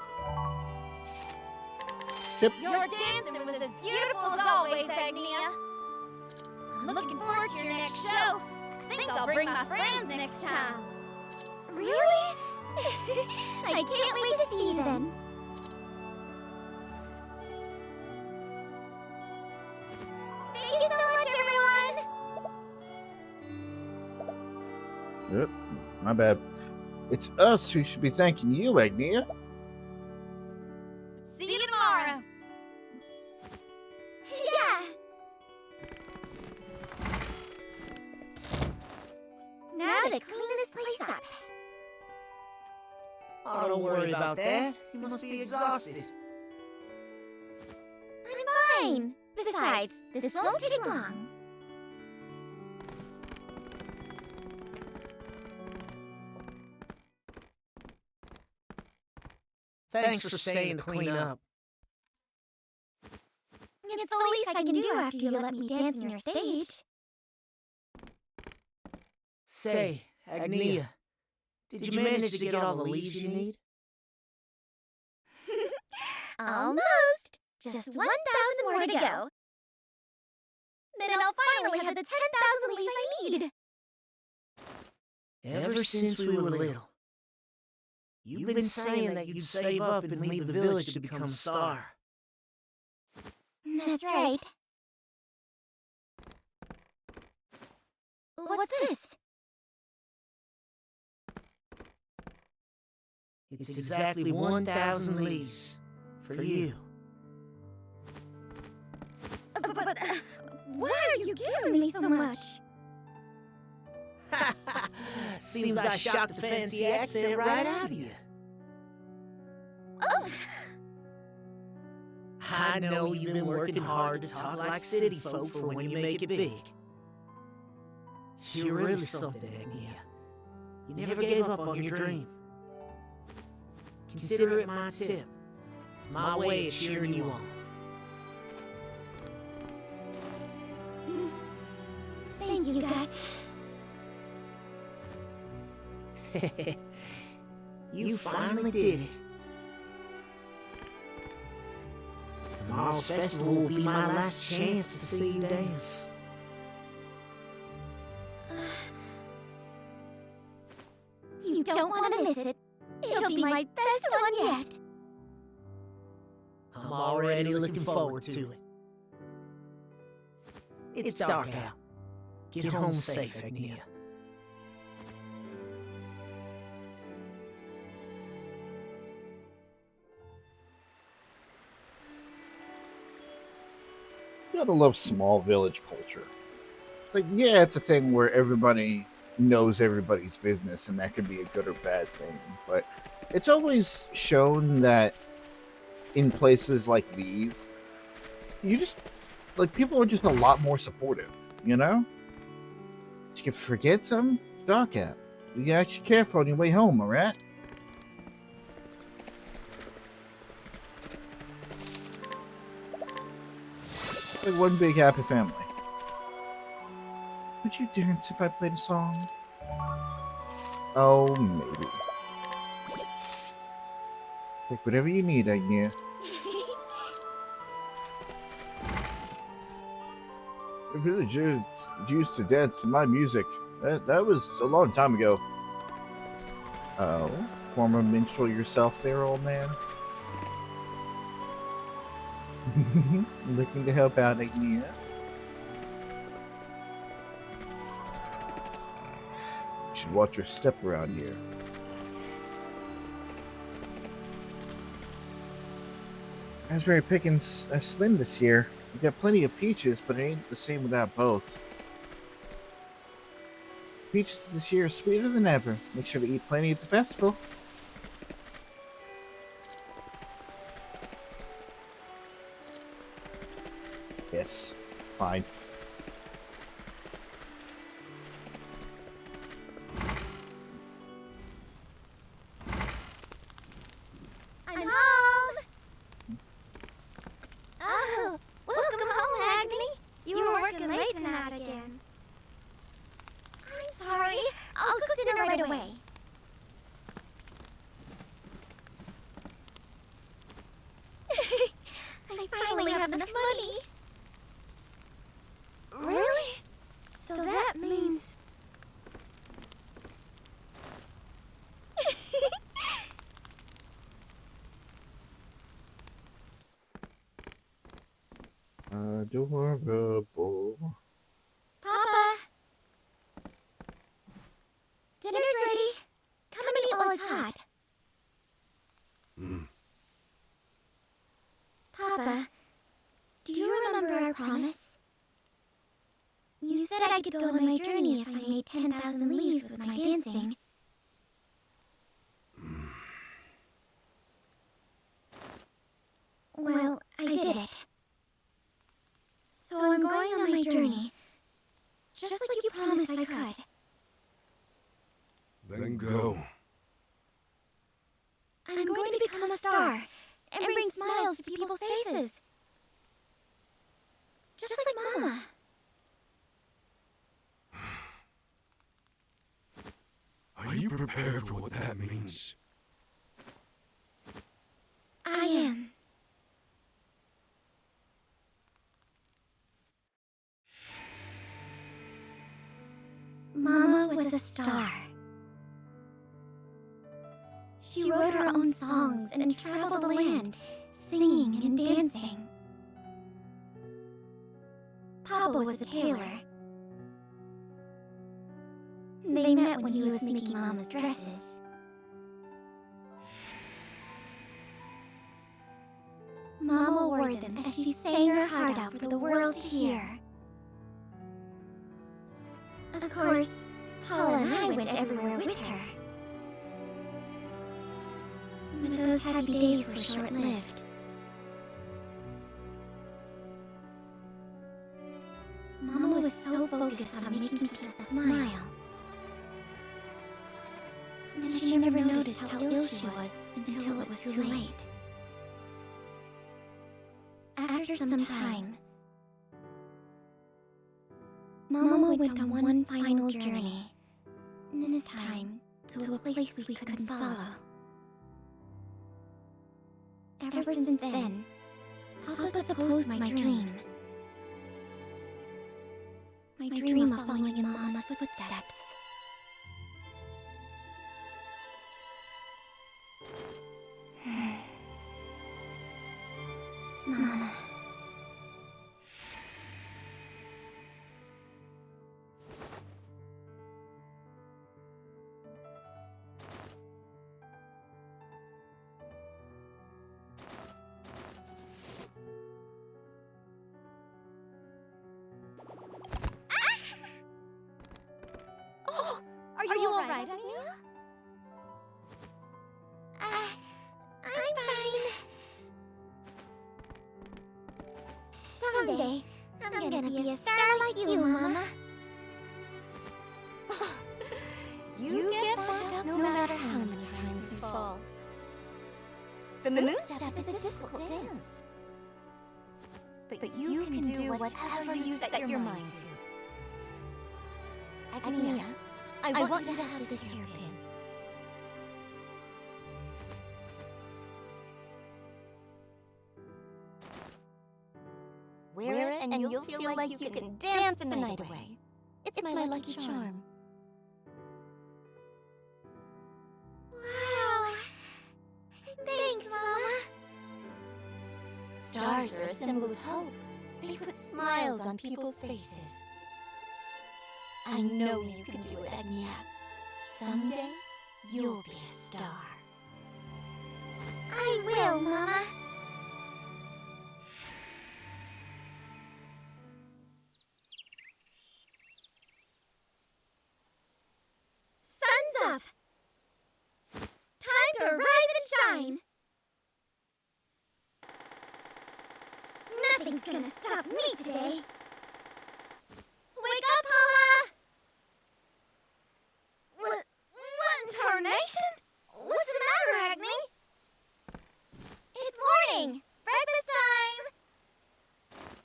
Yep. Your dancing was as beautiful as always, Agnia. I'm looking forward to your next show. Think I'll bring my friends next time. Really? I can't wait to see you then. Thank you so much, everyone. Yep. My bad. It's us who should be thanking you, Agnia. See you tomorrow. Yeah. Now to clean this place up. Oh, don't worry about that. You must be exhausted. I'm fine. Besides, this won't take long. Thanks for staying to clean up. It's the least I can do after you let me dance on your stage. Say, Agnia, did you manage to get all the leaves you need? Almost. Just 1,000 more to go. Then I'll finally have the 10,000 leaves I need. Ever since we were little, you've been saying that you'd save up and leave the village to become a star. That's right. What's this? It's exactly 1,000 leaves for you. But why are you giving me so much? Seems I shocked the fancy accent right out of you. Oh! I know you've been working hard to talk like city folk for when you make it big. You're really something, Agnia. You never gave up on your dream. Consider it my tip. It's my way of cheering you on. Thank you, guys. You finally did it. Tomorrow's festival will be my last chance to see you dance. You don't want to miss it. It'll be my best one yet. I'm already looking forward to it. It's dark out. Get home safe, Agnia. You gotta love small village culture. Like, yeah, it's a thing where everybody knows everybody's business, and that could be a good or bad thing. But it's always shown that in places like these, you just, like, people are just a lot more supportive, you know? If you forget something, it's dark out. You gotta be careful on your way home, alright? Like one big happy family. Would you dance if I played a song? Oh, maybe. Take whatever you need, Agnia. The villagers used to dance to my music. That was a long time ago. Oh, former minstrel yourself there, old man? Looking to help out, Agnia. You should watch your step around here. Raspberry pickings are slim this year. We got plenty of peaches, but it ain't the same without both. Peaches this year are sweeter than ever. Make sure to eat plenty at the festival. Yes, fine. I'm home! Oh, welcome home, Agni. You were working late tonight again. I'm sorry. I'll cook dinner right away. I finally have enough money. Really? So that means... Adorable. Papa! Dinner's ready. Come and eat while it's hot. Papa, do you remember our promise? You said I could go on my journey if I made 10,000 leaves with my dancing. Well, I did it. So I'm going on my journey, just like you promised I could. Then go. I'm going to become a star and bring smiles to people's faces. Just like Mama. Are you prepared for what that means? I am. Mama was a star. She wrote her own songs and traveled the land, singing and dancing. Papa was a tailor. They met when he was making Mama's dresses. Mama wore them as she sang her heart out for the world to hear. Of course, Paula and I went everywhere with her. But those happy days were short-lived. Mama was so focused on making people smile that she never noticed how ill she was until it was too late. After some time, Mama went on one final journey, this time to a place we couldn't follow. Ever since then, Papa was opposed to my dream. My dream of following in Mama's footsteps. Mama. Are you all right, Agnia? I'm fine. Someday, I'm gonna be a star like you, Mama. You get back up no matter how many times you fall. The moon step is a difficult dance. But you can do whatever you set your mind to. Agnia, I want you to have this hairpin. Wear it and you'll feel like you can dance the night away. It's my lucky charm. Wow. Thanks, Mama. Stars are a symbol of hope. They put smiles on people's faces. I know you can do it, Agnia. Someday, you'll be a star. I will, Mama. Sun's up. Time to rise and shine. Nothing's gonna stop me today. Wake up, Paula! What in tarnation? What's the matter, Agni? It's morning! Breakfast time!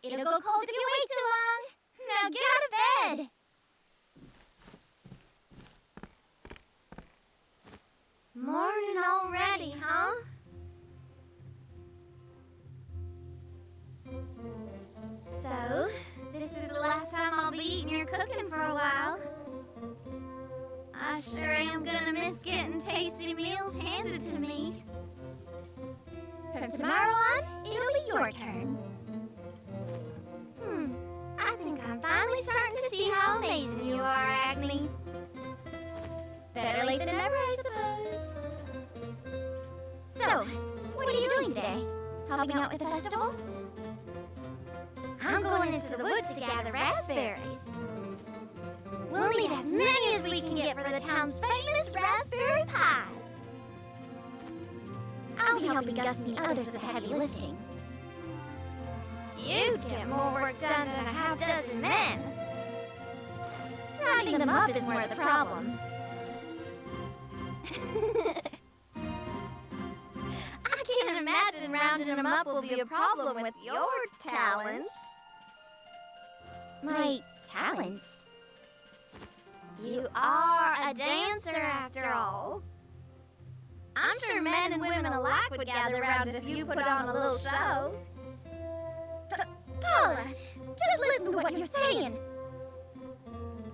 It'll go cold if you wait too long. Now get out of bed! Morning already, huh? So, this is the last time I'll be eating your cooking for a while. I sure am gonna miss getting tasty meals handed to me. From tomorrow on, it'll be your turn. I think I'm finally starting to see how amazing you are, Agni. Better late than never, I suppose. So, what are you doing today? Helping out with the festival? I'm going into the woods to gather raspberries. We'll need as many as we can get for the town's famous raspberry pies. I'll be helping Gus and the others with the heavy lifting. You'd get more work done than a half-dozen men. Rounding them up is more the problem. I can't imagine rounding them up will be a problem with your talents. My talents? You are a dancer, after all. I'm sure men and women alike would gather around if you put on a little show. Paula, just listen to what you're saying.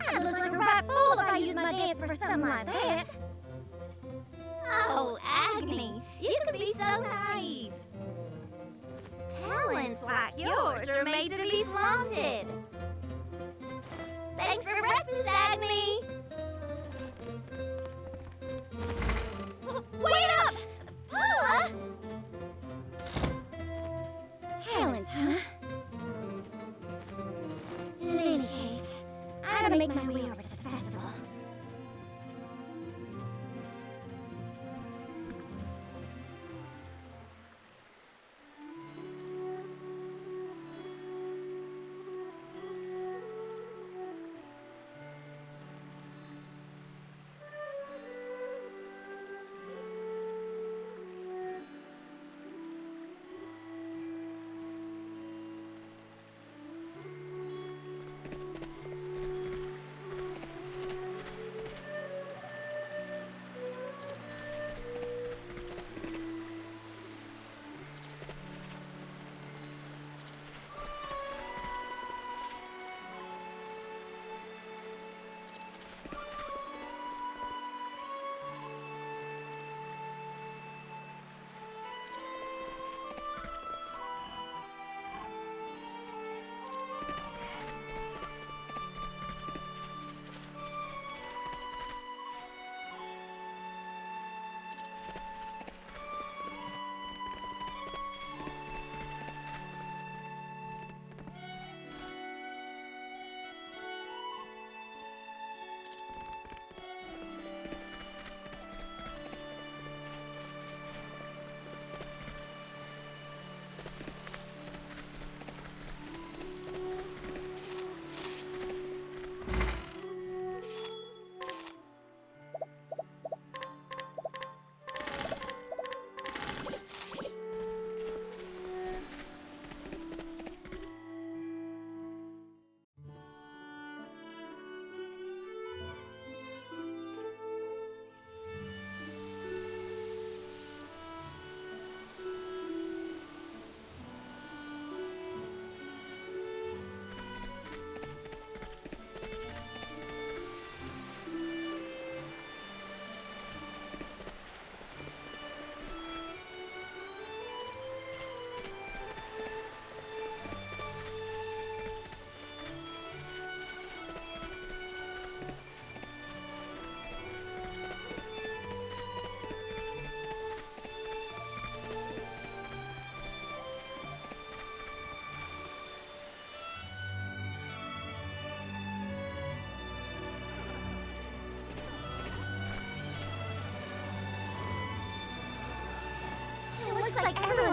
I'd look like a right fool if I used my dance for something like that. Oh, Agni, you could be so naive. Talents like yours are made to be flaunted. Thanks for breakfast, Agni. Wait up! Paula! Talents, huh? In any case, I gotta make my way over to the festival.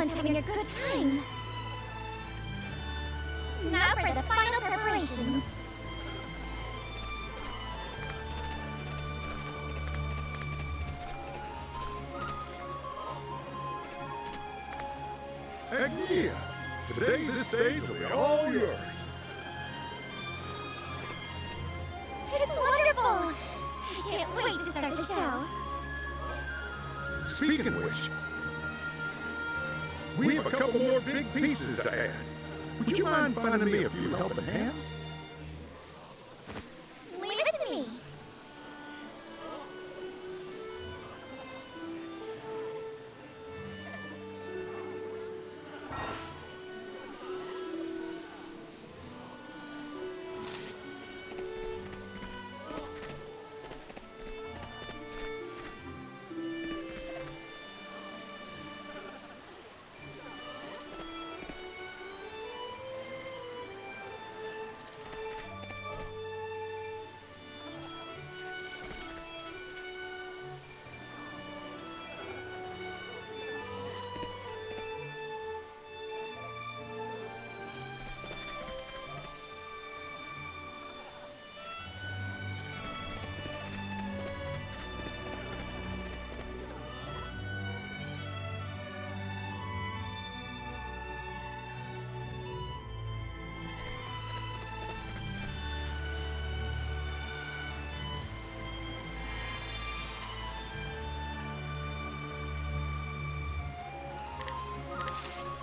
everyone's having a good time. Now for the final preparations. Agnia, today this stage will be all yours. It's wonderful! I can't wait to start the show. Speaking of which, we have a couple more big pieces to add. Would you mind finding me a few helping hands? Leave it to me.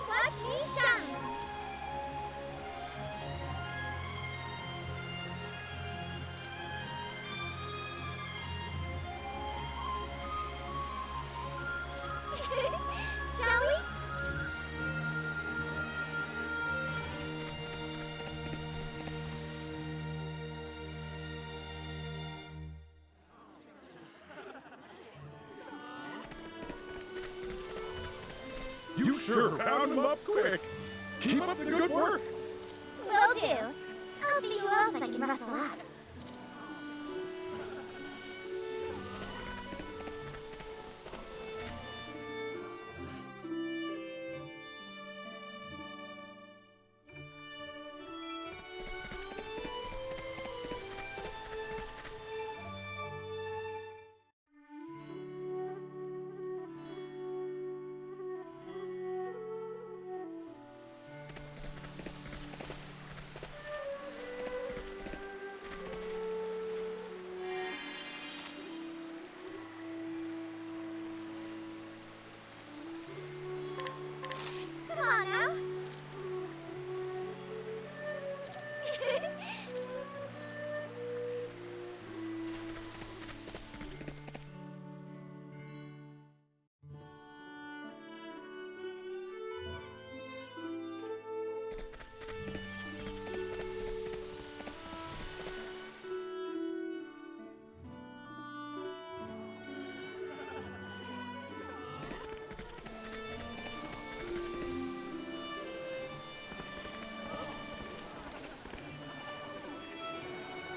Watch me shine. Shall we? You sure found them up quick. Keep up the good work. Will do. I'll see who else I can rustle up. Come on now.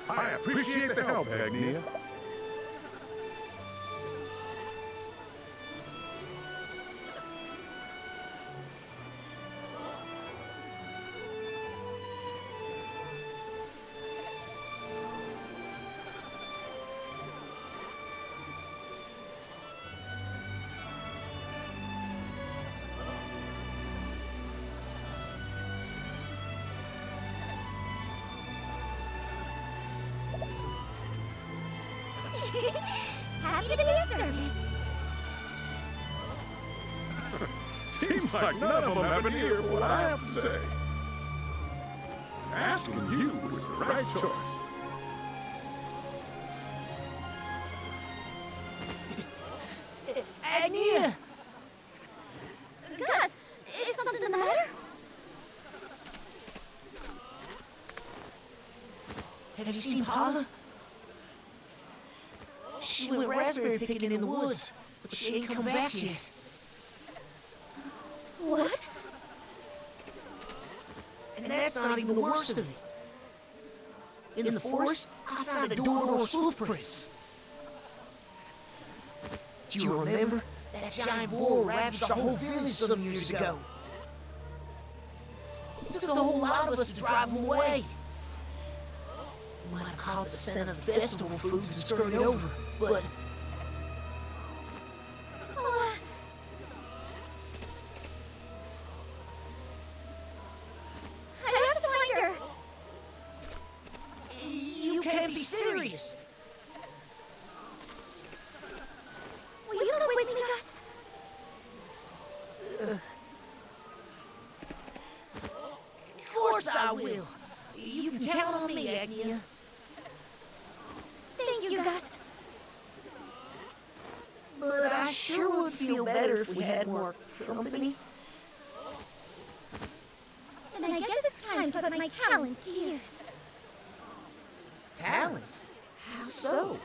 I appreciate the help, Agnia. Happy to be of service. Seems like none of them have an ear for what I have to say. Asking you was the right choice. Agnia! Gus, is something the matter? Have you seen Paula? She went raspberry picking in the woods, but she ain't come back yet. What? And that's not even the worst of it. In the forest, I found a door or hoof prints. Do you remember? That giant boar ravaged our whole village some years ago. It took a whole lot of us to drive him away. We might have caught the scent of the festival foods and scurried over, but... I have to find her. You can't be serious. Will you come with me, Gus? Of course I will. You can count on me, Agnia. Thank you, Gus. But I sure would feel better if we had more company. And I guess it's time to put my talents to use. Talents? How so?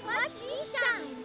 Watch me shine.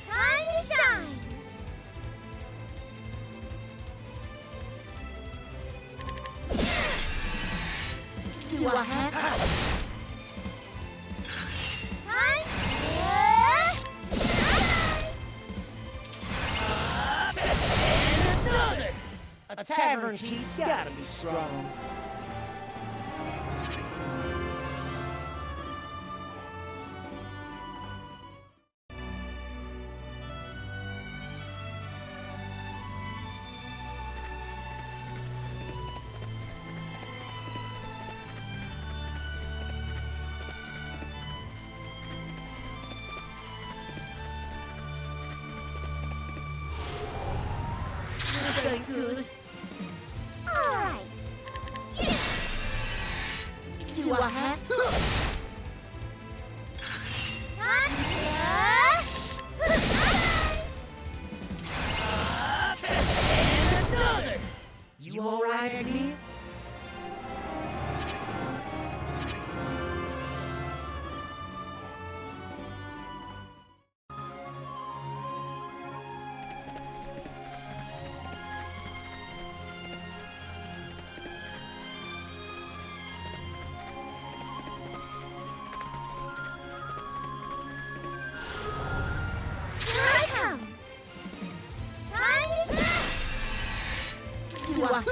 Time to shine. Do I have Time to another? A tavern key's gotta be strong. This ain't good. All right. Do I have to? Time And another. You alright, Agnia? It's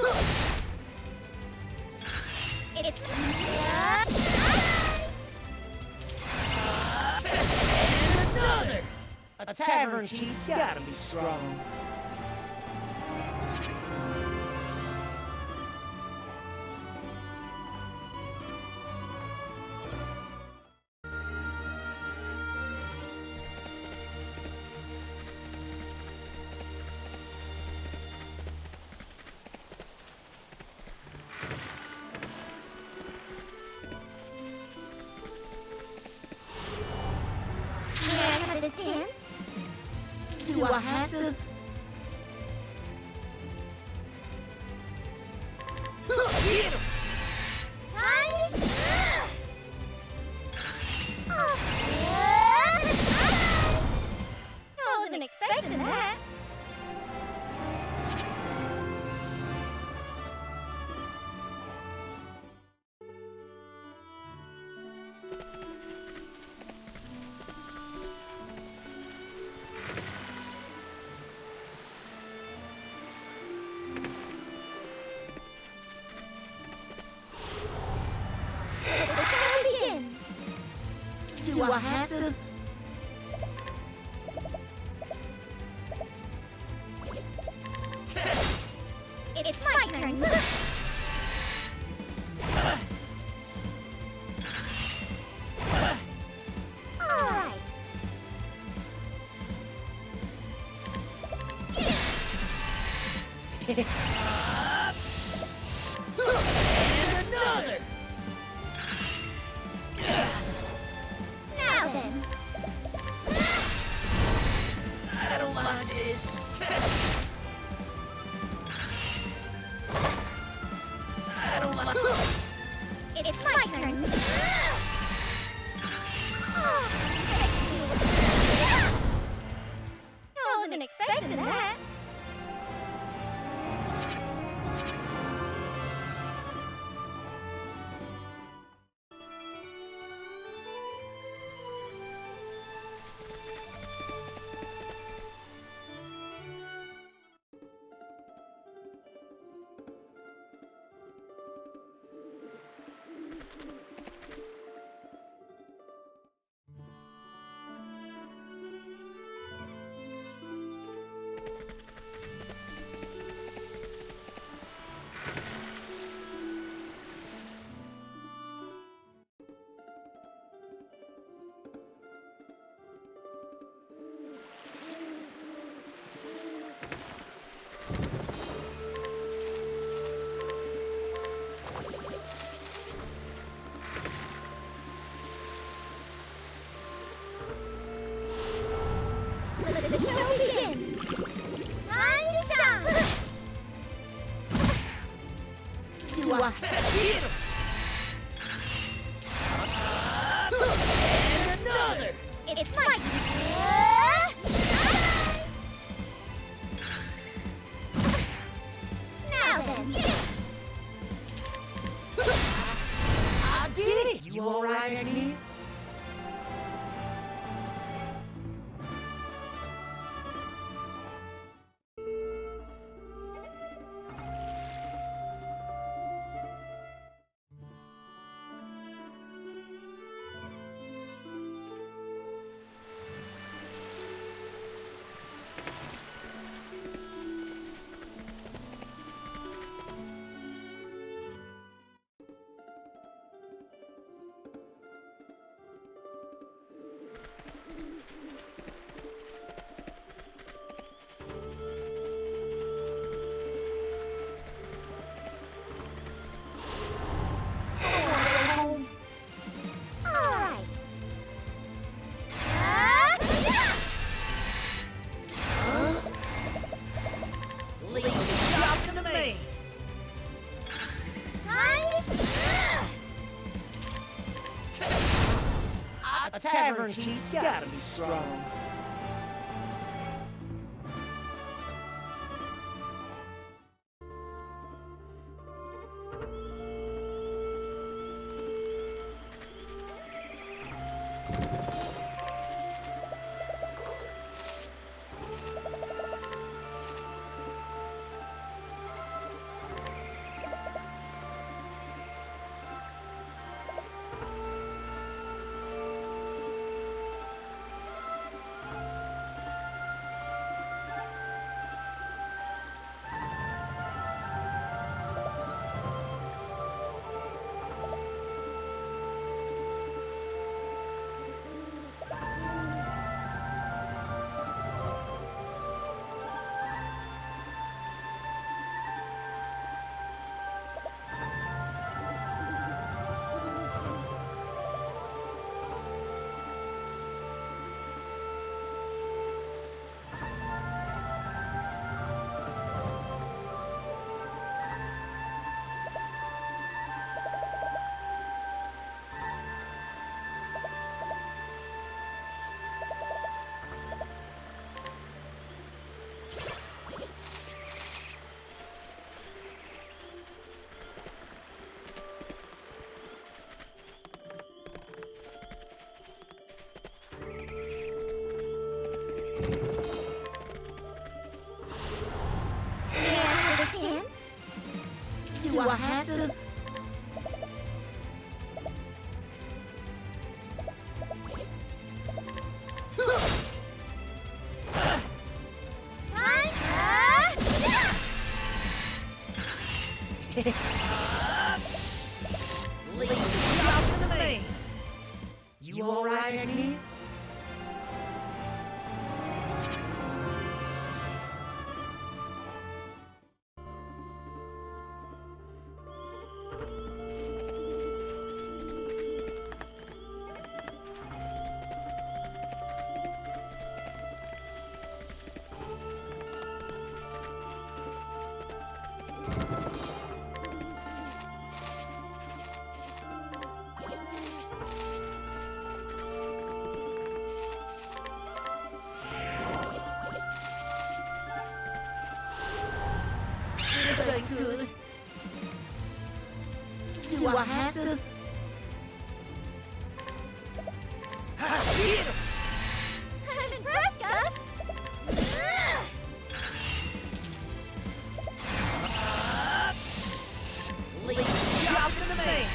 Another! A tavern key's gotta be strong. May I have this dance? Do I have to? Get him! Time to... I wasn't expecting that. Begin. Do I have to? It's my turn. All right. And another! Now then. I don't like this. I don't like It's my turn. I wasn't expecting that. Let the show begin. Time to shine. Do I get him? And another! It's my Now then. I did it! You alright in here? A tavern key's gotta be strong. Yeah, this dance. Do I have to? Leave the shop in the main. You alright, Annie? This ain't good. Do I have to? Get him! I'm impressed, Gus. Leave the shop in the main.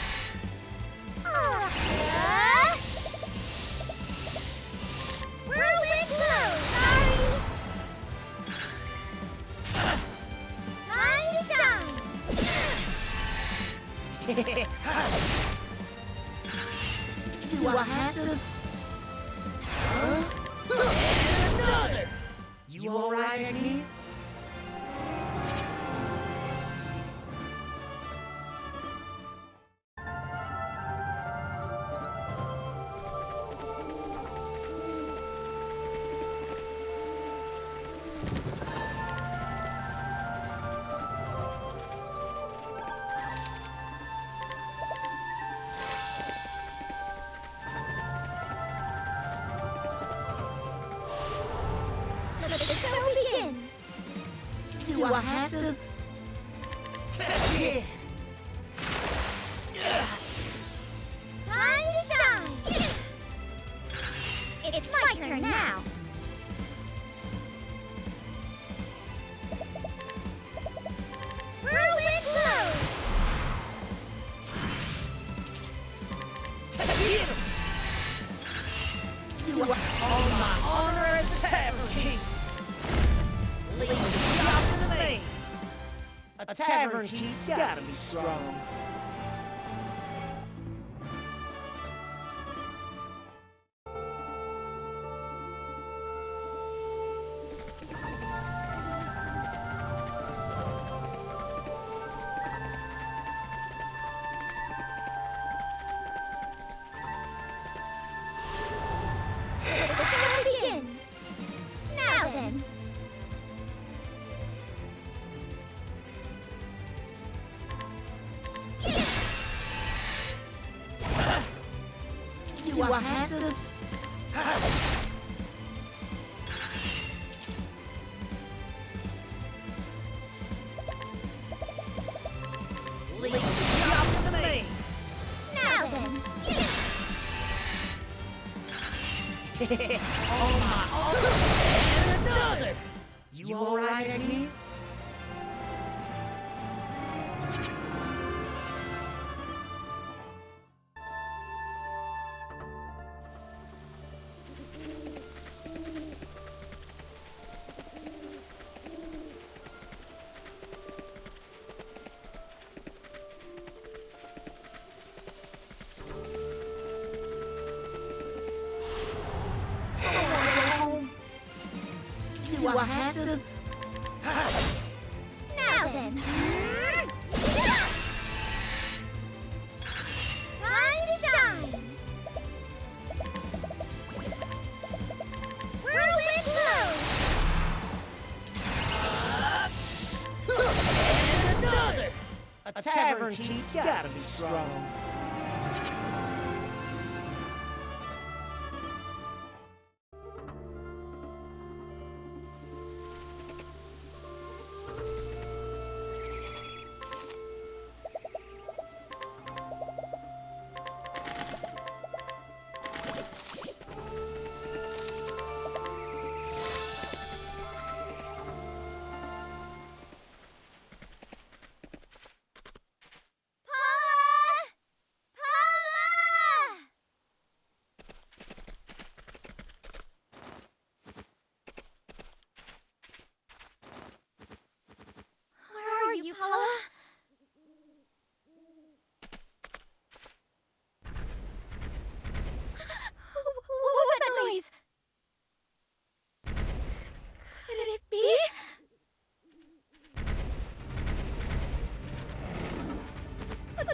Whirlwind blow, sorry. Time to shine. Do I have to? And another! You alright, Annie? Let the show begin. Do I have to? Yeah! Time to shine. It's my turn now. Whirlwind blow. Get him! Do I on my honor as a tavern king? Leave the shop in the main. A tavern king's gotta be strong. Let the show begin. Now then. Do I have to? Leave the shop in the main. Now then. On my honor and another. You alright, Annie? Do I have to? Now then. Time to shine. Whirlwind blow. And another! A tavern king's gotta be strong.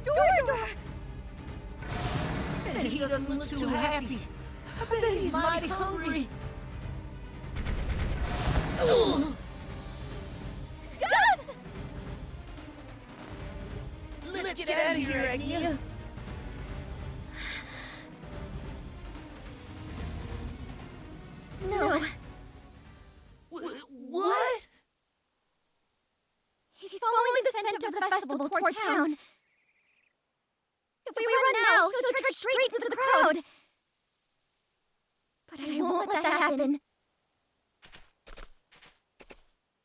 Door! And he doesn't look too happy. I bet he's mighty hungry. Ugh. Gus! Let's get out of here, Agnia. No. What? He's following the scent of the festival toward town. If we run now, he'll charge straight into the crowd. But I won't let that happen.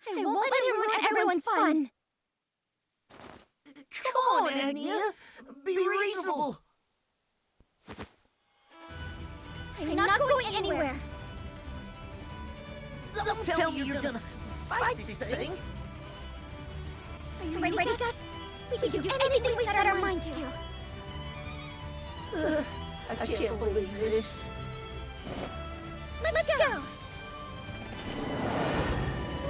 I won't let him ruin everyone's fun. Come on, Agnia. Be reasonable. I'm not going anywhere. Don't tell me you're gonna fight this thing. Are you ready, Gus? We can do anything we set our minds to. I can't believe this. Let's go!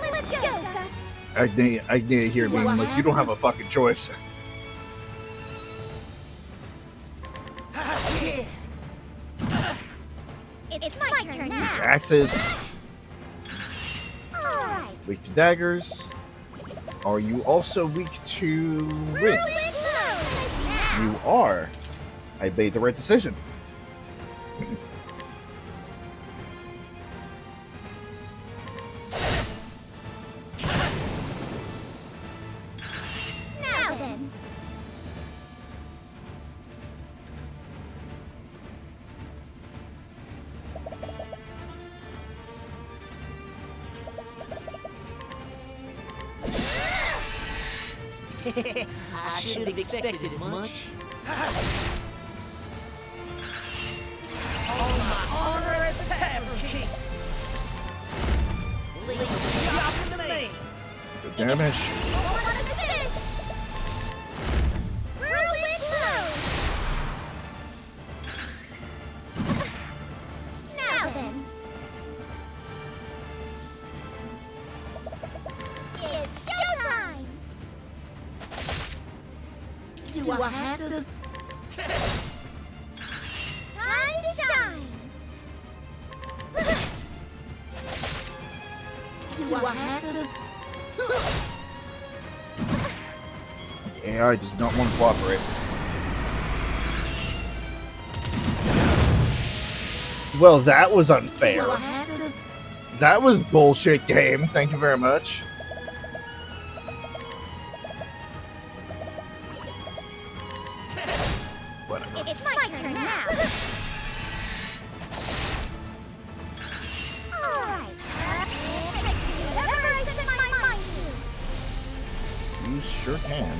Let's go, Gus! Agnia here being like, you don't have a fucking choice. It's my turn now. Axes, Alright. weak to daggers. Are you also weak to rings? You are. I made the right decision. Now then. I should have expected as much. On my honor as a tavern king. Leave the shop to me. Good damage. What is this? Whirlwind blow! Now then. It's showtime! Do I have to? Time to shine! Do I have to? AI does not want to cooperate. Well, that was unfair. Do I have to? That was bullshit game. Thank you very much. Whatever. It's my turn now. Alright. Whatever I set my mind to. You sure can.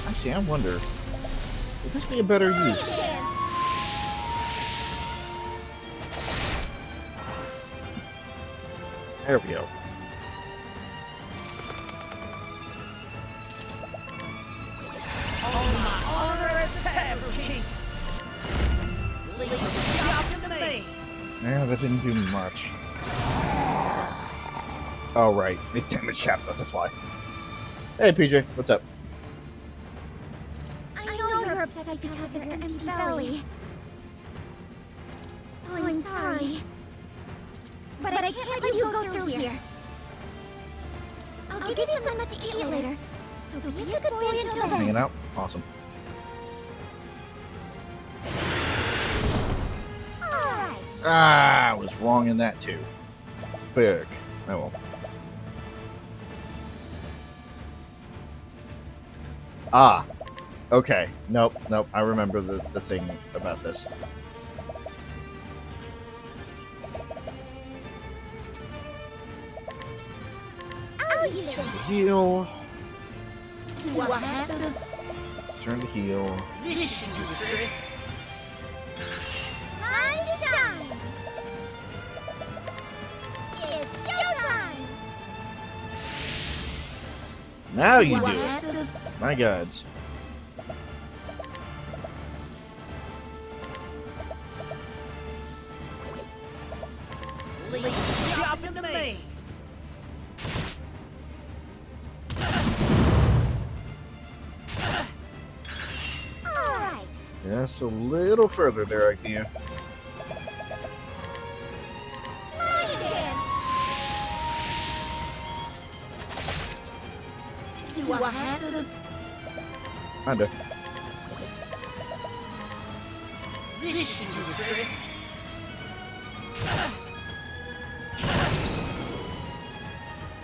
Actually, I wonder, would this be a better use? There we go. On my honor as a tavern king. Leave the shop to me. Yeah, that didn't do much. Oh, right. It damaged Captain, that's why. Hey, PJ, what's up? I know you're upset because of your empty belly. So I'm sorry. But I can't let you go through here. I'll give you something to eat later. So be a good boy until then. Hanging out? Awesome. Alright. Ah, I was wrong in that too. Big. Oh well. Ah. Okay. Nope. I remember the thing about this. Heal. Do I have to? Turn to heal. This should do the trick. Time to shine. It's showtime. Now you Do I do have it. to? My gods. Leave the shop to me. Just a little further there, Agnia. Do I have to? Kinda. This should do the trick.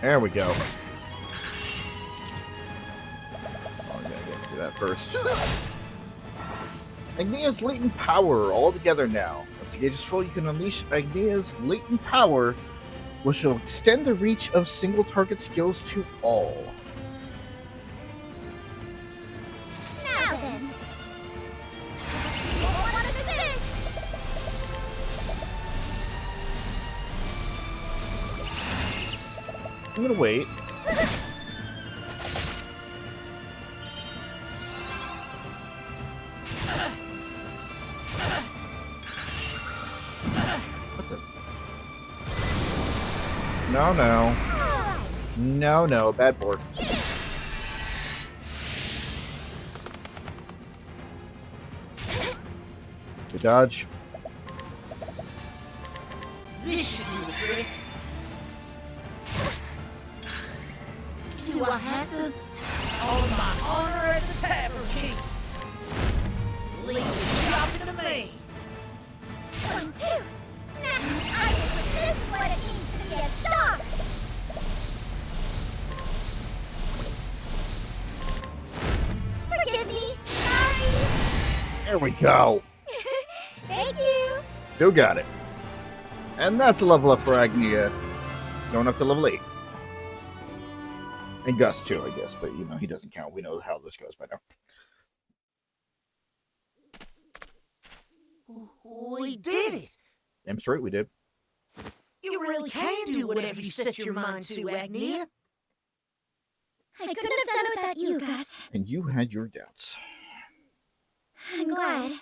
There we go. Oh, I gotta get through that first. Agnia's latent power all together now. Once the gauge is full, you can unleash Agnia's latent power, which will extend the reach of single target skills to all. Now then. What is this? I'm gonna wait. No, no. No, no. Bad board. Good dodge. This should do the trick. Do I have to? On my honor as a tavern king. Leave the shopping to me. 1, 2. Now, I think this is what it means to be a star. Forgive me. Sorry. There we go. Thank you. Still got it. And that's a level up for Agnia. Going up to level 8. And Gus too, I guess, but you know, he doesn't count. We know how this goes by now. We did it. Damn straight we did. You really can do whatever you set your mind to, Agnia. I couldn't have done it without you, Gus. And you had your doubts. I'm glad.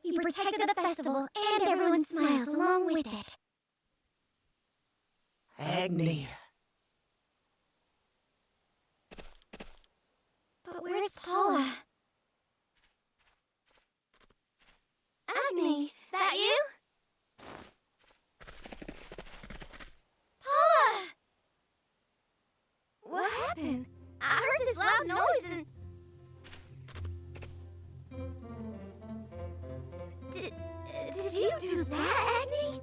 You protected the festival and everyone's smiles along with it. Agnia. But where's Paula? Agni, that you? Paula! What happened? I heard this loud noise and... Did you do that, Agni?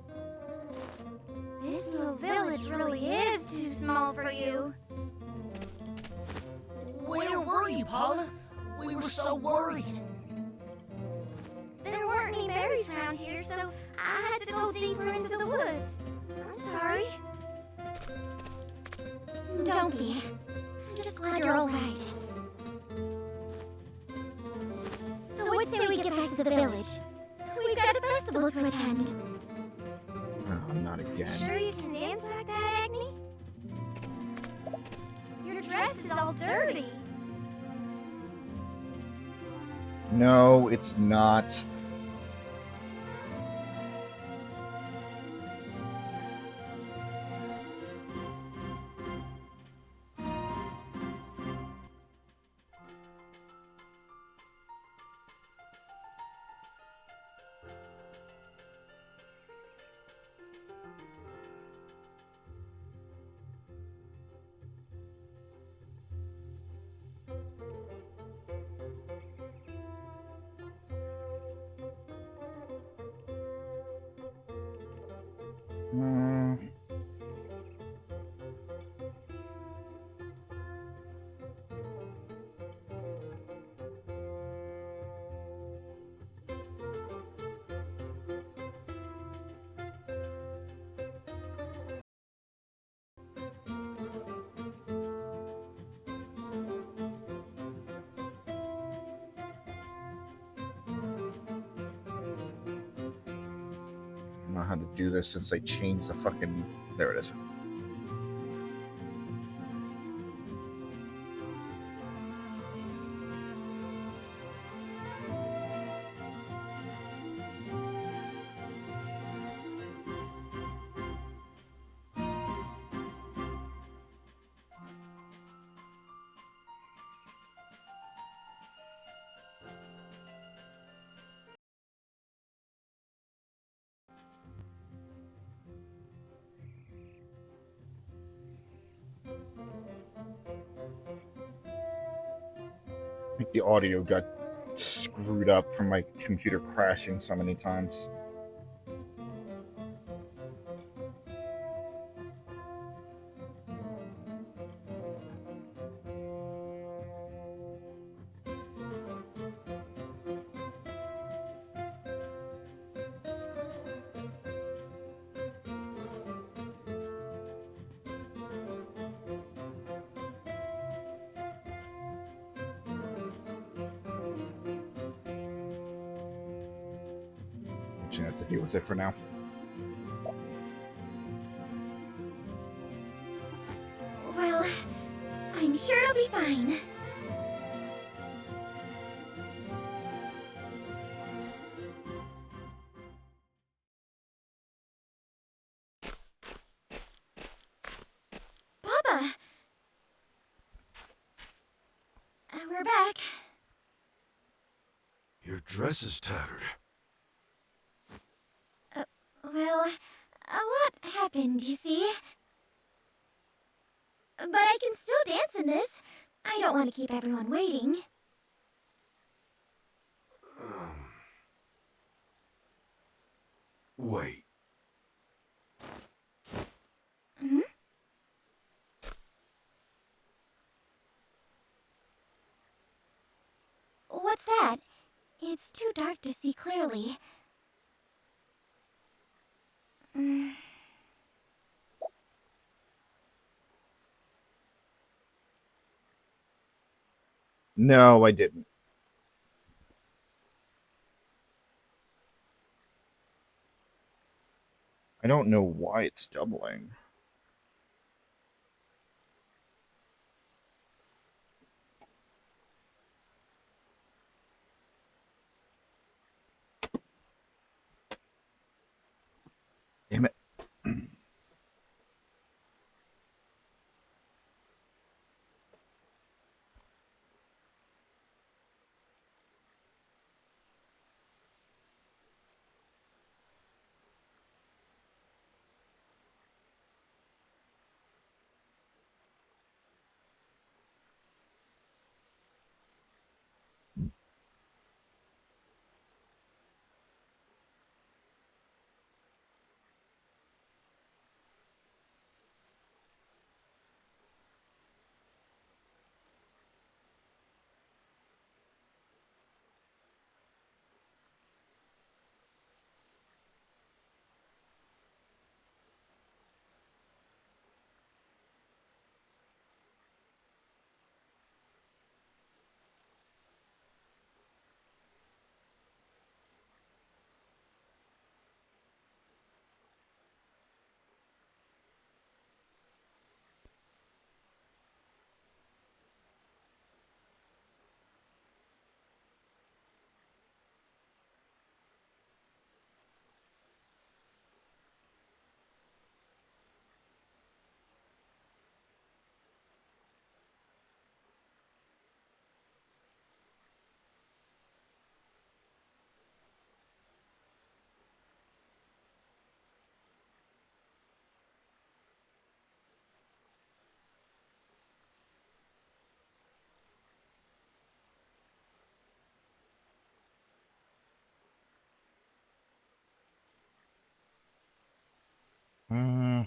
This little village really is too small for you. Where were you, Paula? We were so worried. There weren't any berries around here, so I had to go deeper into the woods. I'm sorry. Don't be. I'm just glad you're all right. So what say we get back to the village? We've got a festival to attend. Oh, not again. Sure you can dance like that, Agni? Your dress is all dirty. No, it's not. I don't know how to do this since they changed the fucking... There it is. I think the audio got screwed up from my computer crashing so many times. I have to deal with it for now. Well, I'm sure it'll be fine. Papa! We're back. Your dress is tattered. Well, a lot happened, you see. But I can still dance in this. I don't want to keep everyone waiting. Wait. Hmm? What's that? It's too dark to see clearly. No, I didn't. I don't know why it's doubling. Damn it.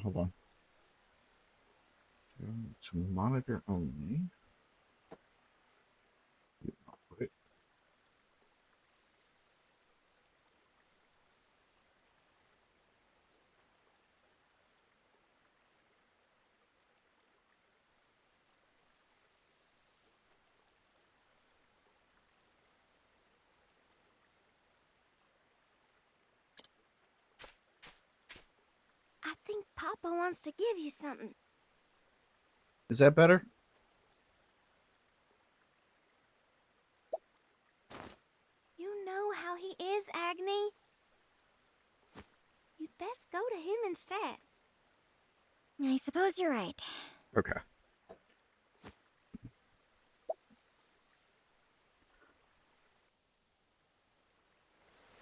Hold on. To monitor only. Wait. I think Papa wants to give you something. Is that better? You know how he is, Agni. You'd best go to him instead. I suppose you're right. Okay.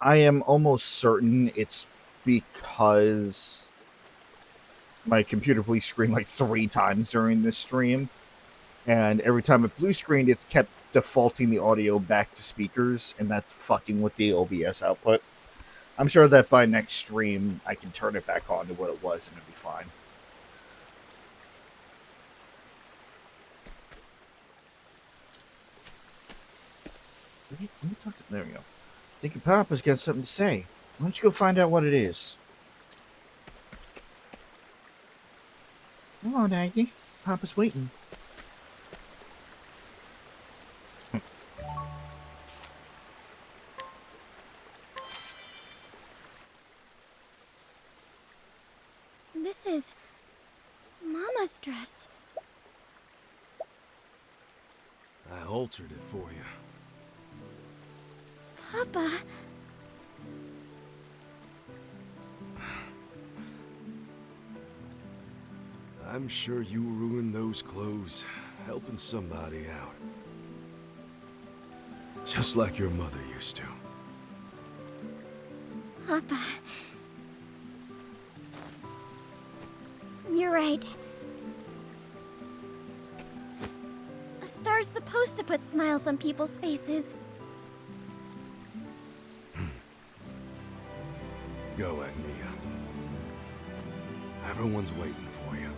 I am almost certain it's because my computer blue screened like 3 times during this stream, and every time it blue screened, it kept defaulting the audio back to speakers, and that's fucking with the OBS output. I'm sure that by next stream, I can turn it back on to what it was, and it'll be fine. There we go. I think your Papa's got something to say. Why don't you go find out what it is? Come on, Aggie. Papa's waiting. This is Mama's dress. I altered it for you. Papa. I'm sure you ruined those clothes, helping somebody out. Just like your mother used to. Papa. You're right. A star's supposed to put smiles on people's faces. Go, Agnia. Everyone's waiting for you.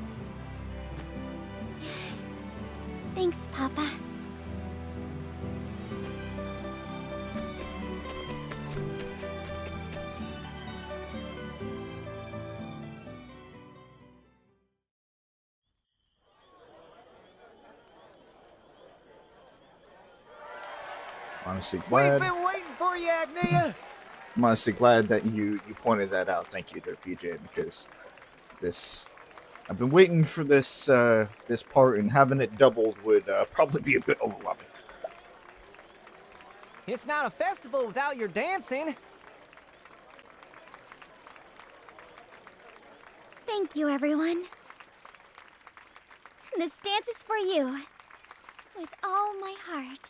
Thanks, Papa. Honestly We've glad. been waiting for you, Agnia. I'm honestly glad that you pointed that out. Thank you there, PJ, because this I've been waiting for this this part, and having it doubled would probably be a bit overwhelming. It's not a festival without your dancing. Thank you, everyone. This dance is for you. With all my heart.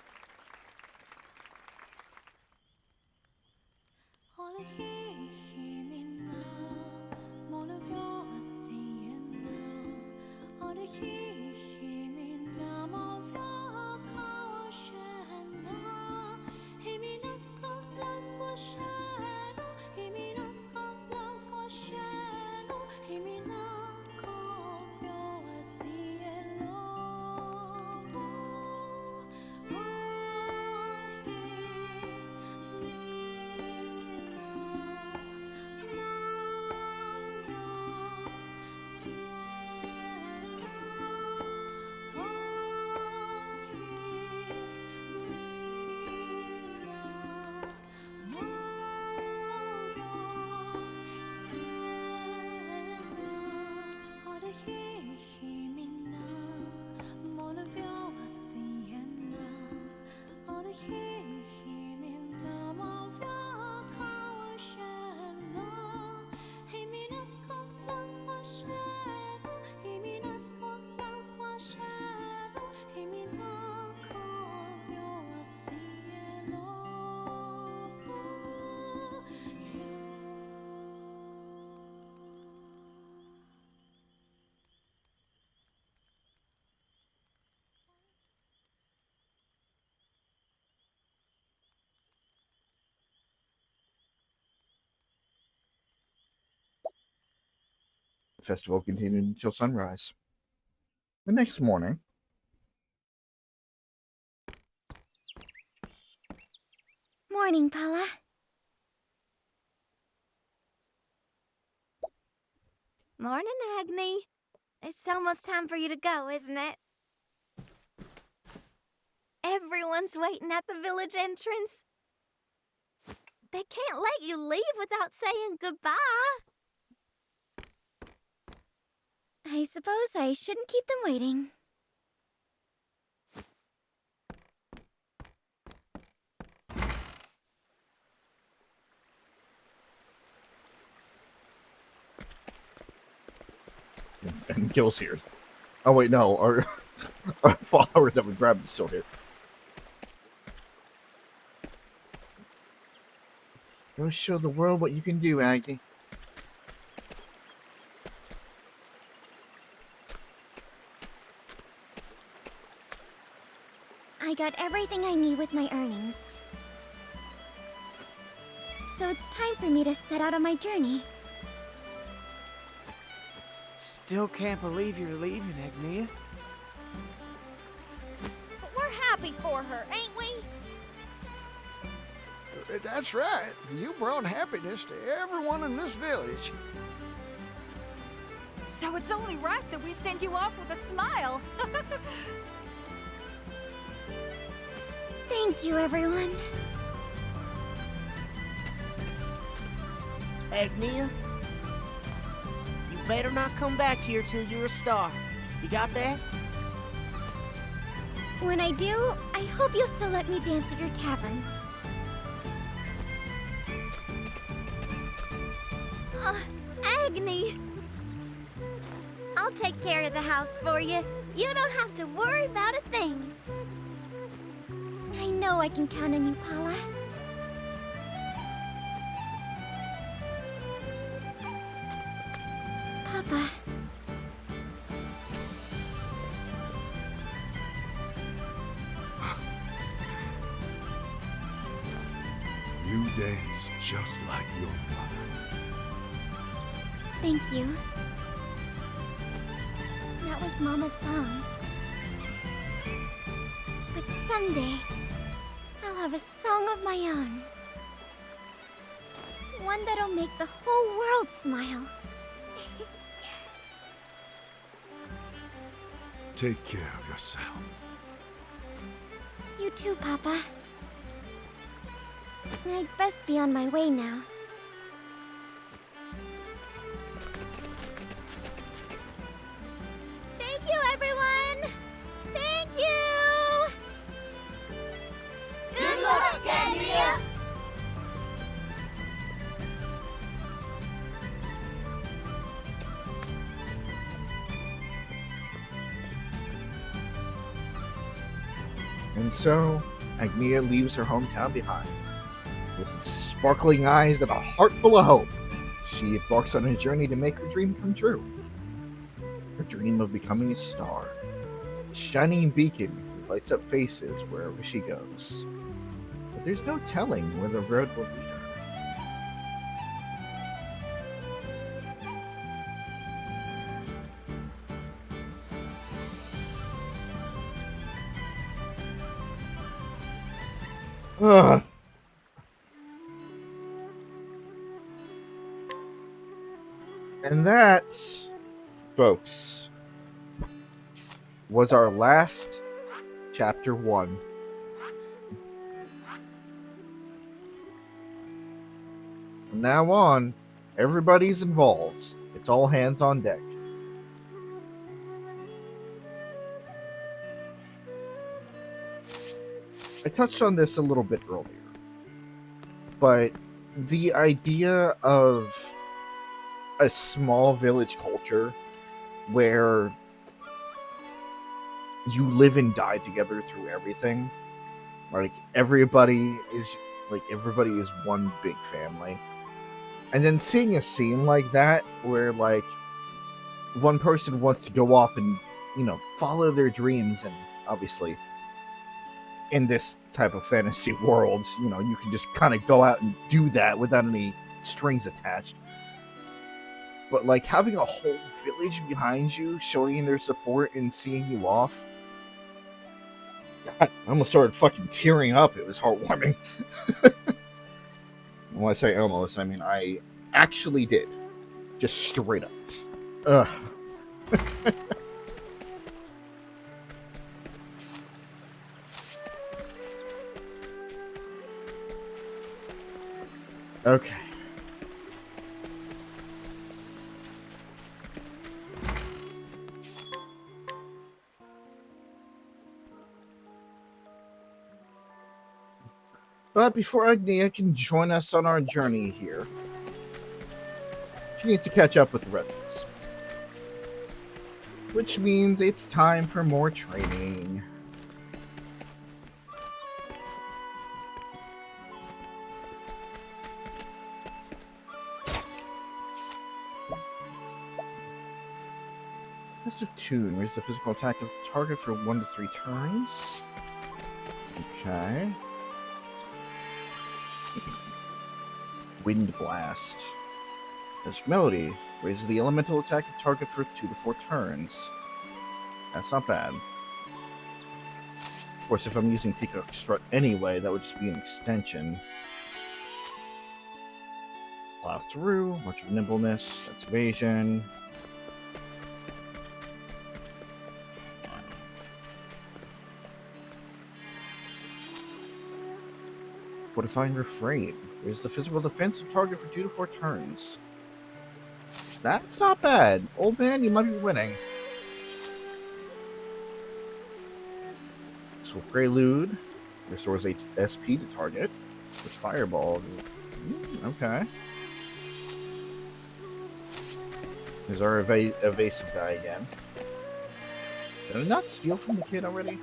The festival continued until sunrise. The next morning, Morning, Paula. Morning, Agni. It's almost time for you to go, isn't it? Everyone's waiting at the village entrance. They can't let you leave without saying goodbye. I suppose I shouldn't keep them waiting. and Gil's here. Oh wait, no, our follower that we grabbed is still here. Go show the world what you can do, Aggie. I I got everything I need with my earnings. So it's time for me to set out on my journey. Still can't believe you're leaving, Agnia. But we're happy for her, ain't we? That's right. You brought happiness to everyone in this village. So it's only right that we send you off with a smile. Thank you, everyone. Agnia, you better not come back here till you're a star. You got that? When I do, I hope you'll still let me dance at your tavern. Agni. I'll take care of the house for you. You don't have to worry about a thing. I know I can count on you, Paula. Papa. You dance just like your mother. Thank you. That was Mama's song. But someday, I'll have a song of my own. One that'll make the whole world smile. Take care of yourself. You too, Papa. I'd best be on my way now. Thank you, everyone! Thank you! Good luck, Agnia! And so, Agnia leaves her hometown behind. With sparkling eyes and a heart full of hope, she embarks on a journey to make her dream come true. Her dream of becoming a star. A shining beacon who lights up faces wherever she goes. But there's no telling where the road will lead her. Ugh. And that, folks, was our last chapter 1. From now on, everybody's involved. It's all hands on deck. I touched on this a little bit earlier, but the idea of a small village culture where you live and die together through everything, like everybody is one big family, and then seeing a scene like that where like one person wants to go off and follow their dreams, and obviously in this type of fantasy world, you can just kind of go out and do that without any strings attached. But like having a whole village behind you, showing their support and seeing you off, God, I almost started fucking tearing up. It was heartwarming. When I say almost, I mean I actually did. Just straight up. Ugh. Okay. But before Agnia can join us on our journey here, she needs to catch up with the rest of us. Which means it's time for more training. Massive Tune. Raise the physical attack of the target for 1 to 3 turns. Okay. Wind Blast. This melody raises the elemental attack of target for 2 to 4 turns. That's not bad. Of course, if I'm using Peacock Strut anyway, that would just be an extension. Plow through, much of nimbleness, that's evasion. Fortifying Refrain. Raise the physical defense of target for 2 to 4 turns. That's not bad. Old man, you might be winning. So Prelude restores SP to target. With Fireball. Okay. There's our evasive guy again. Did I not steal from the kid already?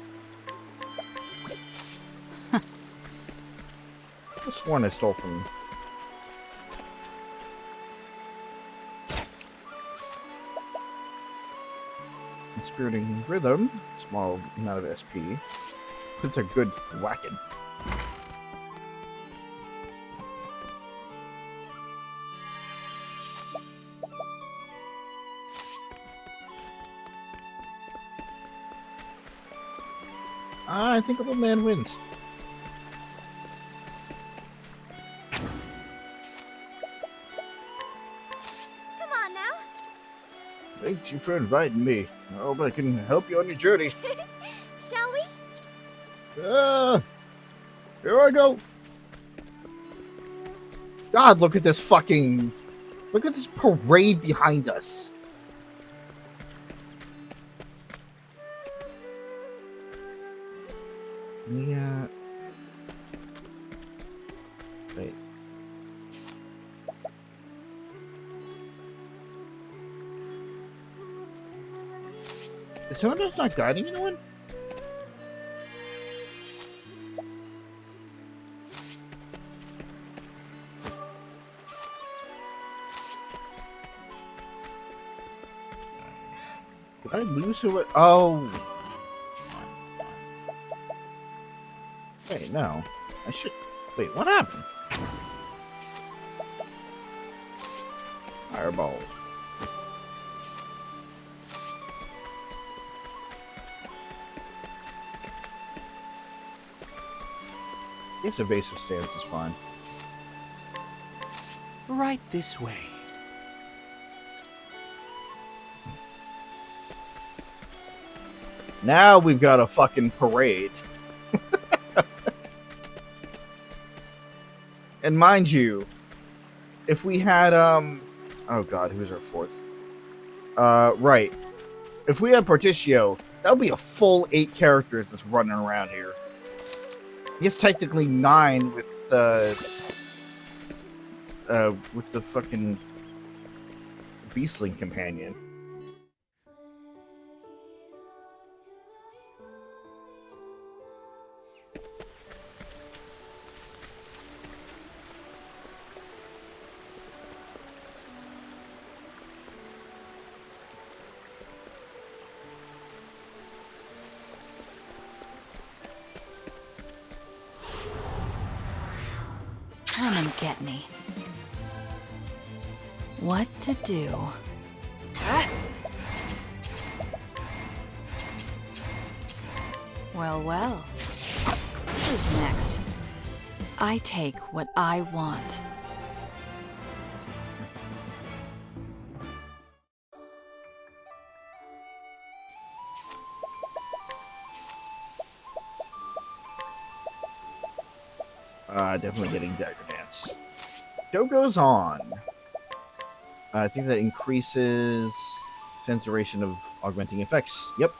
I could have sworn I stole from... Inspiriting Rhythm, small amount of SP. It's a good whacking. I think Old Man wins. Come on now. Thank you for inviting me. I hope I can help you on your journey. Shall we? Here I go. God, look at this fucking... Look at this parade behind us. Yeah. Wait. Is someone else not guiding anyone? Did I lose who? Oh. Wait, no. I should... Wait, what happened? Fireball. This evasive stance is fine. Right this way. Now we've got a fucking parade. And mind you, if we had, oh god, who's our fourth? Right. If we had Particio, that would be a full 8 characters that's running around here. I guess technically 9 with the fucking Beastling companion. Come and get me. What to do? Well, well. Who's next? I take what I want. Definitely getting Dagger Dance. Show goes on. I think that increases sense duration of augmenting effects. Yep.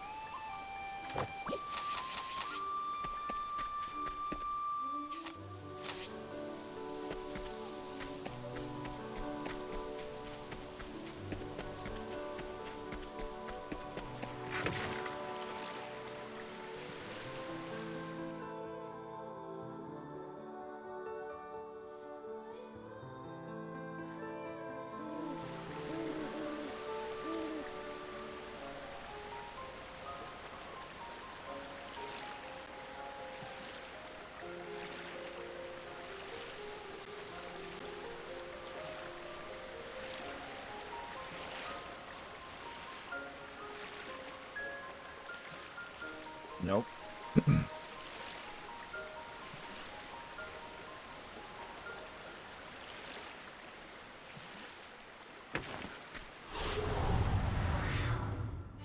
Nope.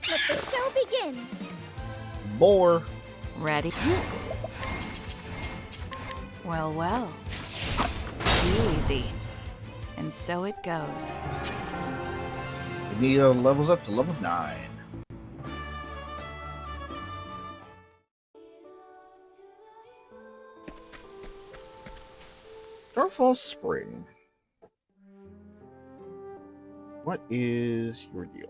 Let the show begin. More. Ready? Well, well. Easy. And so it goes. Neo levels up to level 9. Starfall Spring. What is your deal?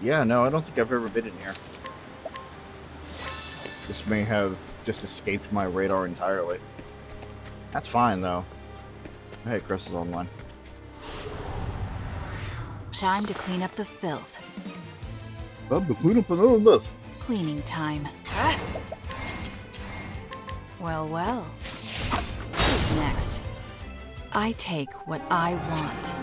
Yeah, no, I don't think I've ever been in here. This may have just escaped my radar entirely. That's fine, though. Hey, Chris is online. Time to clean up the filth. Time to clean up another mess. Cleaning time. Well, well. Who's next? I take what I want.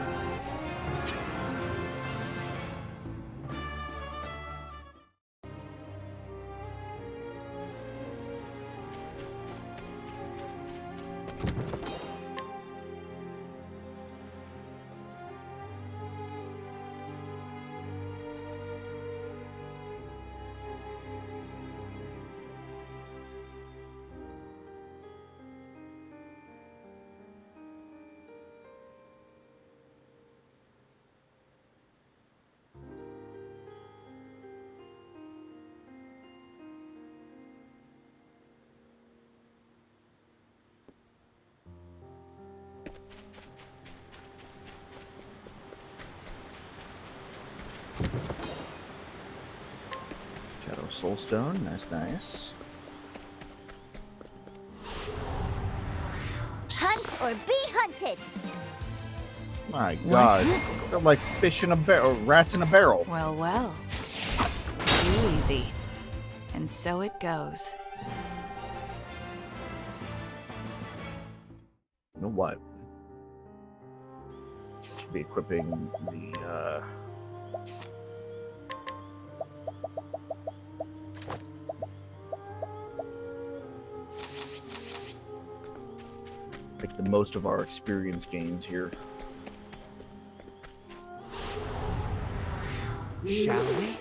Shadow Soulstone, nice. Hunt or be hunted. My God, they're like fish in a barrel, rats in a barrel. Well, well. Easy. And so it goes. You know what? Should be equipping the make the most of our experience gains here. Shall we?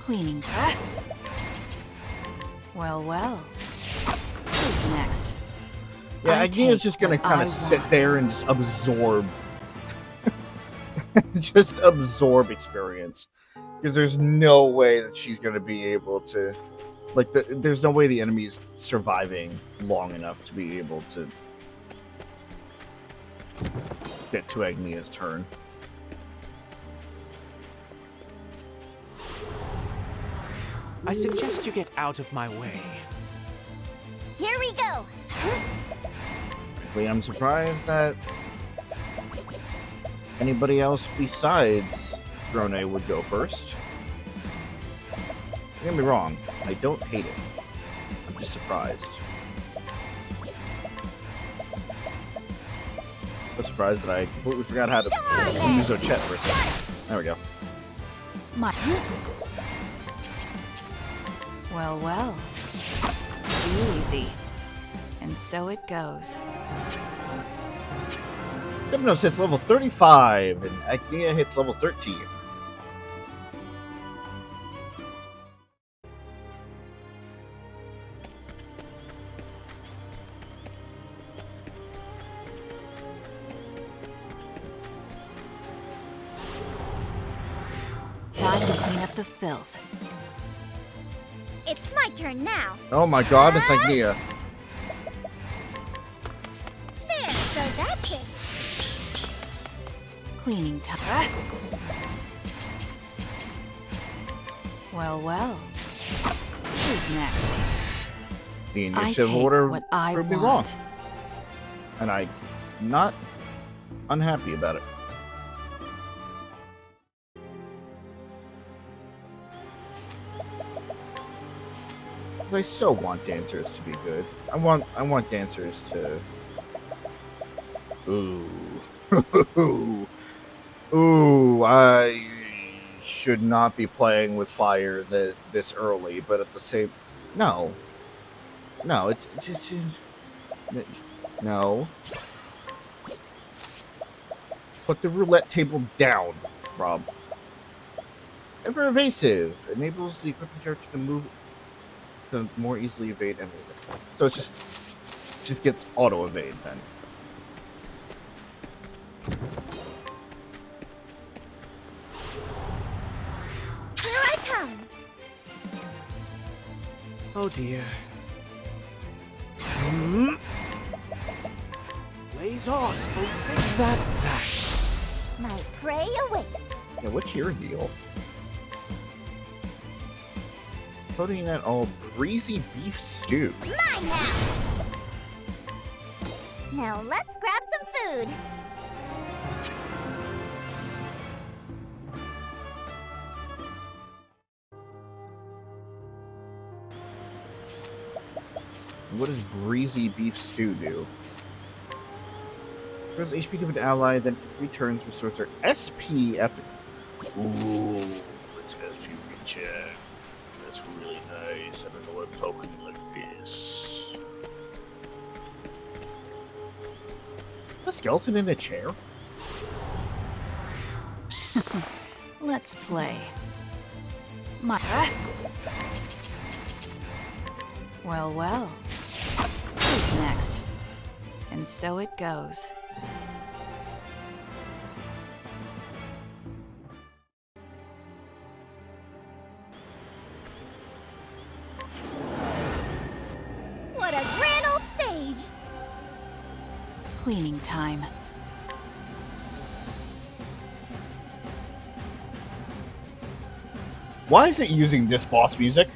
Cleaning. Well, well. Who's next? Yeah, I Agnia's take just gonna what kind I of sit want. there and just absorb. Just absorb experience. Because there's no way that she's gonna be able to. Like, there's no way the enemy's surviving long enough to be able to get to Agnia's turn. I suggest you get out of my way. Here we go. Frankly, I'm surprised that anybody else besides Drone would go first. Don't get me wrong, I don't hate it. I'm just surprised. I'm surprised that I completely forgot how to use a chat for a second. There we go. My. Well, well. Easy. And so it goes. Hypnos hits level 35, and Agnia hits level 13. Time to clean up the filth. It's my turn now. Oh my god, it's Agnia. There, so that's it. Cleaning time. Well, well. Who's next? The I initiative take order what I proved me wrong. want. And I'm not unhappy about it. But I still want dancers to be good. I want dancers to... Ooh. Ooh, I should not be playing with fire this early, but at the same... No. No, it's no. Put the roulette table down, Rob. Ever evasive. Enables the equipping character to move to more easily evade enemies. So it's just gets auto evade then. Here I come. Oh dear. Blaze on, folks. That's that. My prey awaits. Yeah, what's your deal? Putting that all greasy beef stew. Mine now. Now let's grab some food. What does greasy beef stew do? Restores HP to an ally, then for 3 turns restores their SP after... Ooh, let's SP recheck. That's really nice. I don't know what I'm talking like this. A skeleton in a chair? Let's play. My. Well, well. Who's next? And so it goes. What a grand old stage! Cleaning time. Why is it using this boss music?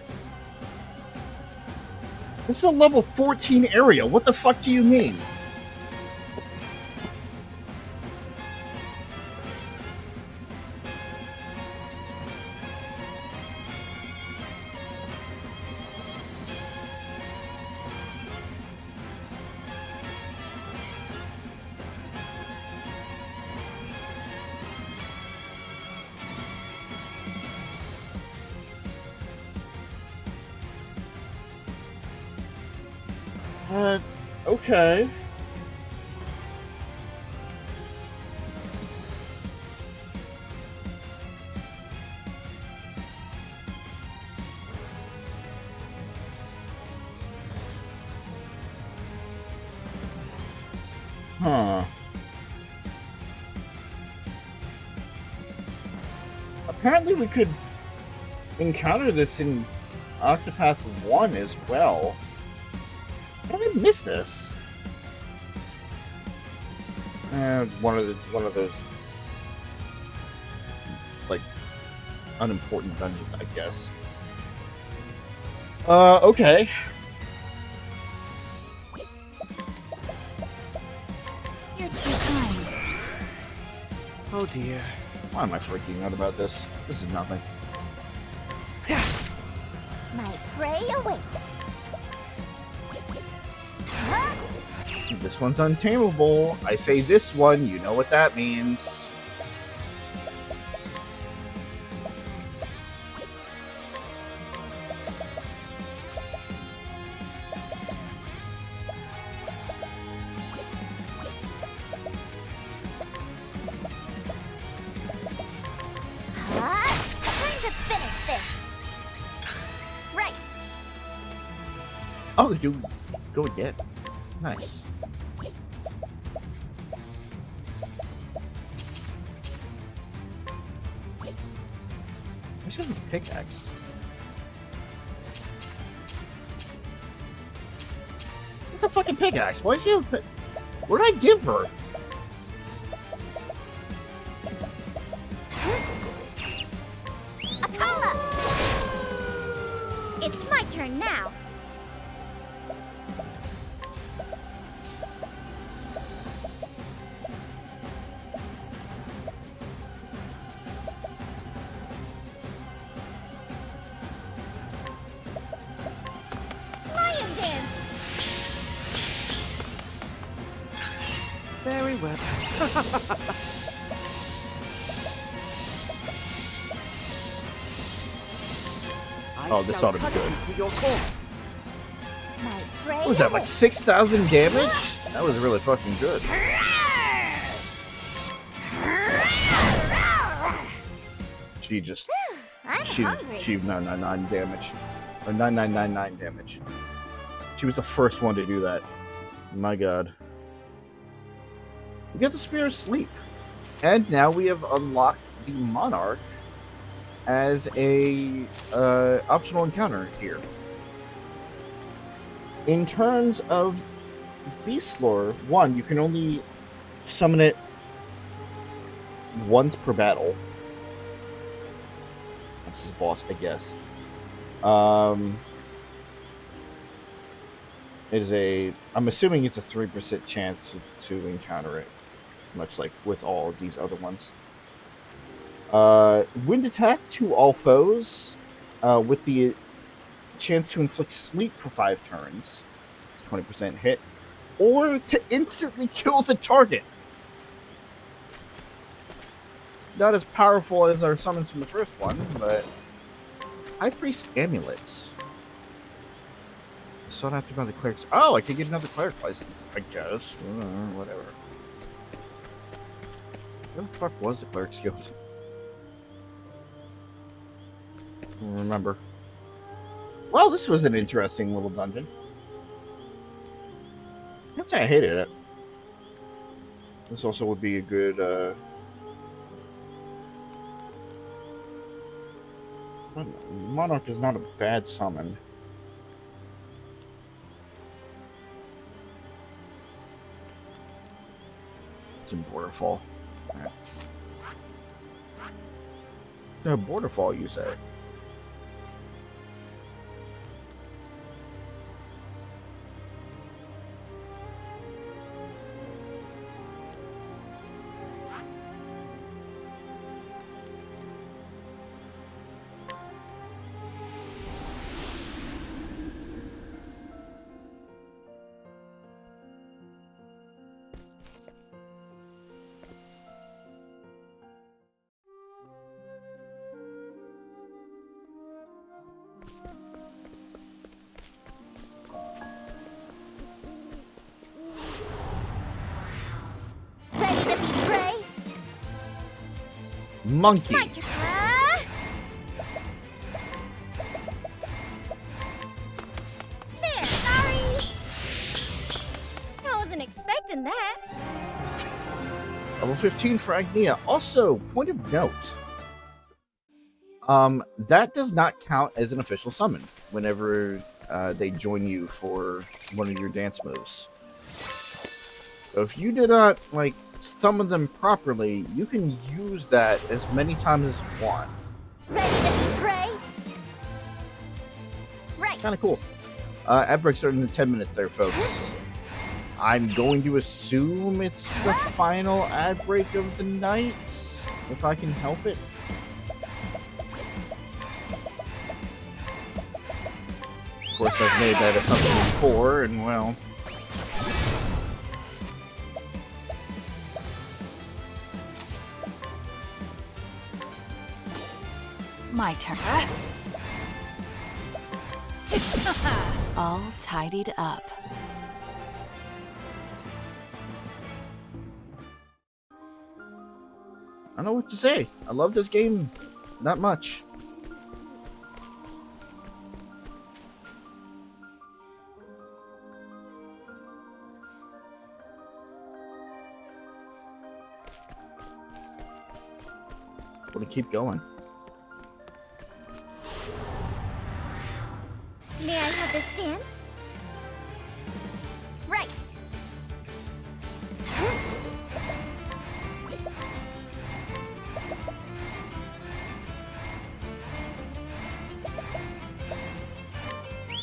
This is a level 14 area. What the fuck do you mean? Okay. Huh. Apparently we could encounter this in Octopath 1 as well. How did I miss this? One of those like unimportant dungeons, I guess. Okay. You're too kind. Oh dear. Why am I freaking out about this? This is nothing. My prey awaits. Huh? This one's untamable. I say this one, you know what that means. Time to finish this. Right. Oh, dude, go again. Nice. I should have a pickaxe. What's a fucking pickaxe? Why'd you? What did I give her? Very well. Oh, this ought to be good. To your core. What was that, like 6,000 damage? That was really fucking good. She achieved 999 damage. Or 9999 damage. She was the first one to do that. My god. We get the Spear of Sleep. And now we have unlocked the Monarch as a optional encounter here. In terms of beast lore, one, you can only summon it once per battle. This is boss, I guess. I'm assuming it's a 3% chance to encounter it, much like with all of these other ones. Wind attack to all foes, with the chance to inflict sleep for 5 turns, 20% hit, or to instantly kill the target. It's not as powerful as our summons from the first one, but High Priest Amulets. Sought after by the clerics. Oh, I could get another cleric license, I guess. Whatever. What the fuck was the cleric's guild? I don't remember. Well, this was an interesting little dungeon. Can't say I hated it. This also would be a good, Monarch is not a bad summon. It's in Borderfall. No, Borderfall, you say? Monkey. There, sorry. I wasn't expecting that. Level 15 for Agnia. Also, point of note. That does not count as an official summon whenever they join you for one of your dance moves. So if you did not, like, summon them properly, you can use that as many times as you want. Ready to pray? Right. Kind of cool. Ad break starting in 10 minutes there, folks. I'm going to assume it's the final ad break of the night, if I can help it. Of course, I've made that assumption before, and well... My turn. All tidied up. I don't know what to say. I love this game that much. Want to keep going. May I have this dance? Right.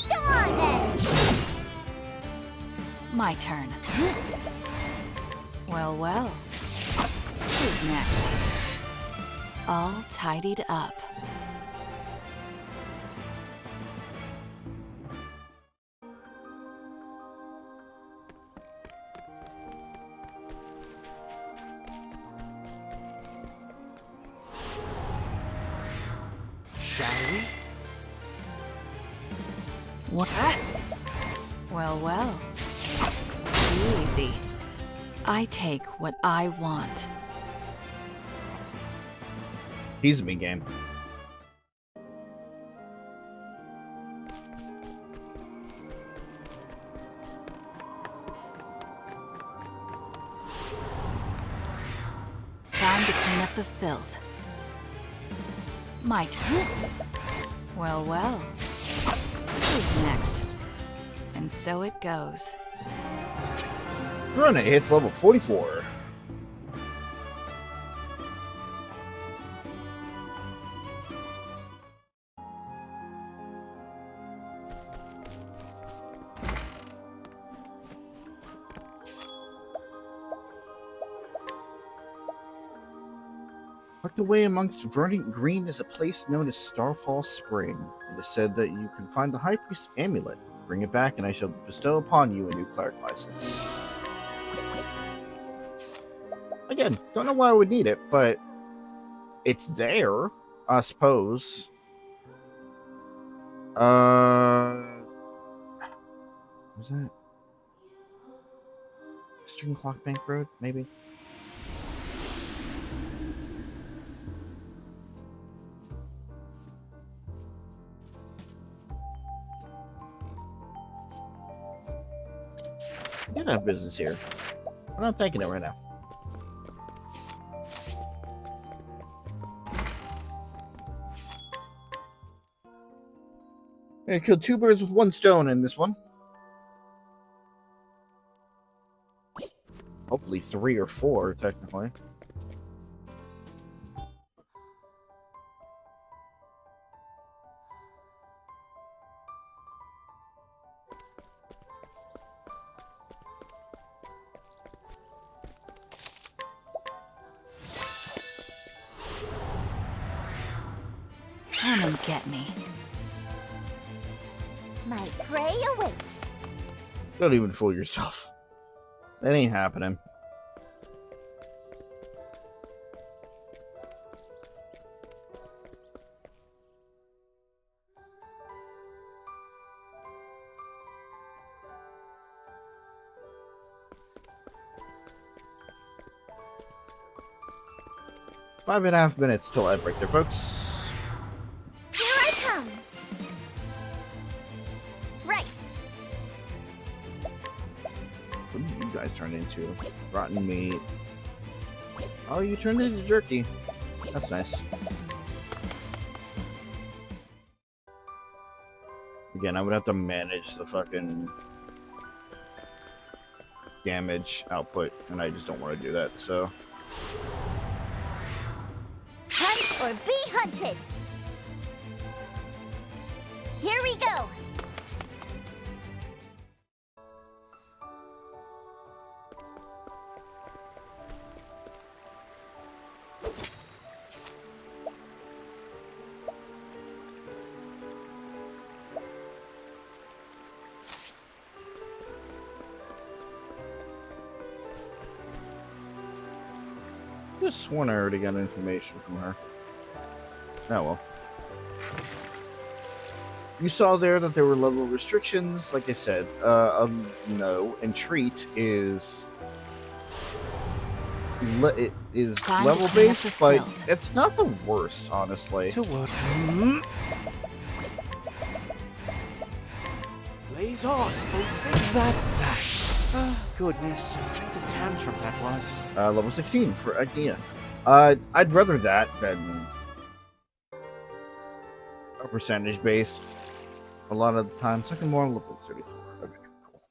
Go on then. My turn. Well, well. Who's next? All tidied up. What? Well, well. Easy. I take what I want. He's a big game. Time to clean up the filth. My turn. Well, well. Who's next? And so it goes. Run it hits level 44. Tucked away amongst verdant green is a place known as Starfall Spring. It is said that you can find the High Priest's amulet. Bring it back, and I shall bestow upon you a new cleric license. Again, don't know why I would need it, but it's there, I suppose. Was that Eastern Clock Bank Road? Maybe. I did have business here. I'm not taking it right now. I killed 2 birds with 1 stone in this one. Hopefully 3 or 4, technically. Come and get me. My prey awaits. Don't even fool yourself. That ain't happening. Five and a half minutes till ad break there, folks. Here I come. Right. What did you guys turn into? Rotten meat. Oh, you turned into jerky. That's nice. Again, I would have to manage the fucking damage output, and I just don't want to do that, so... Hunt or be hunted. Here we go. I just sworn I already got information from her. Oh well. You saw there that there were level restrictions. Like I said, no. And treat is it is Time to level clean up based, the but filth. it's not the worst, honestly. To work. Blaze on. That's that. Goodness, what a tantrum that was. Level 16 for Agnia. I'd rather that than a percentage based. A lot of the time, something more level 34. Okay, cool.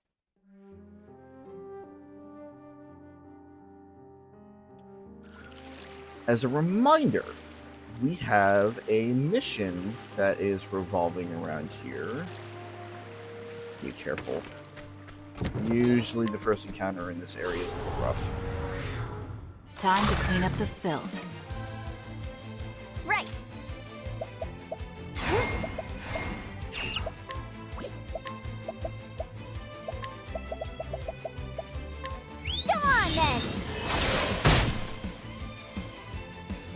As a reminder, we have a mission that is revolving around here. Be careful. Usually the first encounter in this area is a little rough. Time to clean up the filth. Right. Go on then.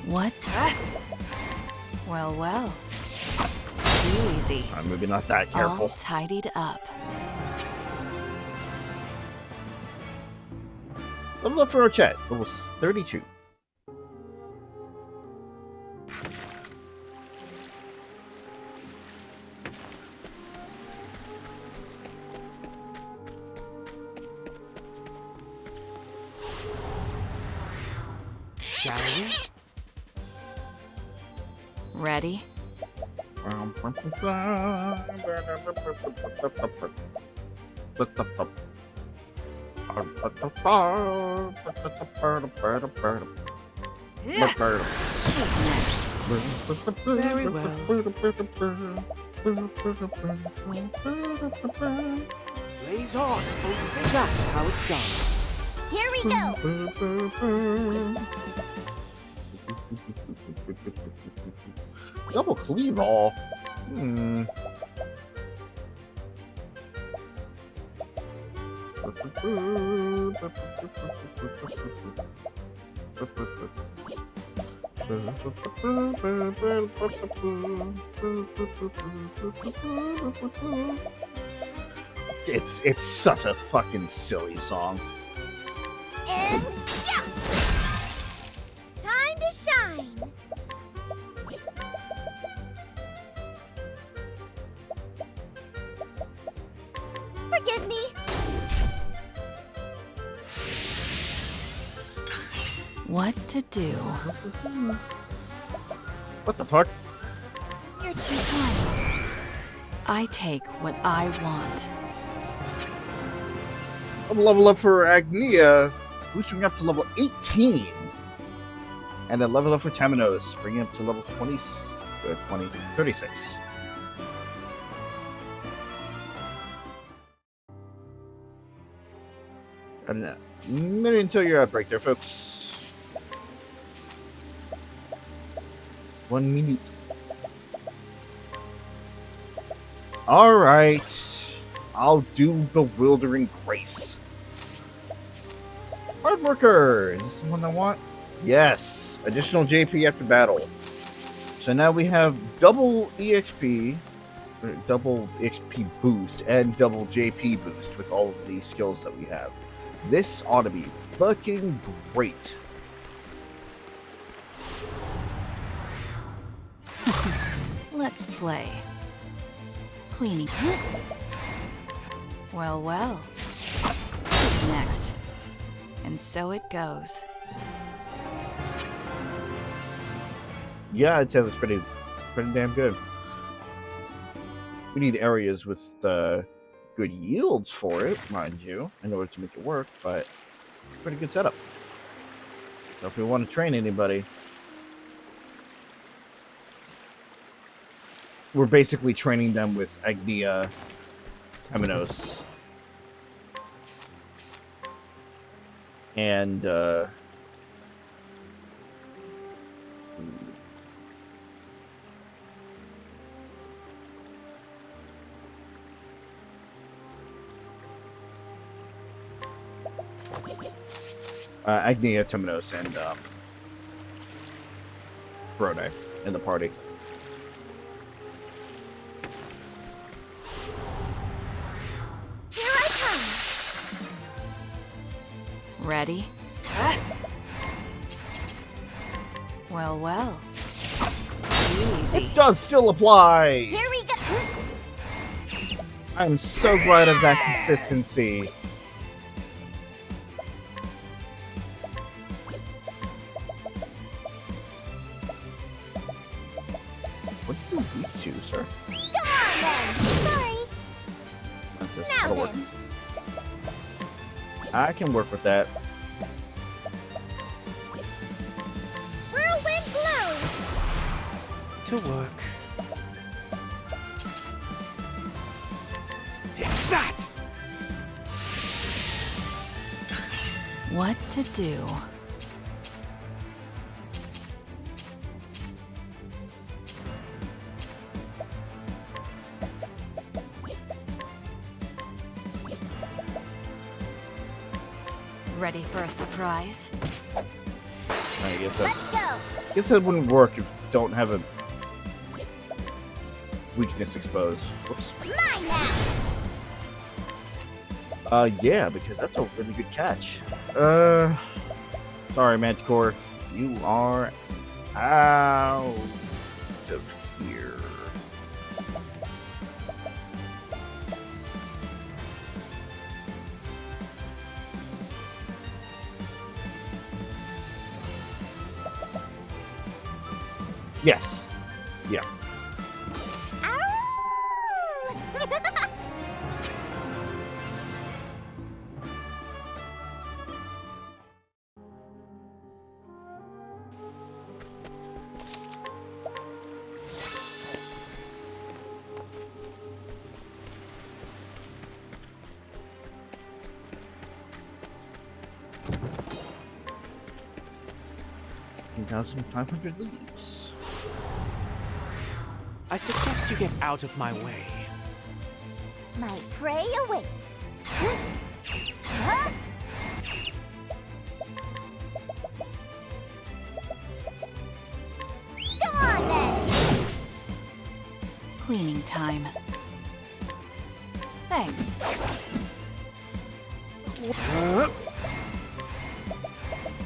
What? Well, well. Too easy. Maybe not that careful. All tidied up. Level up for our chat. Level 32. Shall we? Ready? Who's next? Very well. Blaze on. That's how it's done. Here we go. Double cleave all. It's such a fucking silly song. And jump! Time to shine! Forgive me! What to do? What the fuck? You're too kind. I take what I want. Level up for Agnia, boosting up to level 18. And a level up for Taminos, bringing up to level 36. I don't know. Minute until your outbreak there, folks. 1 minute. Alright. I'll do Bewildering Grace. Hard Worker. Is this the one I want? Yes. Additional JP after battle. So now we have double EXP, double XP boost, and double JP boost with all of the skills that we have. This ought to be fucking great. Let's play. Queenie. Well, well. Who's next? And so it goes. Yeah, I'd say that's pretty damn good. We need areas with good yields for it, mind you, in order to make it work, but pretty good setup. So if we want to train anybody, we're basically training them with Agnia, Taminos, and Agnia, Taminos, and Brode in the party. Here I come! Ready? Well, well. Easy. It does still apply! Here we go! I'm so glad of that consistency. What do you beat to, sir? Go on then! Sorry! That's just Now sword. then! I can work with that. Whirlwind blow! To work. Take that! What to do? Ready for a surprise? I guess Let's go! that wouldn't work if you don't have a weakness exposed. Whoops. Mine now. Yeah, because that's a really good catch. Sorry, Manticore. You are out of here. Yes. Yeah. 1,500 leaves. I suggest you get out of my way. My prey awaits. Huh? Go on then. Cleaning time. Thanks.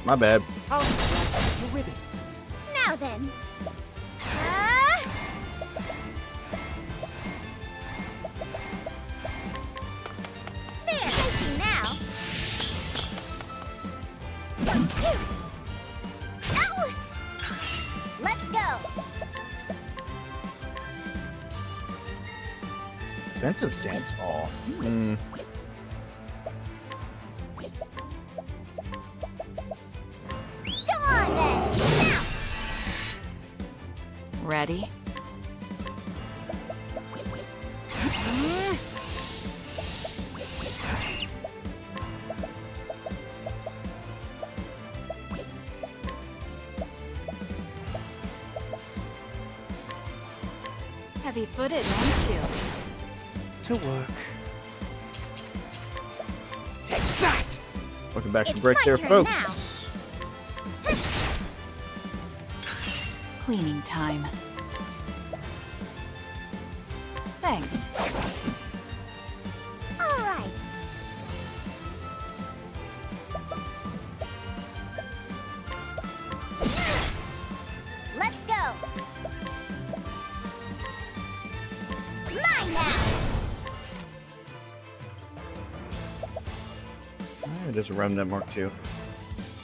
My bad. I'll scratch the ribbons. Now then. There, I see now. Ow! Let's go. Defensive stance. Aw. Hmm. Go on then. Now. Ready? Heavy-footed, aren't you? To work. Take that! Welcome back to It's break my there, turn folks. Cleaning time. Thanks. All right. Let's go. Mine now. There's a remnant mark too.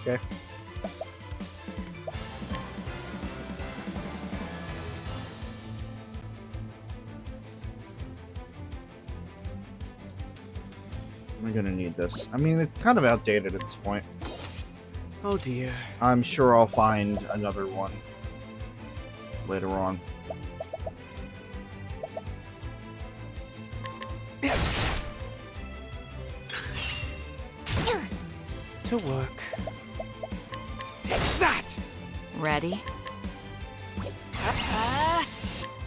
Okay. I'm gonna need this. I mean, it's kind of outdated at this point. Oh dear. I'm sure I'll find another one later on. To work. Take that! Ready?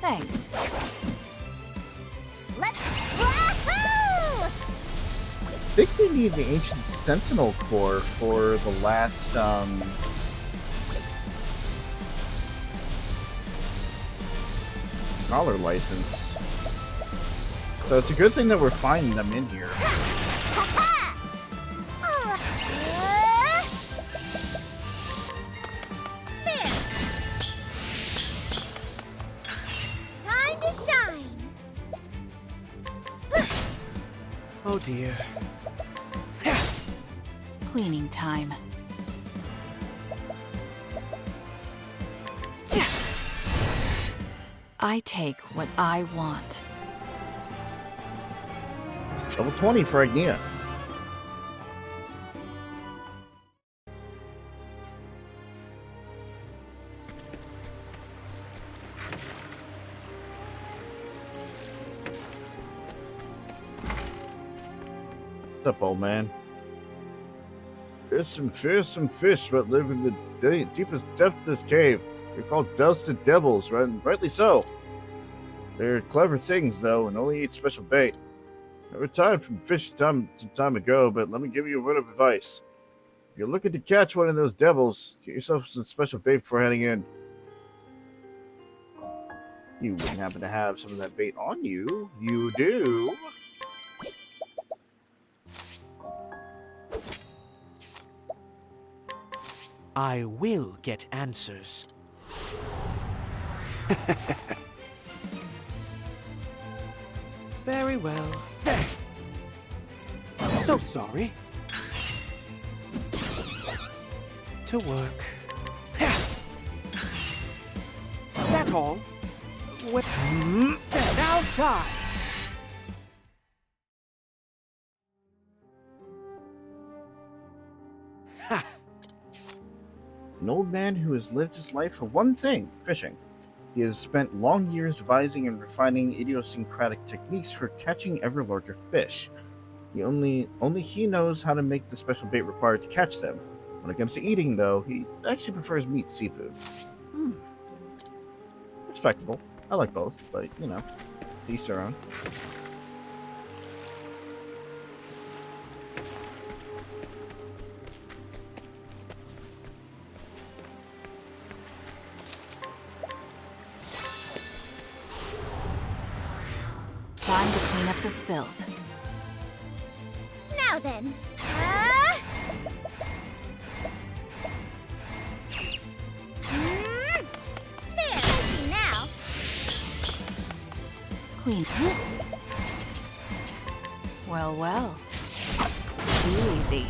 Thanks. Let's wahoo! I think we need the Ancient Sentinel core for the last, dollar license. So it's a good thing that we're finding them in here. Time to shine. Oh dear. Cleaning time. I take what I want. Level 20 for Agnia. What's up, old man? There's some fearsome fish that live in the deepest depth of this cave. They're called dusted devils, right? Rightly so. They're clever things, though, and only eat special bait. I retired from fish some time ago, but let me give you a word of advice. If you're looking to catch one of those devils, get yourself some special bait before heading in. You wouldn't happen to have some of that bait on you. You do. I will get answers. Very well. So sorry. To work. That's all. Now die! An old man who has lived his life for one thing, fishing. He has spent long years devising and refining idiosyncratic techniques for catching ever larger fish. Only he knows how to make the special bait required to catch them. When it comes to eating, though, he actually prefers meat seafood. Respectable. I like both, but, you know, each their own. Time to clean up the filth. Now then. There, I see now. Clean. Well, well. Too easy.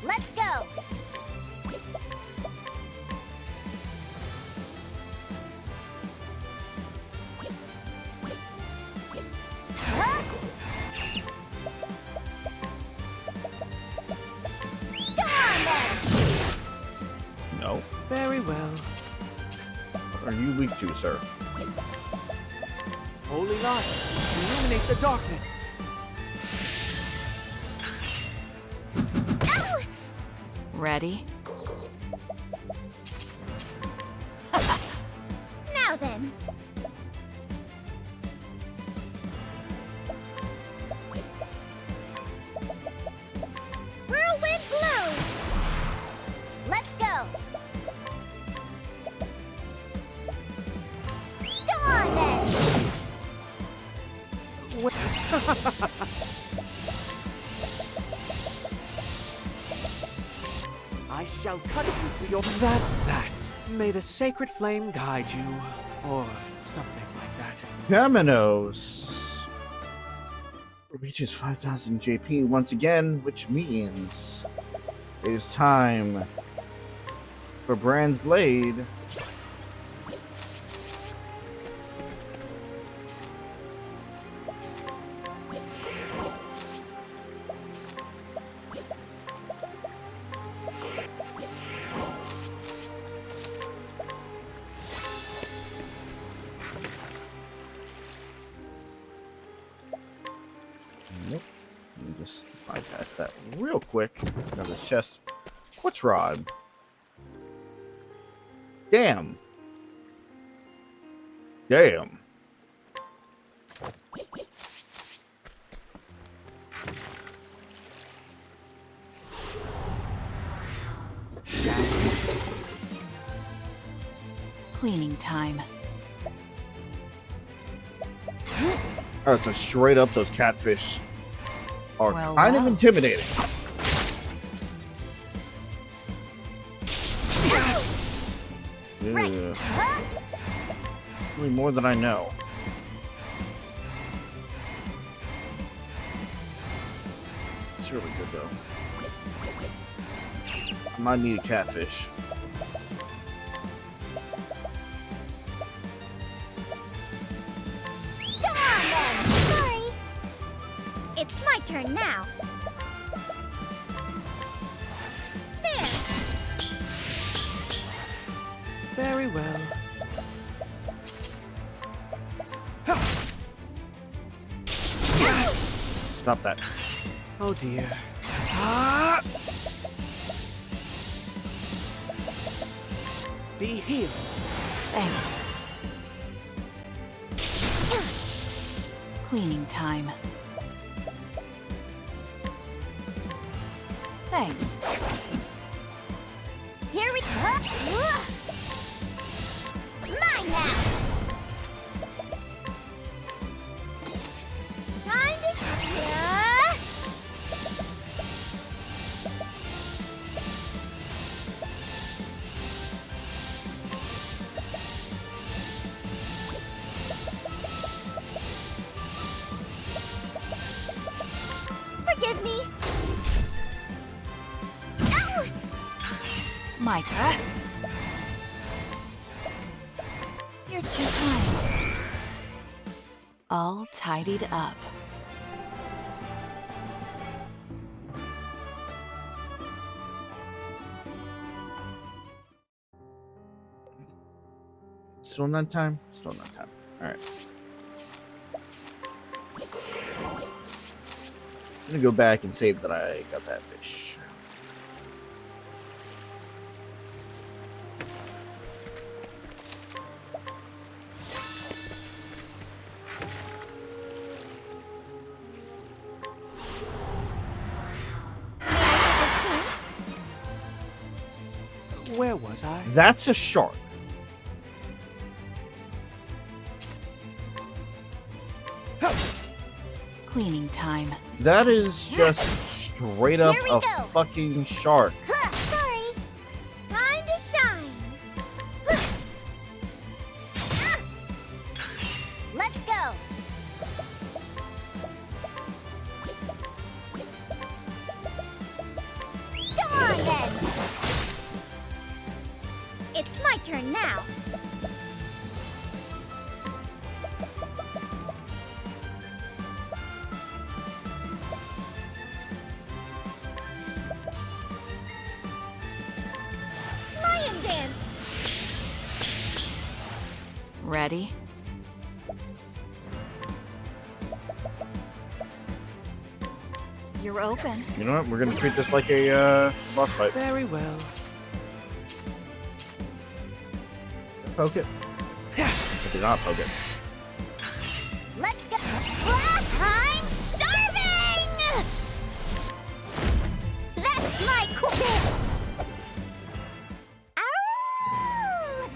Let's go. No. Very well. What are you weak to, sir? Holy light, illuminate the darkness. Ow! Ready? Now then. Whirlwind blow. Let's go. Go on then. I shall cut you to your... That's that. May the sacred flame guide you, or something like that. Kamenos reaches 5,000 JP once again, which means it is time for Brand's Blade. Nope. Let me just bypass that real quick. Another chest. Quartz rod. Damn. Damn. Cleaning time. Alright, so straight up those catfish are Well, kind of well. intimidating. Right. Ugh. Really more than I know. It's really good though. I might need a catfish. Go on then. Sorry. It's my turn now. There. Very well. Stop that. Oh dear. Ah! Be healed. Thanks. Cleaning time. Thanks. Here we go. Mine now. Micah. You're too kind. All tidied up. Still not time? Still not time. Alright. I'm gonna go back and save that I got that fish. Where was I? That's a shark. Cleaning time. That is just straight up Here we a go. fucking shark. Huh, sorry. Time to shine. Ah! Let's go. Go on then. It's my turn now. Lion dance. Ready? You're open. You know what? We're gonna treat this like a boss fight. Very well. Poke it. I did not poke it. Let's go. I'm starving. That's my cool. Ow!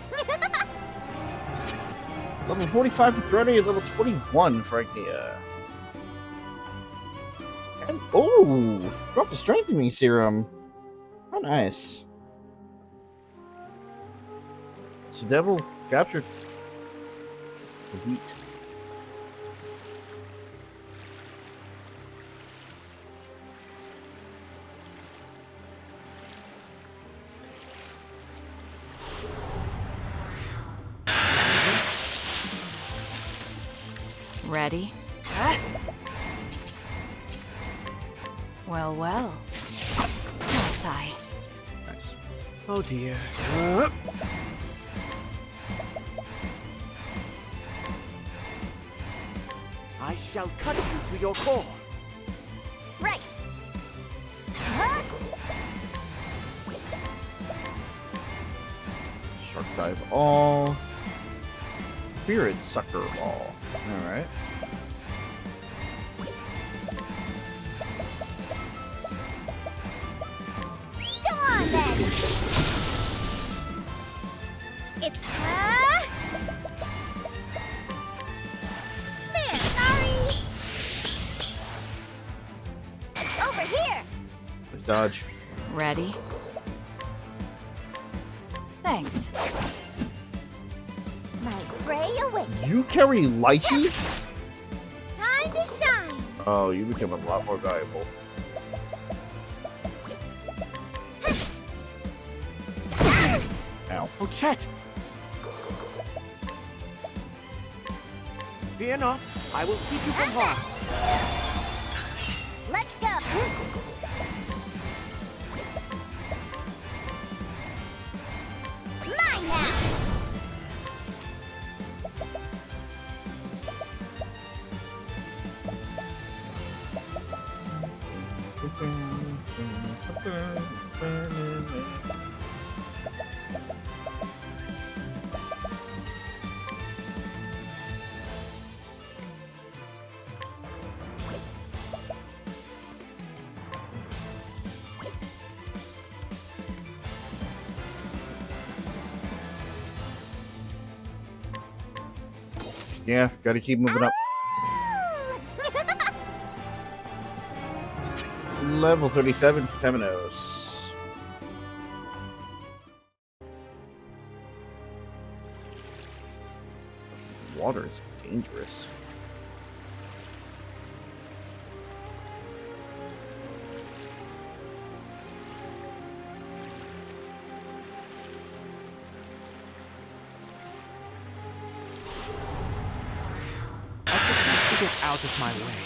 Level 45 for Brody, level 21 for Agnia. And, oh! Dropped the strengthening serum. Oh, nice. So Devil captured the wheat. Ready? Well, well. Was I? Nice. Oh dear. I shall cut you to your core. Right. Huh? Shark dive all. Spirit sucker all. Alright. Go on then. It's sorry. Over here. Let's dodge. Ready? Thanks. My prey awaits. You carry lychees? Time to shine. Oh, you become a lot more valuable. Ow. Oh, Chet! Fear not, I will keep you from harm. Let's go. Mine now. Yeah, gotta keep moving up. Level 37 for Temenos. Water is dangerous. Get out of my way.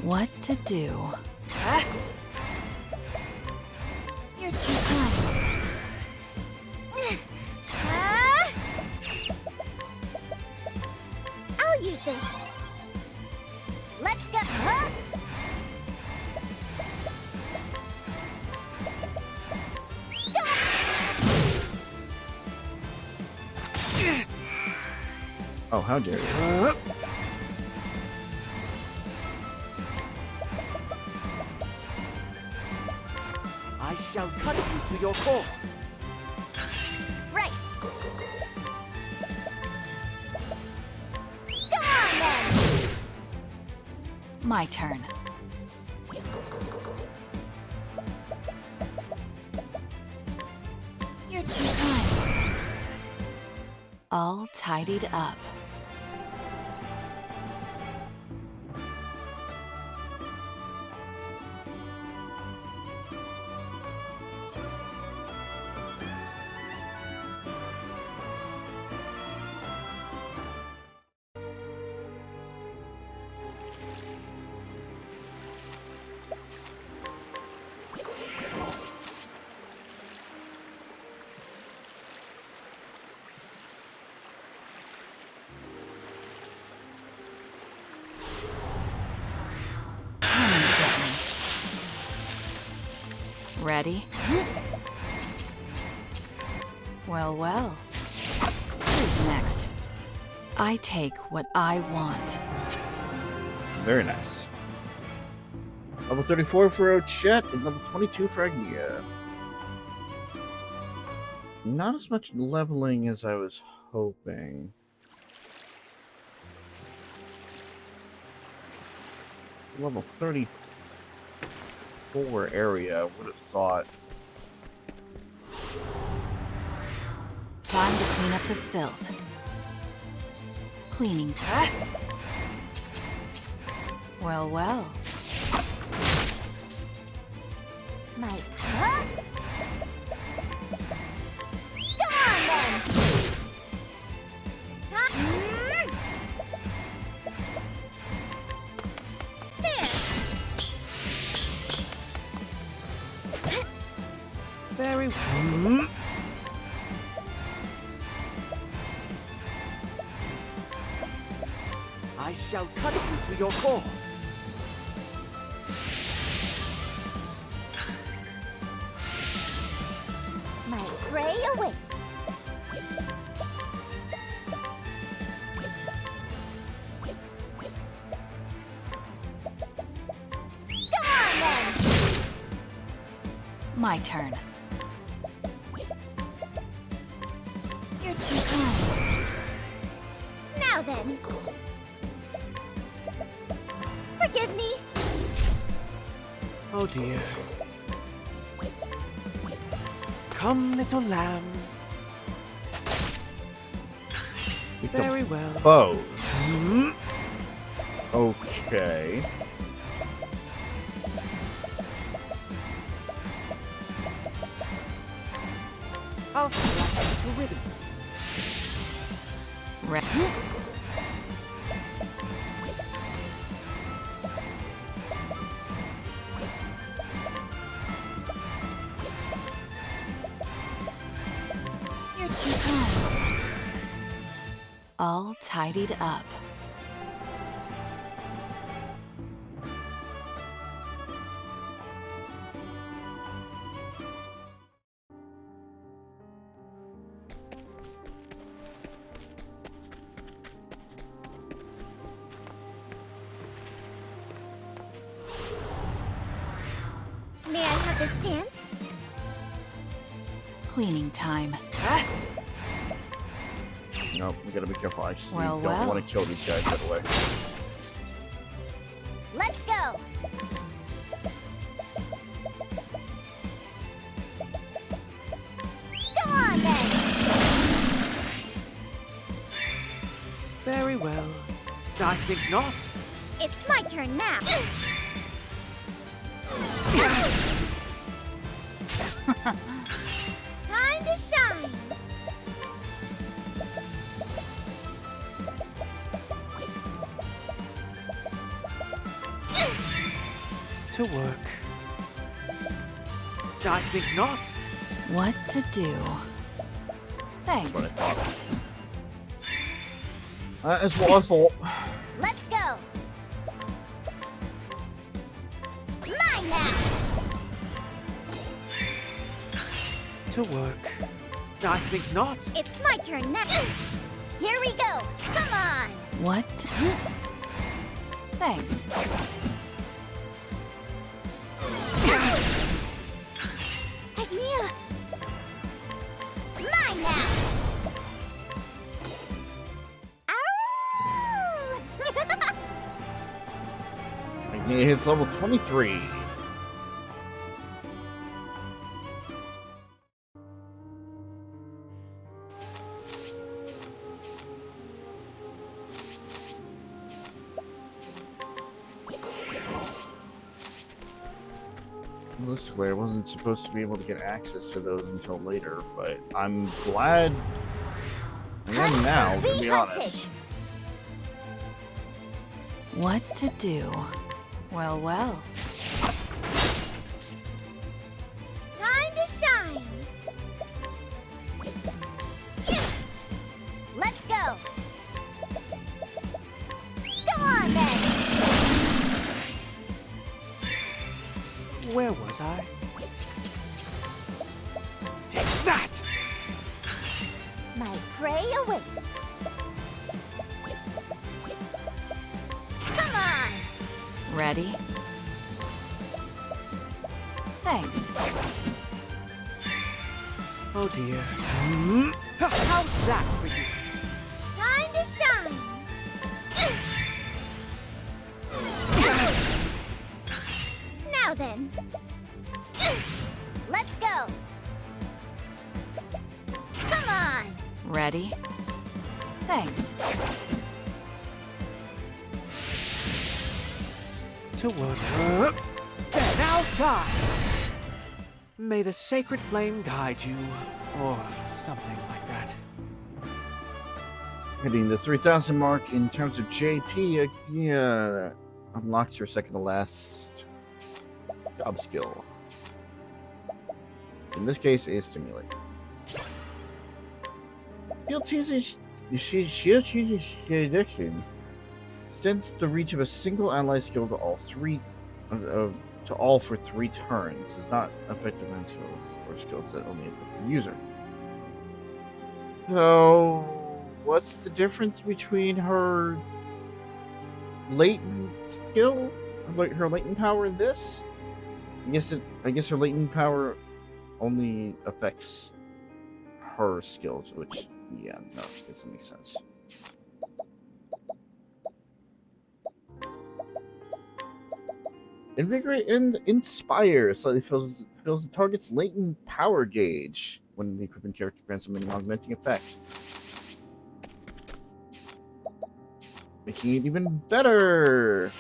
What to do? You're too kind. I'll use this. Let's go. Huh? Oh, how dare you. I shall cut you to your core. Right. Go on then. My turn. You're too kind. All tidied up. Ready? Well, well. Who's next? I take what I want. Very nice. Level 34 for Chet and level 22 for Agnia. Not as much leveling as I was hoping. Level 34 area, I would have thought. Time to clean up the filth. Cleaning. Well, well. My huh? Go on then. Very well. I shall cut you to your core. My prey awaits. Go on then. My turn. You're too kind. Now then. Forgive me. Oh dear. Come, little lamb. Very well. Bows. Okay. I'll slap you to ribbons. You're too kind. All tidied up. May I have this dance? Cleaning time. Nope, we gotta be careful. I just Well, don't well. want to kill these guys right away. Let's go. Go on then. Very well. I think not. It's my turn now. Time to shine. To work. I think not. What to do? Thanks. What I thought. That is what I thought. Let's go. Mine now. To work. I think not. It's my turn next. Here we go. Come on. What? Thanks. Mia. Mine now. Ow! It hits level 23. Realistically, I wasn't supposed to be able to get access to those until later, but I'm glad I am now, to be honest. What to do? Well, well. Time to shine. Let's go. Go on then. Where was I? Take that! My prey awaits. Come on. Ready? Thanks. Oh dear. How's that for you? Time to shine. Now then. Let's go. Come on. Ready? Thanks. To work. Then I'll die! May the sacred flame guide you, or something like that. Hitting the 3,000 mark in terms of JP, yeah, unlocks your second to last job skill. In this case, a stimulate. Shield Teasing addiction extends the reach of a single ally skill to all for 3 turns. It's not effective on skills or skills that only affect the user. So, what's the difference between her latent skill, her latent power, and this? I guess her latent power only affects her skills, which, yeah, no, I guess that makes sense. Invigorate and Inspire slightly fills the target's latent power gauge when the equipping character grants an augmenting effect, making it even better.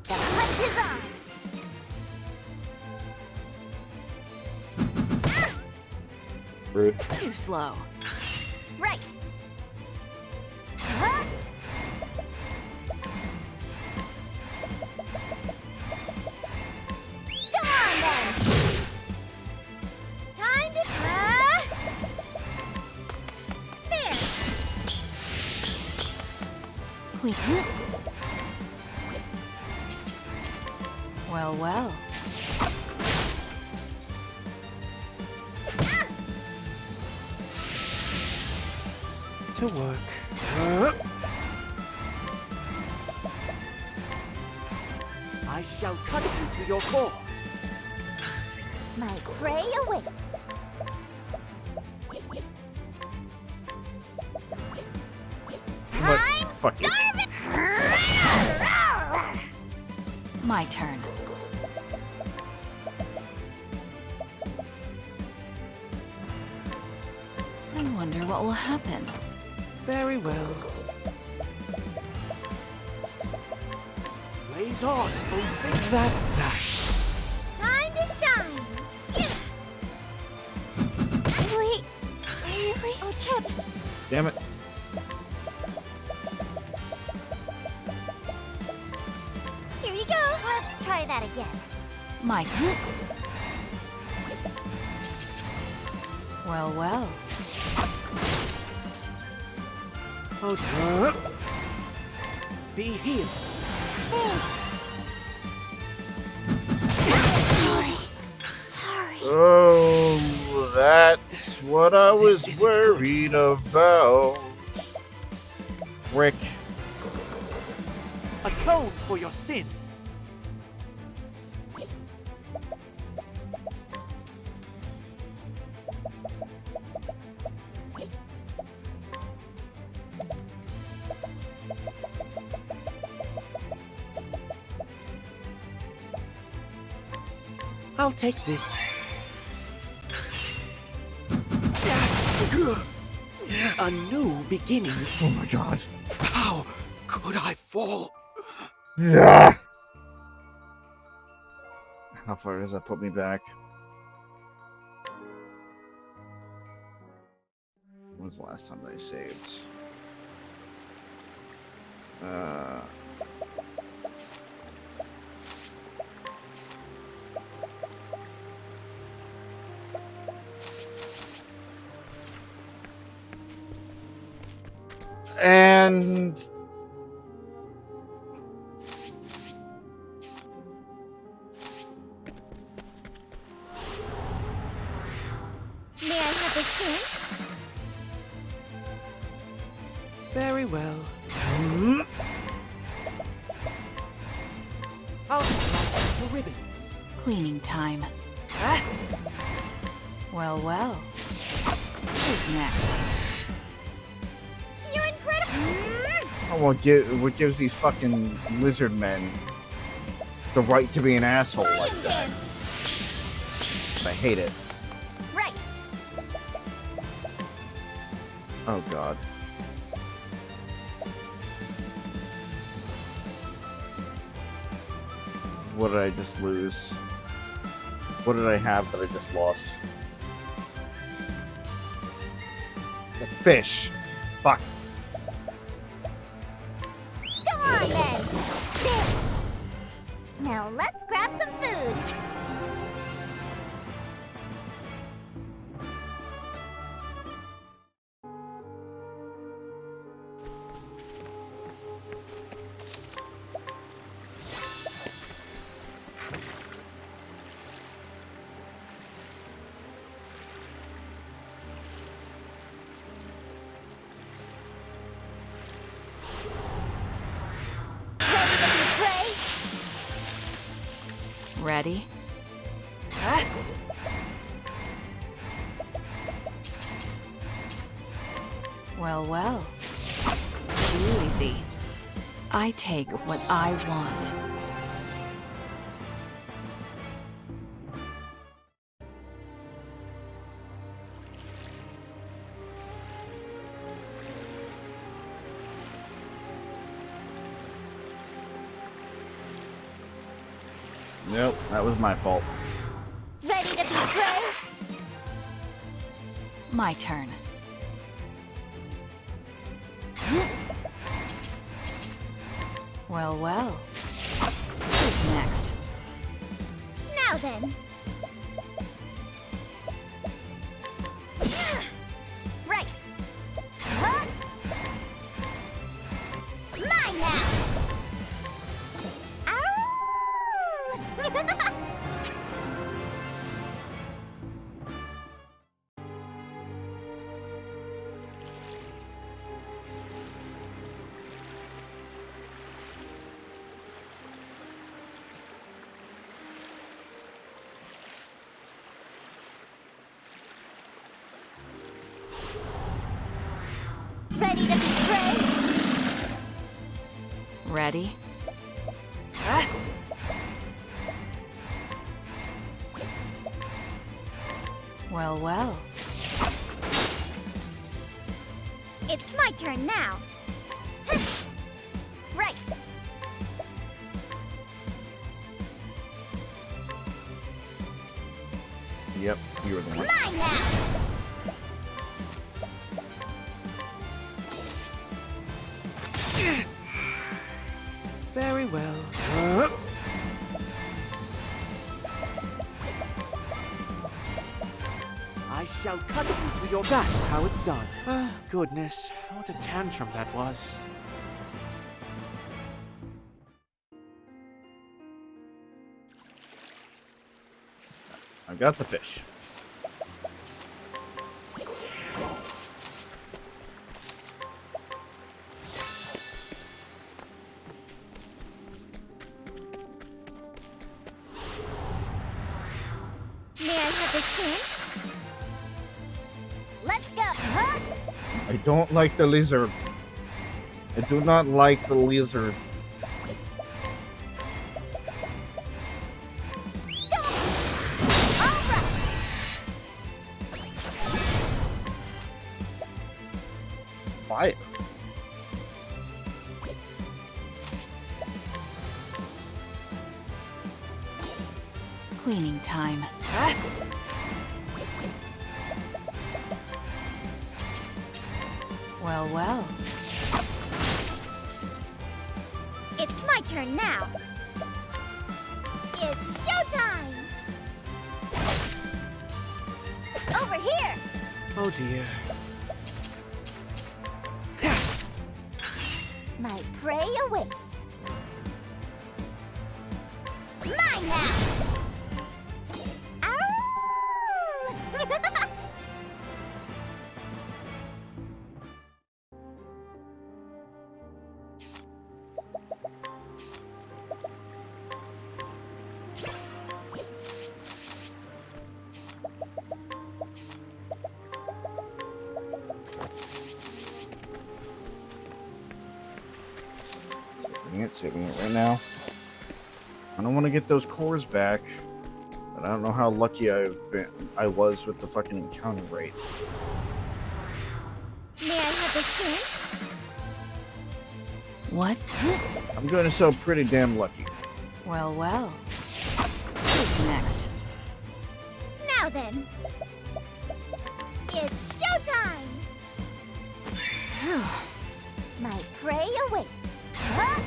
The hunt is on. Rude. Too slow. Right. Huh? Go on then. Time to there. Well, well. To work. I shall cut you to your core. My prey awaits. What? Fuck you. My turn. I wonder what will happen. Very well. Blaze on, oh, think that's that. Time to shine. Wait. Really? Oh, Chip. Damn it. Here you go. Let's try that again. My turn. Well, well. Oh, be healed. Sorry. Oh, that's what I was This isn't worried about. Rick. Atone for your sins. I'll take this. A new beginning. Oh my god. How could I fall? Yeah. How far does that put me back? When was the last time that I saved? And May I have the spoon? Very well. I'll slice the ribbons. Cleaning time. Ah. Well, well. Who's next? You're incredible. what gives these fucking lizard men the right to be an asshole like that? I hate it. Right. Oh god. What did I just lose? What did I have that I just lost? The fish. Fuck. Go on then. Now let's grab some food. Ready? Ah. Well, well. Too easy. I take what I want. Nope, that was my fault. Ready to be prey? My turn. Well, well. Who's next? Now then. Right. Huh? Mine now. Ready to be prey? Ready? Ah. Well, well. It's my turn now. Right. Yep, you were the one. Mine now. I shall cut you to your back. How it's done. Goodness, what a tantrum that was. I got the fish. May I have this chance? Let's go, huh? I don't like the lizard. I do not like the lizard. Fire. Cleaning time. Well, well. It's my turn now. It's showtime! Over here! Oh dear. My prey awaits. Mine now! Ow! Saving it right now. I don't want to get those cores back, but I don't know how lucky I was with the fucking encounter rate. May I have this chance? What? I'm going to so pretty damn lucky. Well, well. Who's next? Now then. It's showtime! My prey awaits. Huh?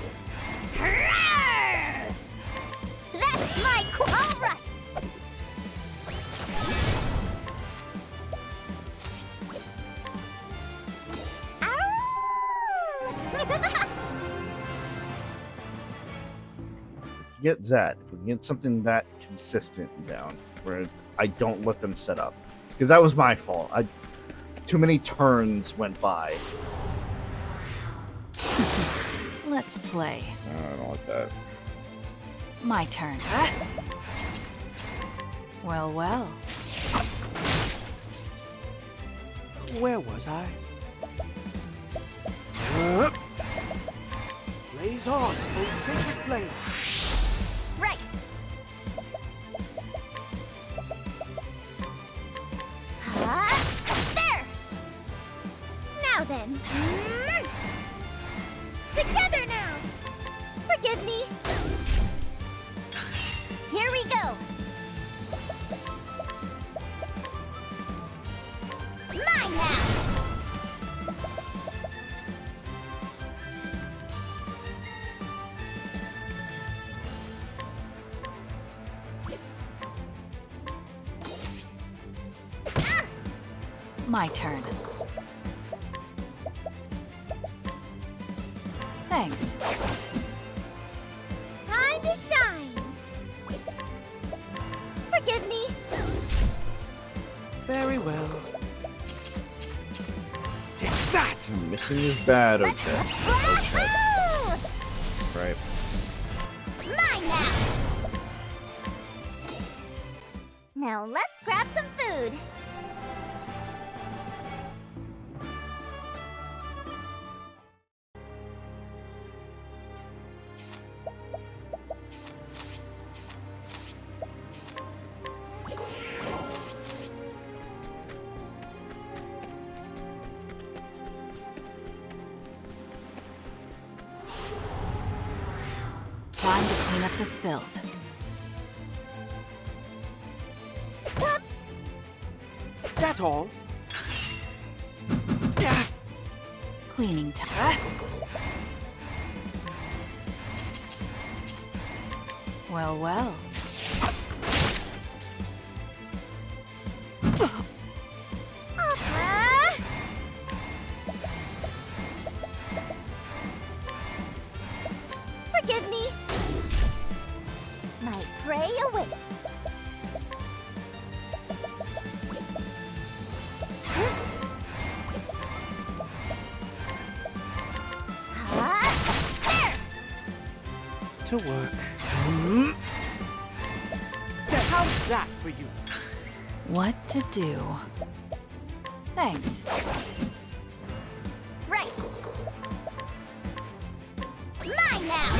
That's my all right. Get that. If we can get something that consistent down, where I don't let them set up, because that was my fault. Too many turns went by. Let's play. I don't like that. My turn. Well, well. Where was I? Blaze on, O sacred flame. Right. There. Now then. Together now. Forgive me. Here we go. Mine now. My turn. Thanks. Time to shine. Forgive me. Very well. Take that! Missing is bad, Let's okay. Wahoo! Right. Mine now. Now let's grab some food. Time to clean up the filth. Whoops! That's all. Cleaning time. Well, well. To work. How's that for you? What to do? Thanks. Right. Mine now.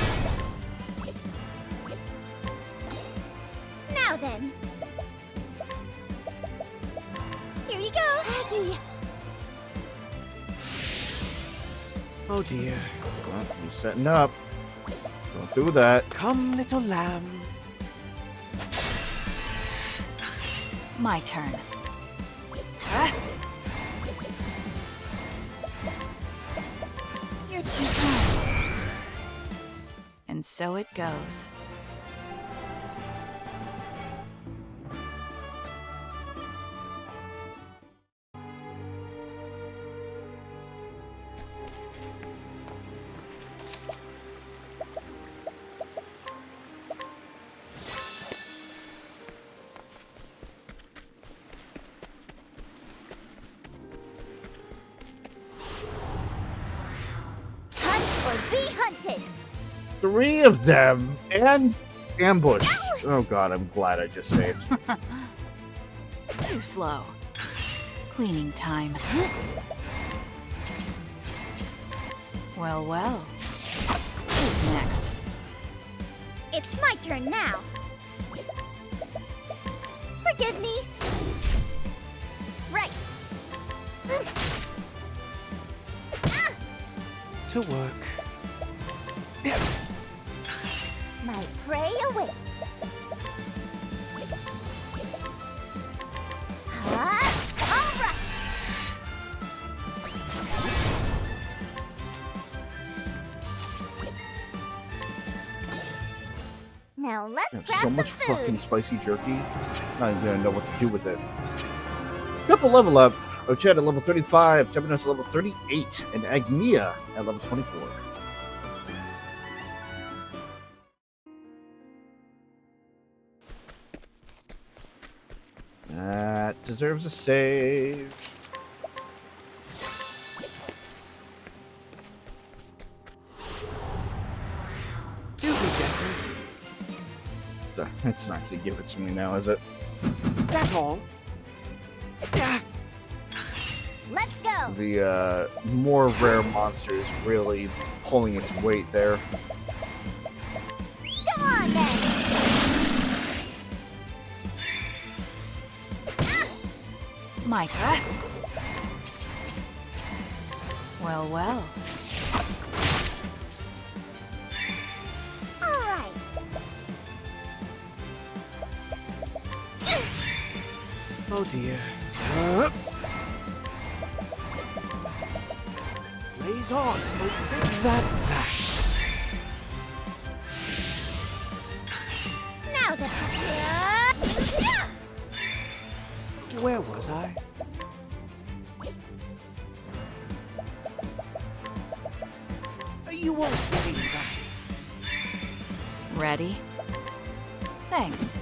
Now then. Here you go, Aggie. Oh dear. Well, I'm setting up. Don't do that. Come, little lamb. My turn. Ah. You're too kind. And so it goes. Or be hunted. 3 of them and ambushed. Oh god, I'm glad I just saved. Too slow. Cleaning time. Well, well. Who's next? It's my turn now. Forgive me. Right. To work. My prey awaits. All right. Now let's I have grab so some much food. fucking spicy jerky. Not even gonna know what to do with it. Triple level up. Ochet at level 35, Temenos at level 38, and Agnia at level 24. That deserves a save. Do be gentle. It's not gonna give it to me now, is it? That's all. Let's go. The more rare monster is really pulling its weight there. Go on then. Micah. Well, well. All right. Oh dear. Blaze on. That's that. Now then. Where was I? You won't believe that. Ready? Thanks.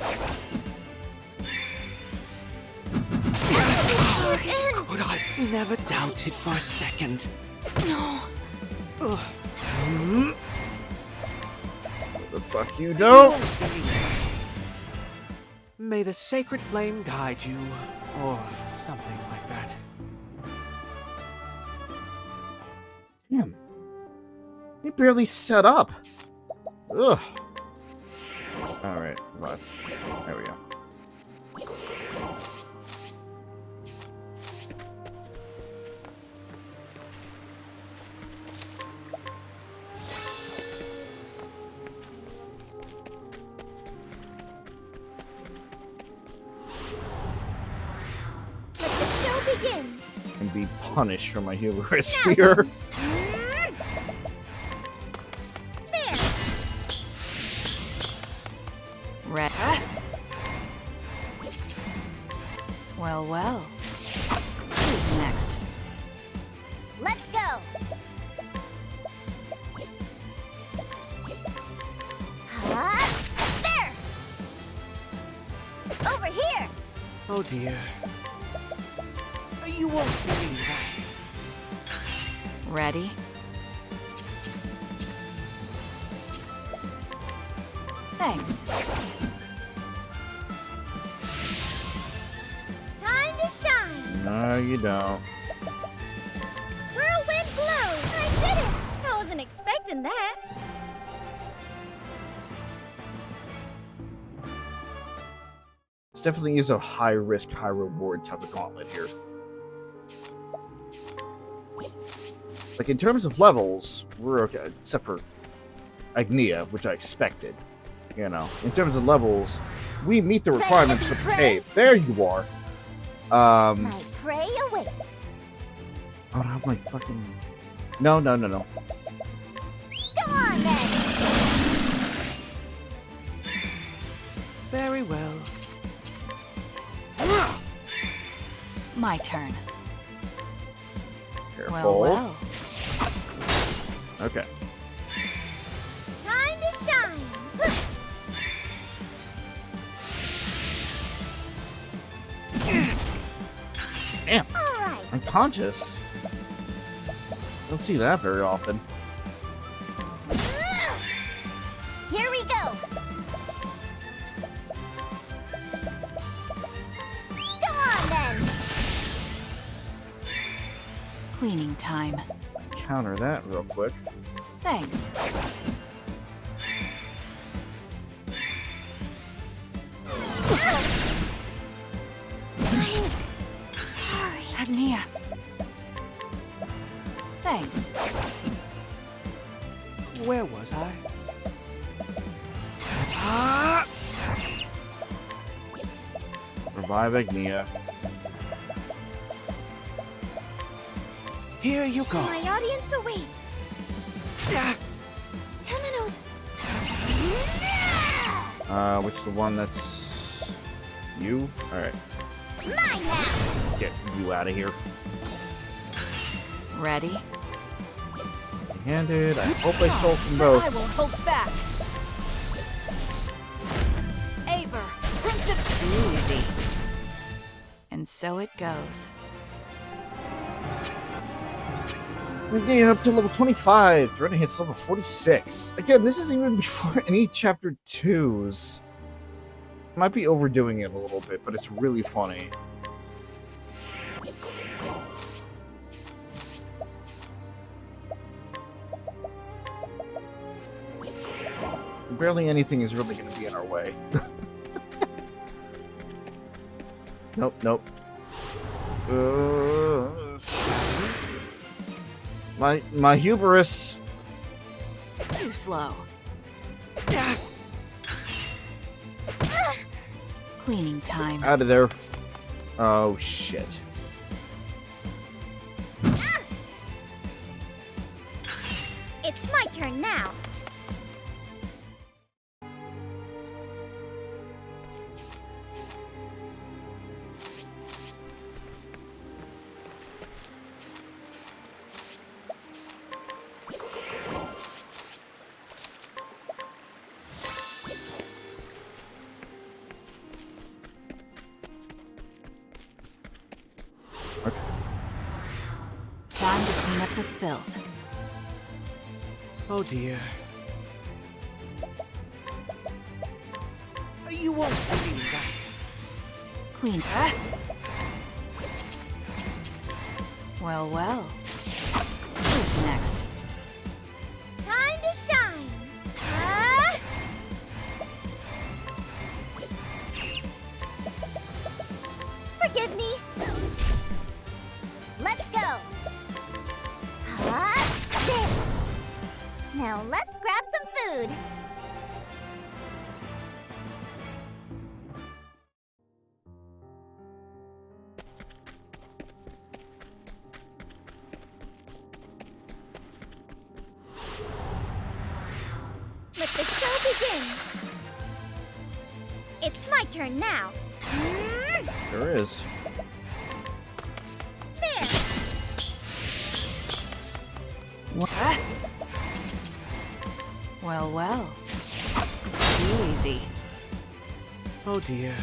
Could I never doubted for a second? No. Ugh. What the fuck you do? May the sacred flame guide you, or something like that. Damn. He barely set up. Ugh. Alright, right. There we go. Let the show begin. And be punished for my hubris here. There. Red. Well, well. Who's next? Let's go. There. Over here. Oh dear. You won't believe that. Ready? Thanks. Time to shine. No, you don't. Whirlwind glow. I did it. I wasn't expecting that. This definitely is a high risk, high reward type of gauntlet here. Like in terms of levels, we're okay, except for Agnia, which I expected. You know, in terms of levels, we meet the requirements for the cave. There you are. My prey awaits. Oh, no, my fucking. No. Go on then. Very well. My turn. Careful. Well. Okay. Time to shine. Damn. All right. Unconscious. Don't see that very often. Here we go. Go on then. Cleaning time. Counter that real quick. Thanks. I'm sorry. Agnia. Thanks. Where was I? Revive Agnia. Here you go. My audience awaits. Temenos. Which is the one that's you? Alright. Mine now. Get you out of here. Ready? Handed. I hope I stole from I both. won't hold back. Aver, Prince of Too easy. And so it goes. Agnia up to level 25. Threat hits level 46. Again, this is even before any chapter 2s. Might be overdoing it a little bit, but it's really funny. Barely anything is really going to be in our way. Nope. My hubris. Too slow. Cleaning time. Out of there. Oh, shit. It's my turn now. Time to clean up the filth. Oh dear. You won't believe that. Clean. Well. Who's next? Time to shine. Forgive me. Let's go. There. Now let's grab some food. Let the show begin. It's my turn now. There is. There. What? Well. Too easy. Oh dear.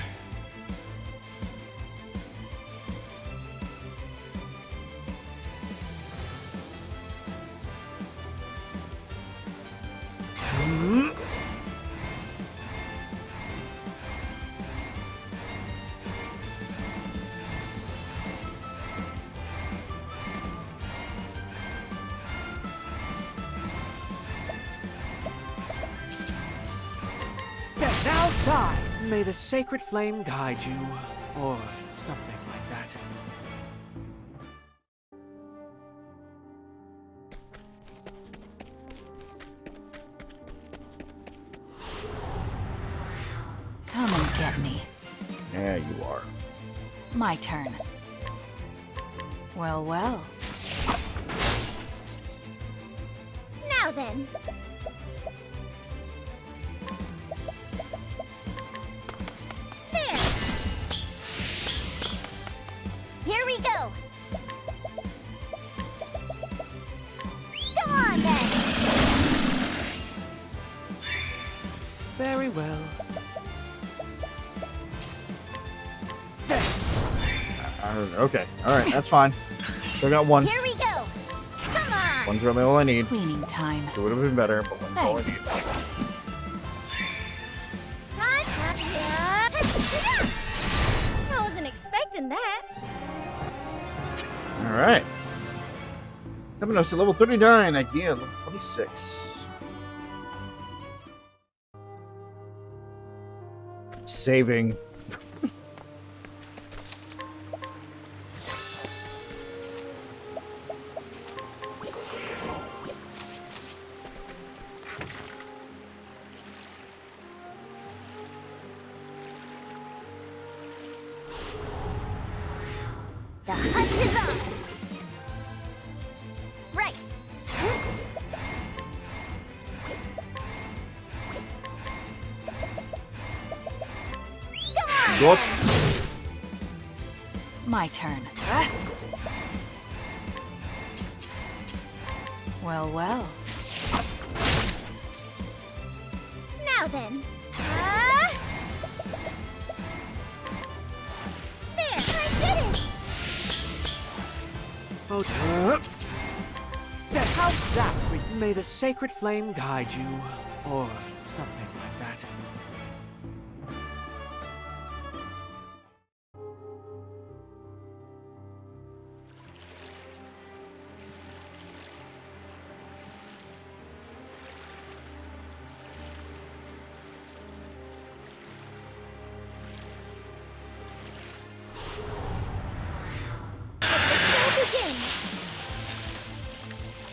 Now die! May the sacred flame guide you, or something like that. Come and get me. Yeah, you are. My turn. Well, well. Now then. There. Here we go. Go on then. Very well. Okay, alright, that's fine. Still got one. Here we go. Come on. One's really all I need. Cleaning time. It would have been better, but one's all I Thanks. need. I wasn't expecting that. Alright. Coming up to level 39, idea level 26. Saving. The hunt is on. Right. Go on. What? My turn. Well, well. Now then. There, I did it. Oh, how's that? May the sacred flame guide you, or something like that.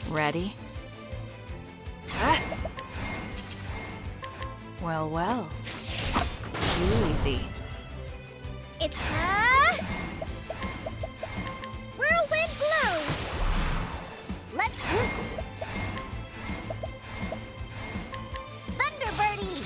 Ready? Well, well. Too easy. It's whirlwind blow. Let's Thunderbirdie.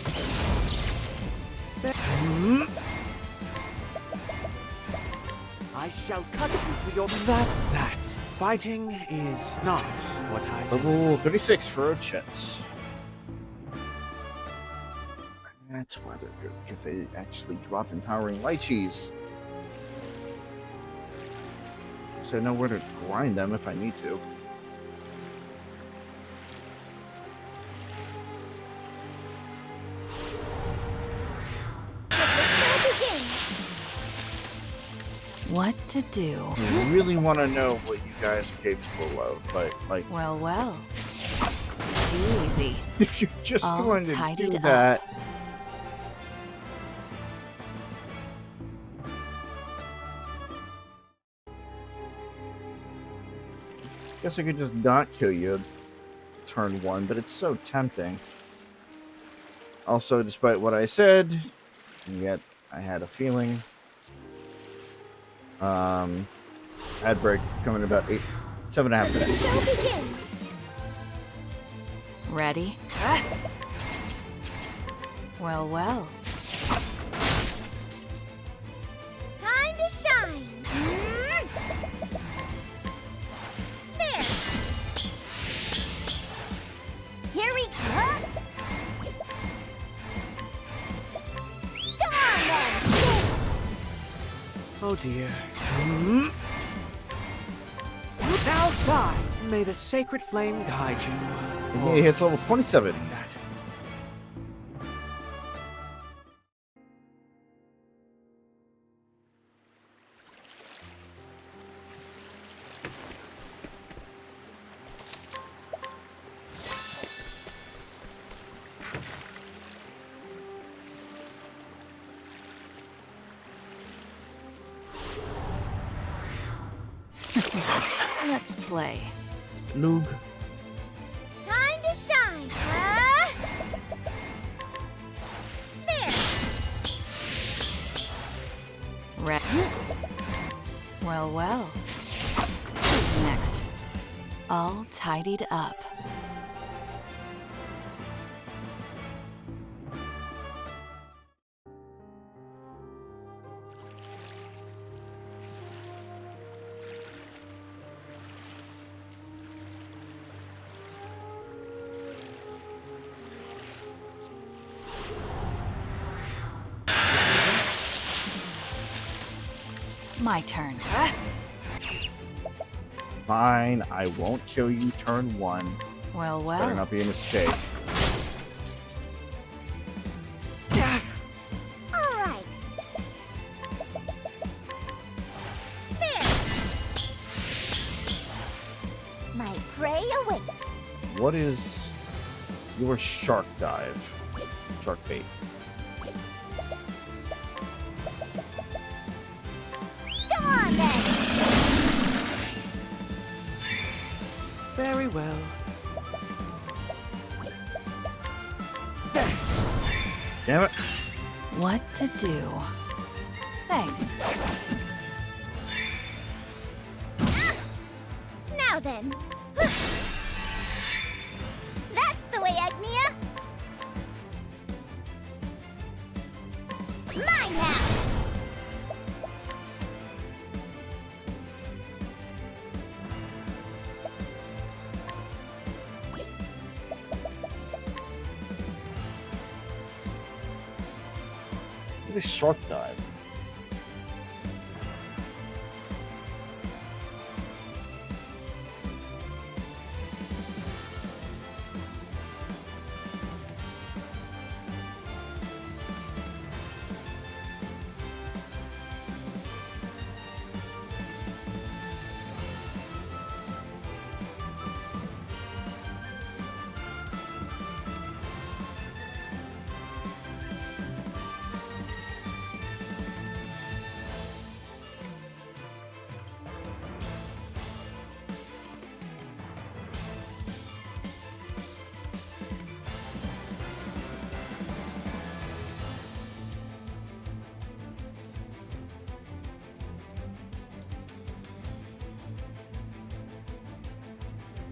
I shall cut you to your... That's that. Fighting is not what I do. Level 36 for Ochets. That's why they're good, because they actually drop empowering lychees. So I know where to grind them if I need to. What to do? I really want to know what you guys are capable of, but like, Well, well. Too easy. if you're just All going to tidied do up. that, guess I could just not kill you turn one, but it's so tempting. Also, despite what I said, and yet I had a feeling. Ad break coming in about 7.5 minutes. Show begin. Ready? Well, well. Time to shine. There. Here we go. Go on then. Oh dear. Now die! May the sacred flame guide you. And he hits level 27. That. Let's play. Lug. Time to shine, huh? There. Red. Well, well. Who's next? All tidied up. My turn. Fine, I won't kill you turn 1. Well, Better well. not be a mistake. All right. There. My prey awaits. What is your shark dive? Shark bait. Go on then. Very well. Damn it. What to do? Thanks. Now then. That's the way, Agnia. Mine now. What is shark dive?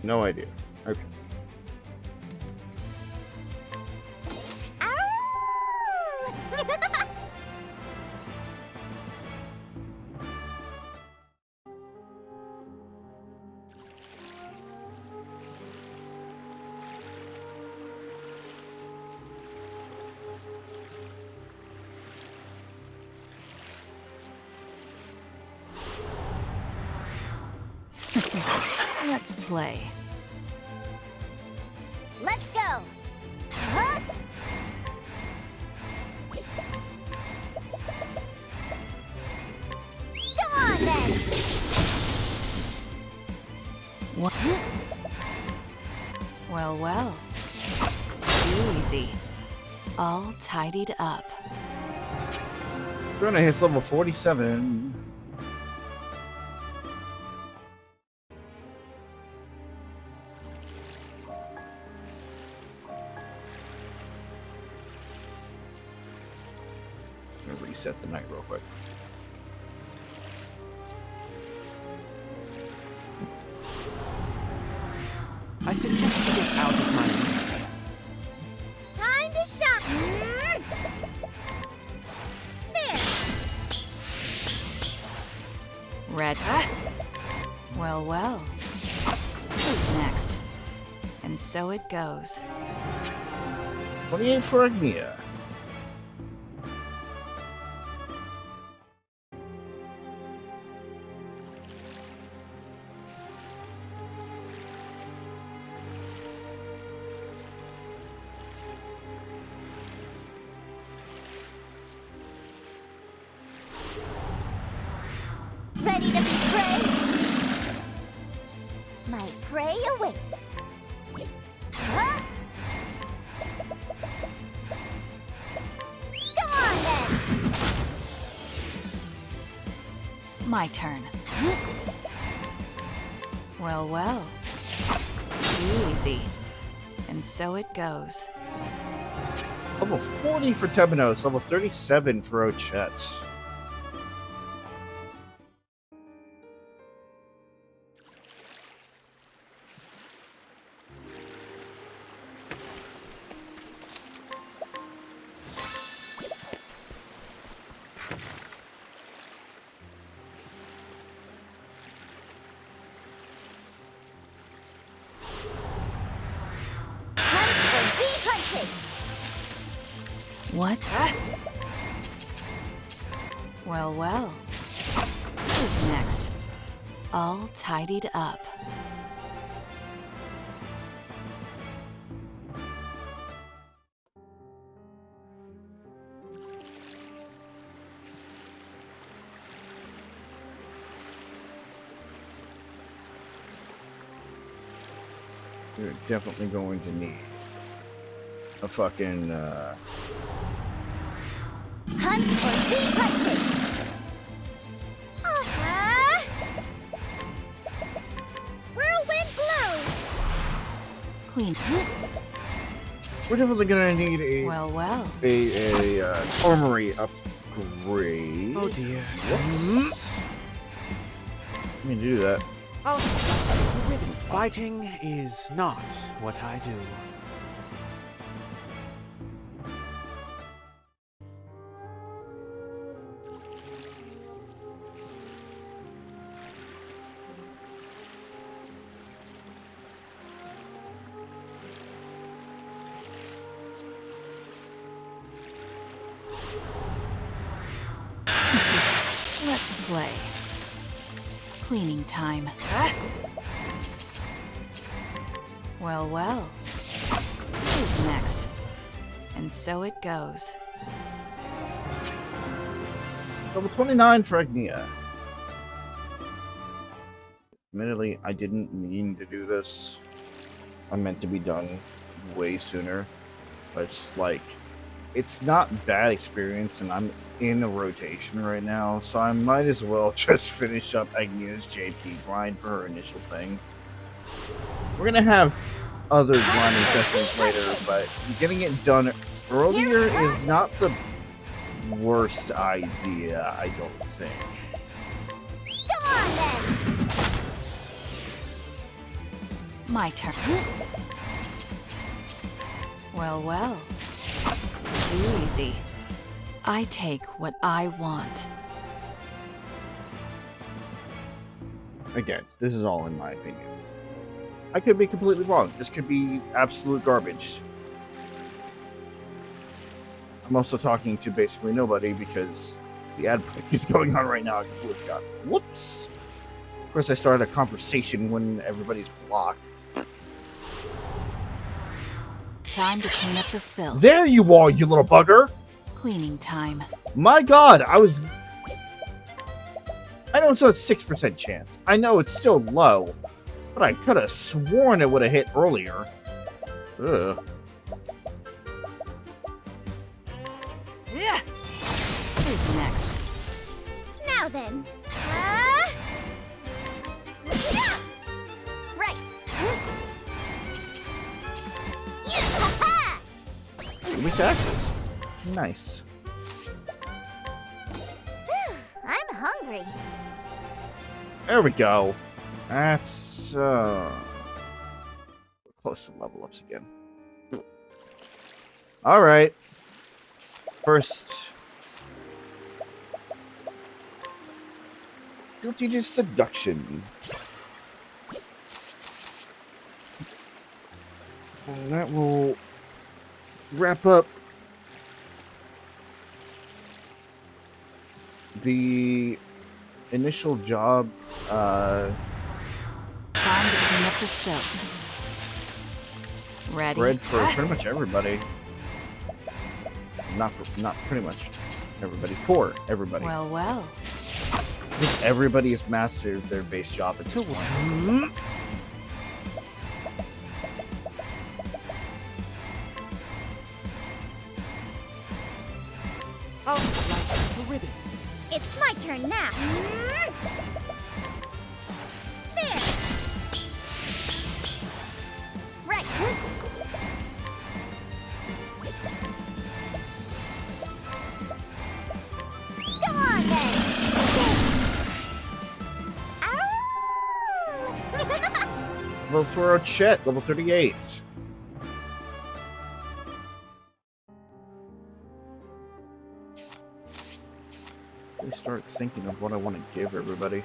No idea. Okay. Let's play. Let's go. Huh? Go on then. What? Well, well. Too easy. All tidied up. We're gonna hit level 47. I'm gonna reset the night real quick. I suggest you get out of my way. Time to shine. There. Red. Well, well. Who's next? And so it goes. 28 for Agnia. Ready to be prey? My prey awaits. Huh? Go on then. My turn. Well, well. Easy. And so it goes. Level 40 for Temenos, level 37 for Ochette. What? Well, well. Who's next? All tidied up. You're definitely going to need a fucking, Hunt or be hunted! Whirlwind blow! Clean. we're definitely gonna need a Well, well. armory upgrade. Oh dear. Whoops. I mean to do that. Oh, fighting is not what I do. Let's play. Cleaning time. Well, well. Who's next? And so it goes. Level 29 for Agnia. Admittedly, I didn't mean to do this. I meant to be done way sooner. But it's like, it's not bad experience, and I'm in a rotation right now, so I might as well just finish up Agnia's JP grind for her initial thing. We're gonna have other grinding sessions later, but getting it done earlier is not the worst idea, I don't think. Come on then! My turn. Well, well. Too easy. I take what I want. Again, this is all in my opinion. I could be completely wrong. This could be absolute garbage. I'm also talking to basically nobody because the ad break is going on right now. I completely forgot. Whoops! Of course, I started a conversation when everybody's blocked. Time to clean up the filth. There you are, you little bugger! Cleaning time. My god, I know it's a 6% chance. I know it's still low, but I could have sworn it would have hit earlier. Ugh. Yeah. Who's next? Now then. Right. Give me taxes. Nice. I'm hungry. There we go. That's, we're close to level ups again. Alright. First. Guilty to seduction. And that will wrap up the initial job. Time to clean up the filth. Ready? Spread for pretty much everybody. Not pretty much everybody. For everybody. Well, well. I think everybody has mastered their base job at this point. Oh, like the ribbons. It's my turn now. There. Level for our chat, level 38. Let me start thinking of what I want to give everybody.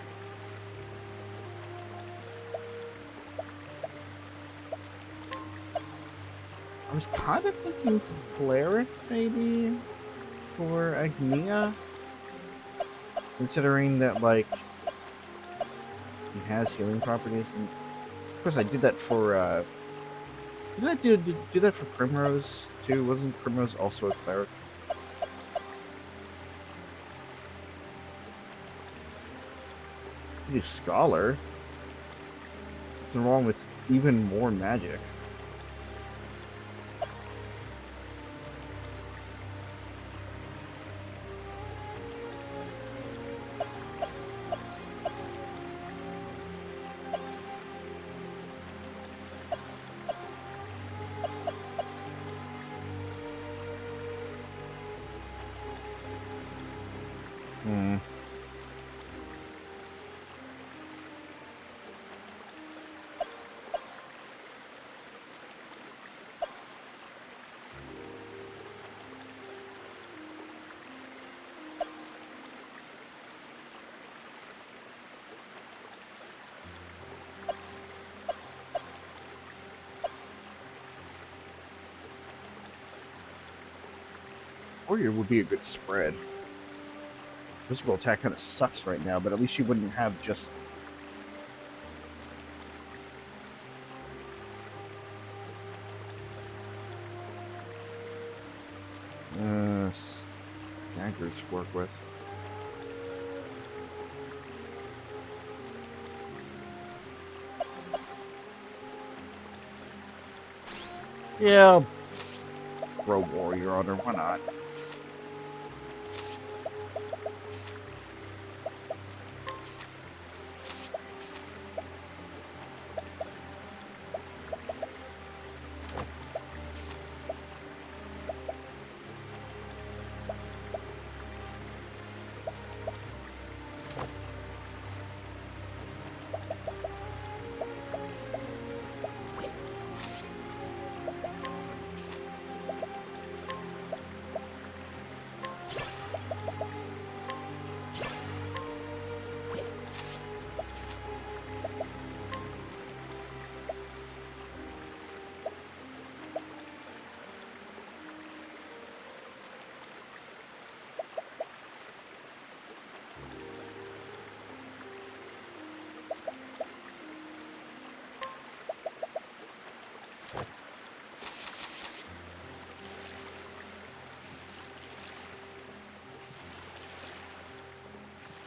I was kind of thinking Cleric, maybe, for Agnia. Considering that, like, he has healing properties. And of course, I did that for, did I do that for Primrose, too? Wasn't Primrose also a Cleric? I could do Scholar. Nothing wrong with even more magic. Warrior would be a good spread. Physical attack kind of sucks right now, but at least you wouldn't have just... daggers to work with. Yeah, throw Warrior on her, why not?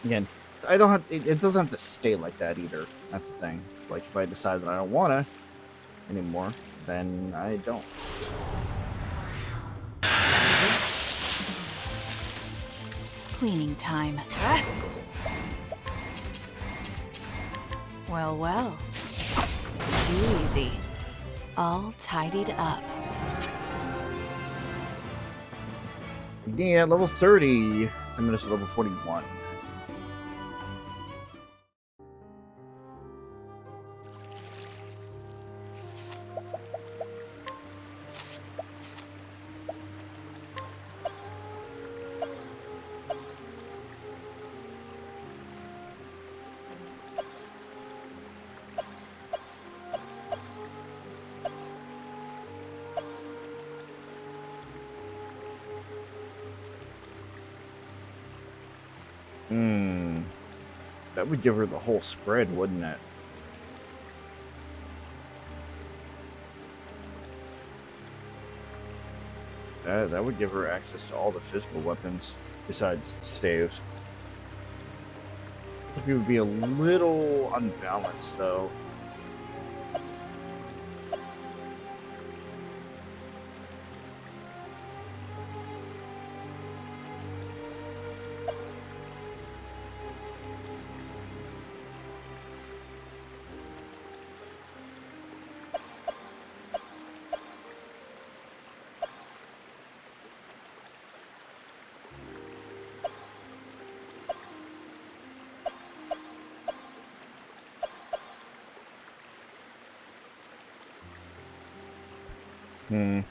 Again, I don't have, it doesn't have to stay like that either. That's the thing. Like, if I decide that I don't want to anymore, then I don't. Cleaning time. Well, well. Too easy. All tidied up. Yeah, level 30. I'm just level 41. That would give her the whole spread, wouldn't it? That would give her access to all the physical weapons, besides staves. It would be a little unbalanced, though. Hmm.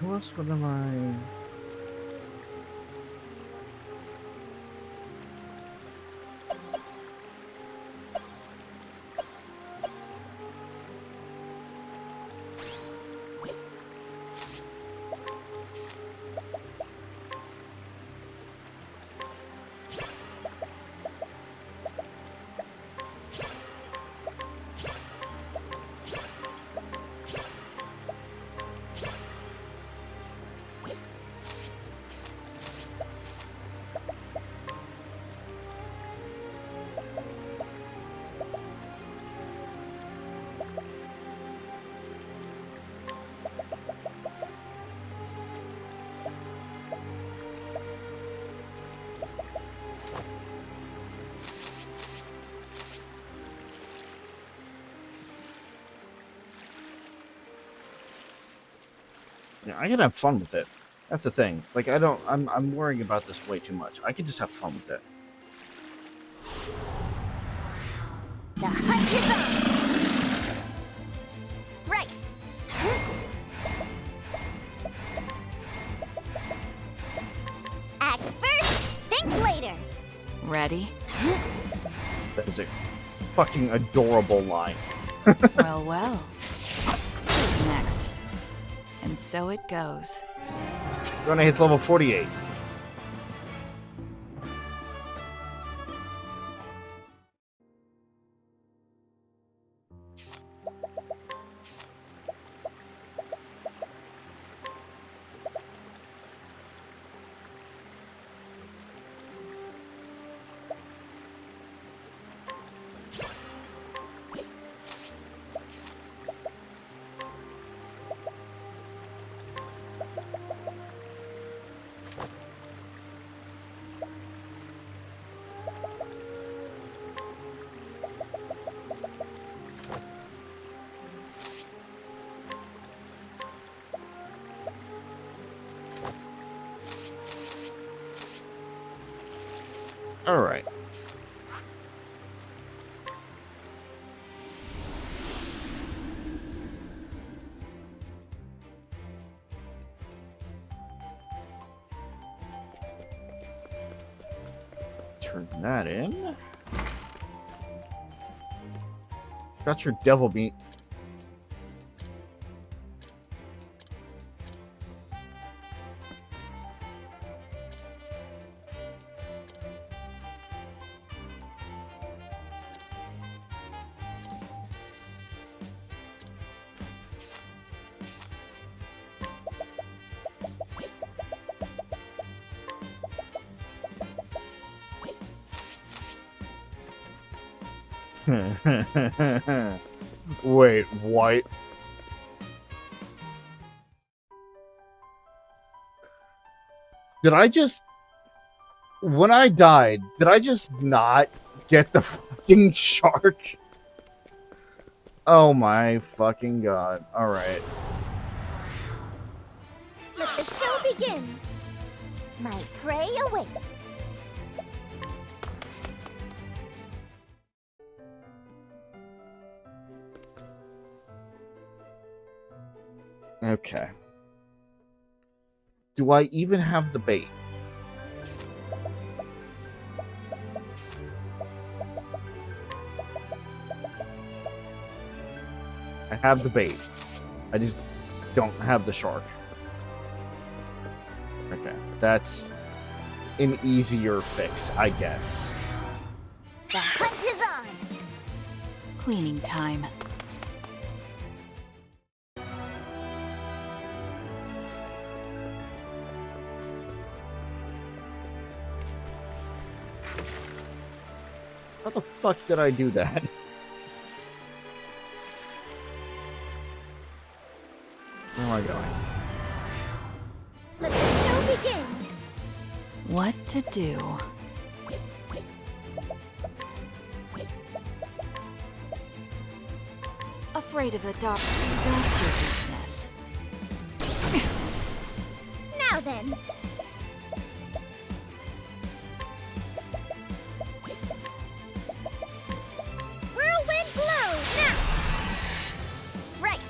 Who else would am I? Yeah, I can have fun with it. That's the thing. Like, I'm worrying about this way too much. I can just have fun with it. The hunt is on! Right! Act first, think later! Ready? That is a fucking adorable line. Well, well. Who's next? And so it goes. Gonna hit level 48. All right. Turn that in. Got your devil meat. Wait, what? Did I just... When I died, did I just not get the fucking shark? Oh my fucking god. Alright. Let the show begin! My prey awaits! Okay. Do I even have the bait? I have the bait. I just don't have the shark. Okay. That's an easier fix, I guess. The hunt is on! Cleaning time. How the fuck did I do that? Where am I going? Let the show begin! What to do? Afraid of the dark. See, that's your weakness. Now then. Whirlwind blow, now! Right.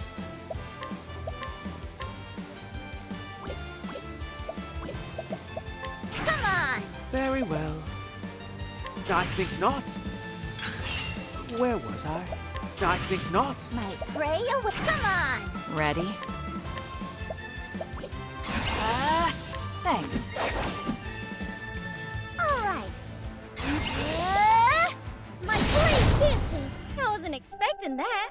Come on! Very well. I think not. Where was I? I think not. My prey away. Come on! Ready? Thanks. Alright. My blade dances! I wasn't expecting that.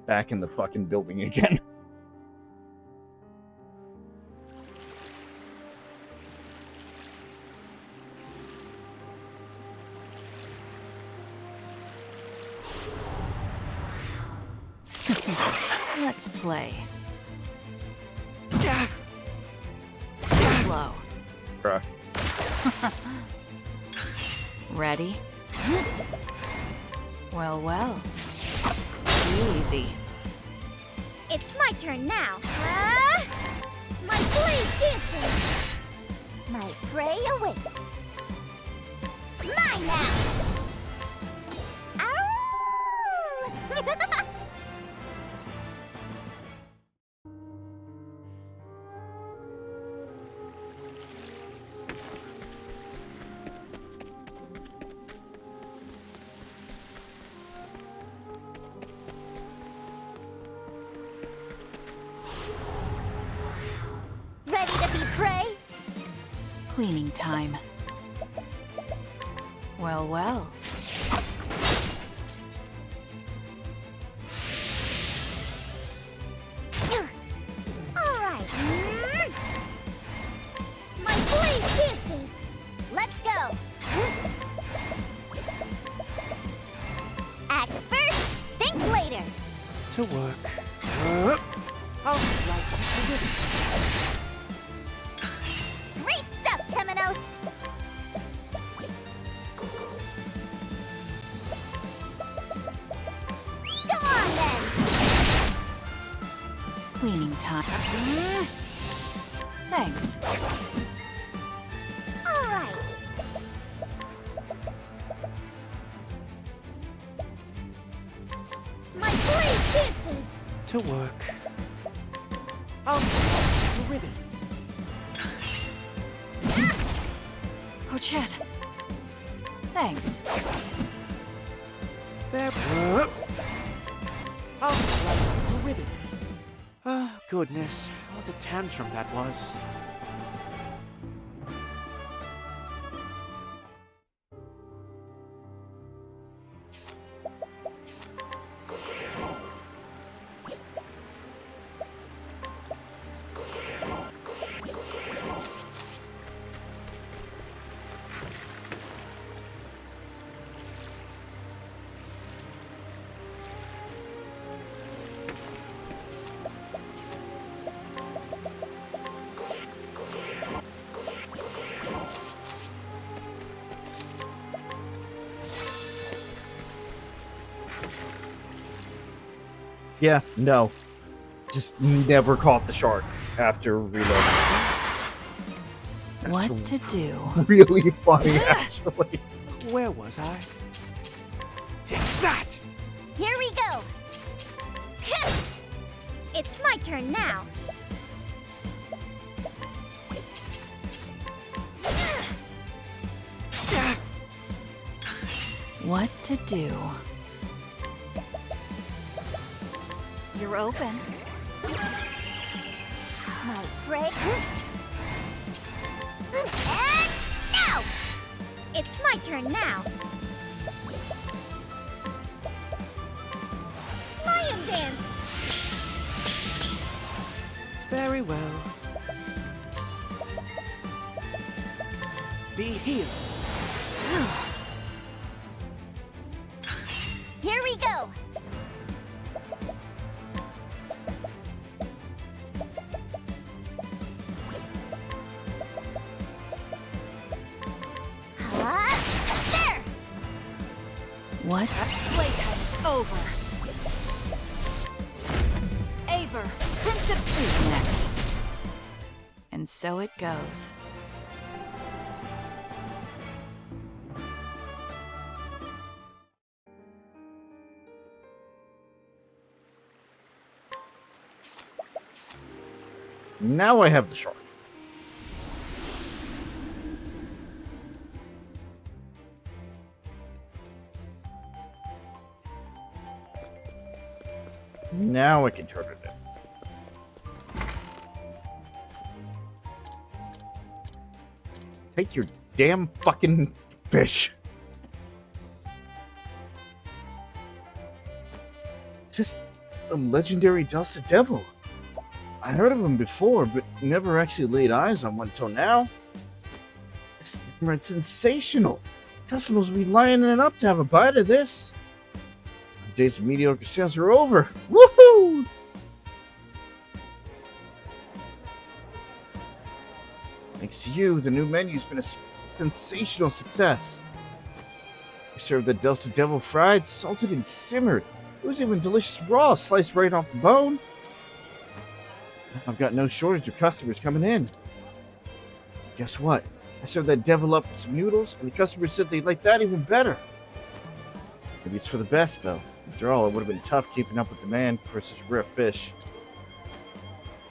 Back in the fucking building again. Let's play. Slow. Bruh. Ready? Well, well. Easy. It's my turn now. My blade dances. My prey awaits. Mine now. Ow! Ready to be prey? Cleaning time. Well, well. Alright. My blade dances. Let's go. Act first, think later. To work. I'll slice you with it. Great stuff, Temenos. Go on then. Cleaning time. Thanks. All right. My blade dances. To work. I'll slice you to ribbons. Oh, shit. Thanks. There. I'll slice you to ribbons. Oh, goodness. What a tantrum that was. Yeah, no. Just never caught the shark after reloading. That's What to do? really funny, actually. Where was I? Take that! Here we go. It's my turn now. What to do? You're open. My prey. And now! It's my turn now. Lion dance. Very well. Be healed. What? Playtime is over. Aber, Prince of Who's next? And so it goes. Now I have the shark. Now I can turn it in. Take your damn fucking fish. It's just a legendary dusted devil. I heard of him before, but never actually laid eyes on one until now. It's sensational. Customers will be lining it up to have a bite of this. The days of mediocre sales are over. Woohoo! Thanks to you, the new menu's been a sensational success. We served the dusted devil fried, salted, and simmered. It was even delicious raw, sliced right off the bone. I've got no shortage of customers coming in. Guess what? I served that devil up with some noodles, and the customers said they'd like that even better. Maybe it's for the best, though. After all, it would have been tough keeping up with demand for such rare fish.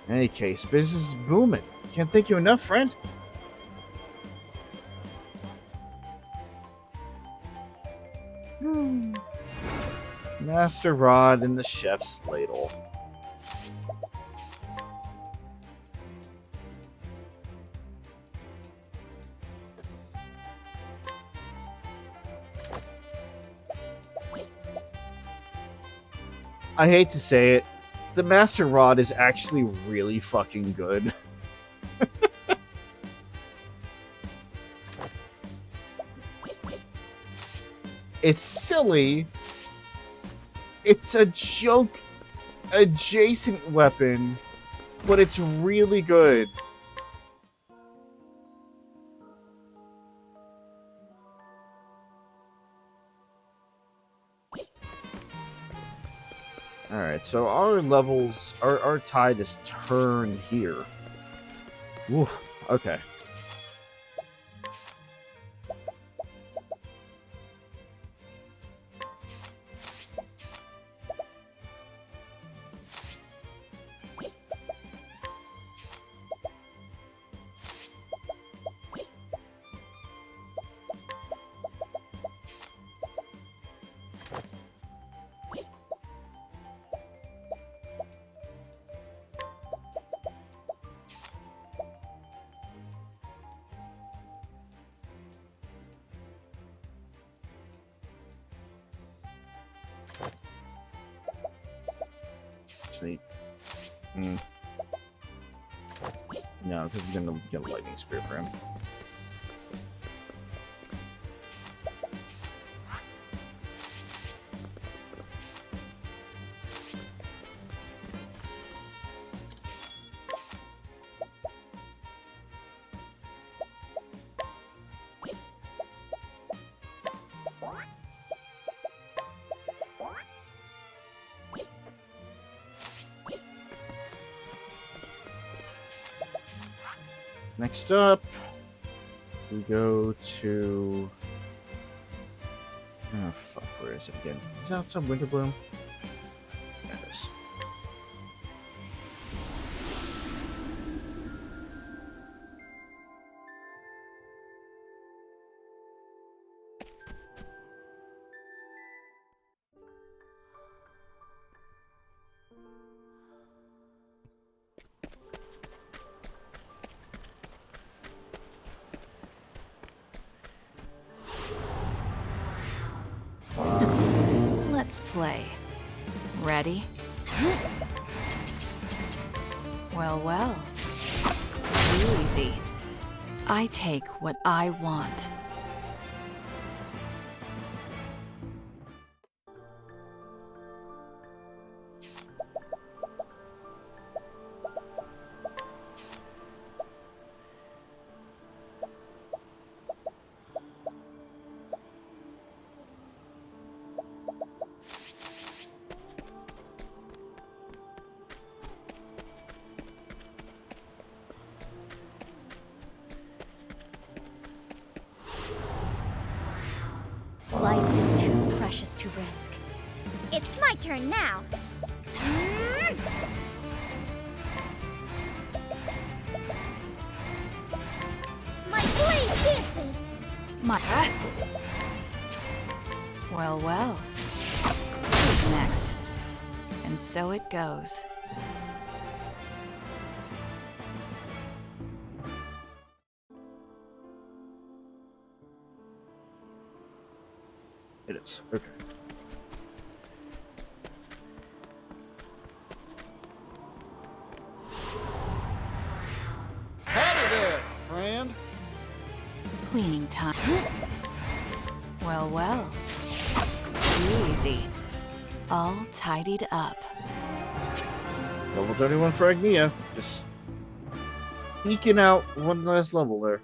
In any case, business is booming. Can't thank you enough, friend. Master Rod and the chef's ladle. I hate to say it, the Master Rod is actually really fucking good. It's silly. It's a joke adjacent weapon, but it's really good. Alright, so our levels, our tide is turned here. Woo, okay. Actually, no, because he's gonna get a lightning spear for him. Next up, we go to... oh, fuck, where is it again? Is that some Winter Bloom? There it is. Let's play. Ready? Well, well. Too easy. I take what I want. precious to risk. It's my turn now. My blade dances. My. Well, well. Who's next? And so it goes. It is. Okay. Howdy there, friend. Cleaning time. Well, well. Easy. All tidied up. Level 31 for Agnia. Just eking out one last level there.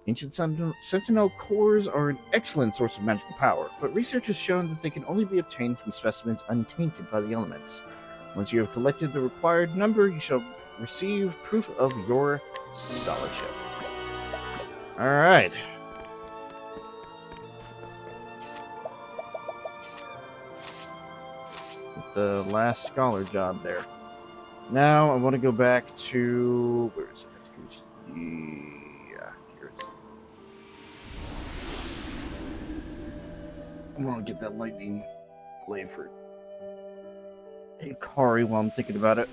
Ancient Sentinel cores are an excellent source of magical power, but research has shown that they can only be obtained from specimens untainted by the elements. Once you have collected the required number, you shall receive proof of your scholarship. Alright. The last scholar job there. Now I want to go back to... where is it? Yeah, here it is. I want to get that lightning blade for Kari while I'm thinking about it.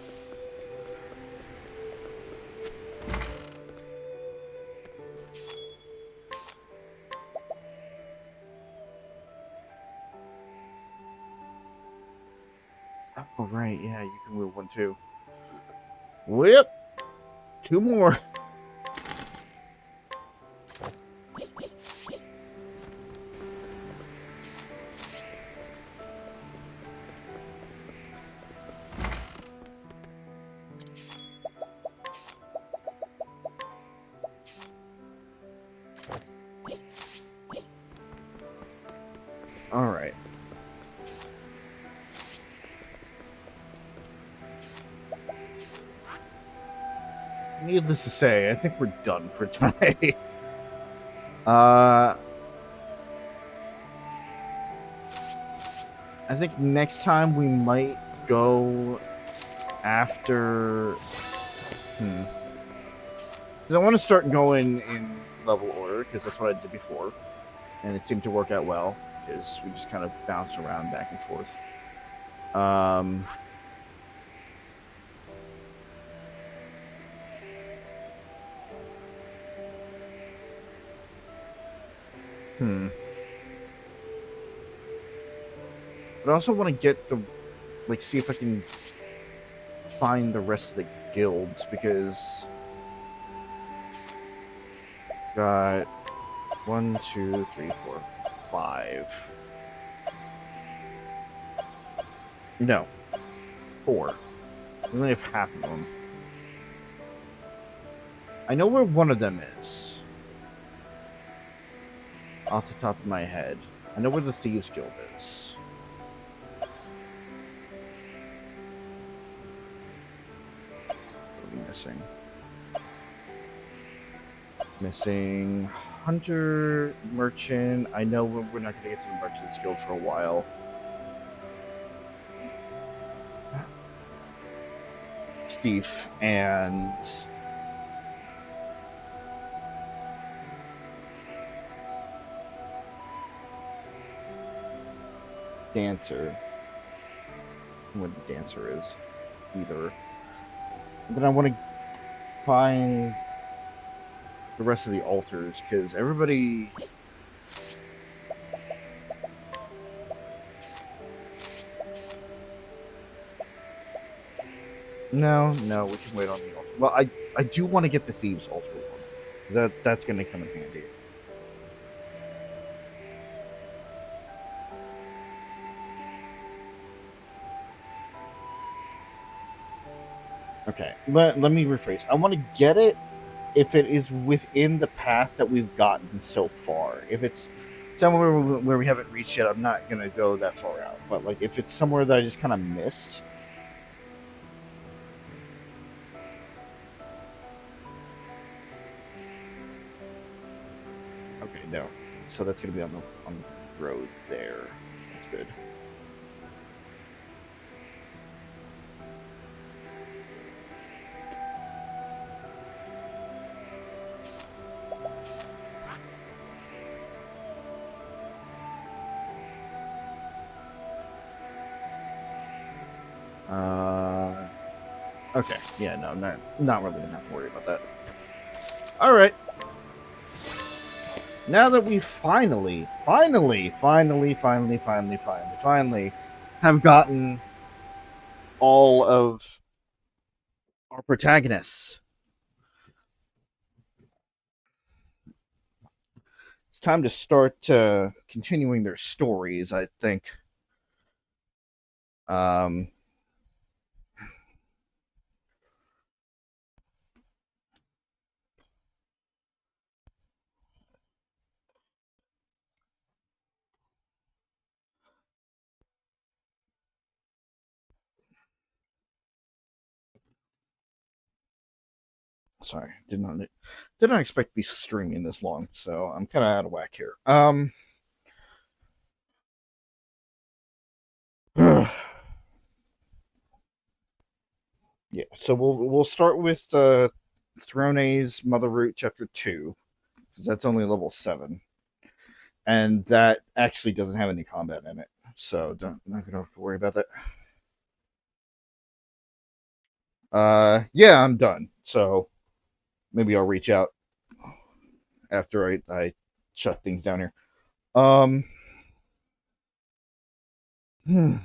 Oh, right, yeah, you can move one too. Whip! 2 more. Alright. Needless to say, I think we're done for tonight. I think next time we might go after... Because I want to start going in level order, because that's what I did before. And it seemed to work out well, because we just kind of bounced around back and forth. But I also want to get the, like, see if I can find the rest of the guilds, because got 1, 2, 3, 4, 5. No, 4. We only have half of them. I know where one of them is. Off the top of my head. I know where the Thieves Guild is. What are we missing? Missing Hunter, Merchant. I know we're not going to get to the Merchant's Guild for a while. Thief and... Dancer. What the Dancer is. Either. But I want to find the rest of the altars, because everybody... No, we can wait on the altar. Well, I do want to get the Thieves altar one. That's going to come in handy. Okay, let me rephrase. I want to get it if it is within the path that we've gotten so far. If it's somewhere where we haven't reached yet, I'm not going to go that far out. But like, if it's somewhere that I just kind of missed, Okay, no. So that's gonna be on the road there. That's good. Okay. Yeah, no, not really gonna have to worry about that. All right. Now that we finally have gotten all of our protagonists, it's time to start continuing their stories, I think. Um, sorry, did not expect to be streaming this long, so I'm kind of out of whack here. Yeah, so we'll start with Throne's Mother Root Chapter 2, because that's only level 7. And that actually doesn't have any combat in it. So not gonna have to worry about that. Yeah, I'm done. So maybe I'll reach out after I shut things down here. Um hmm.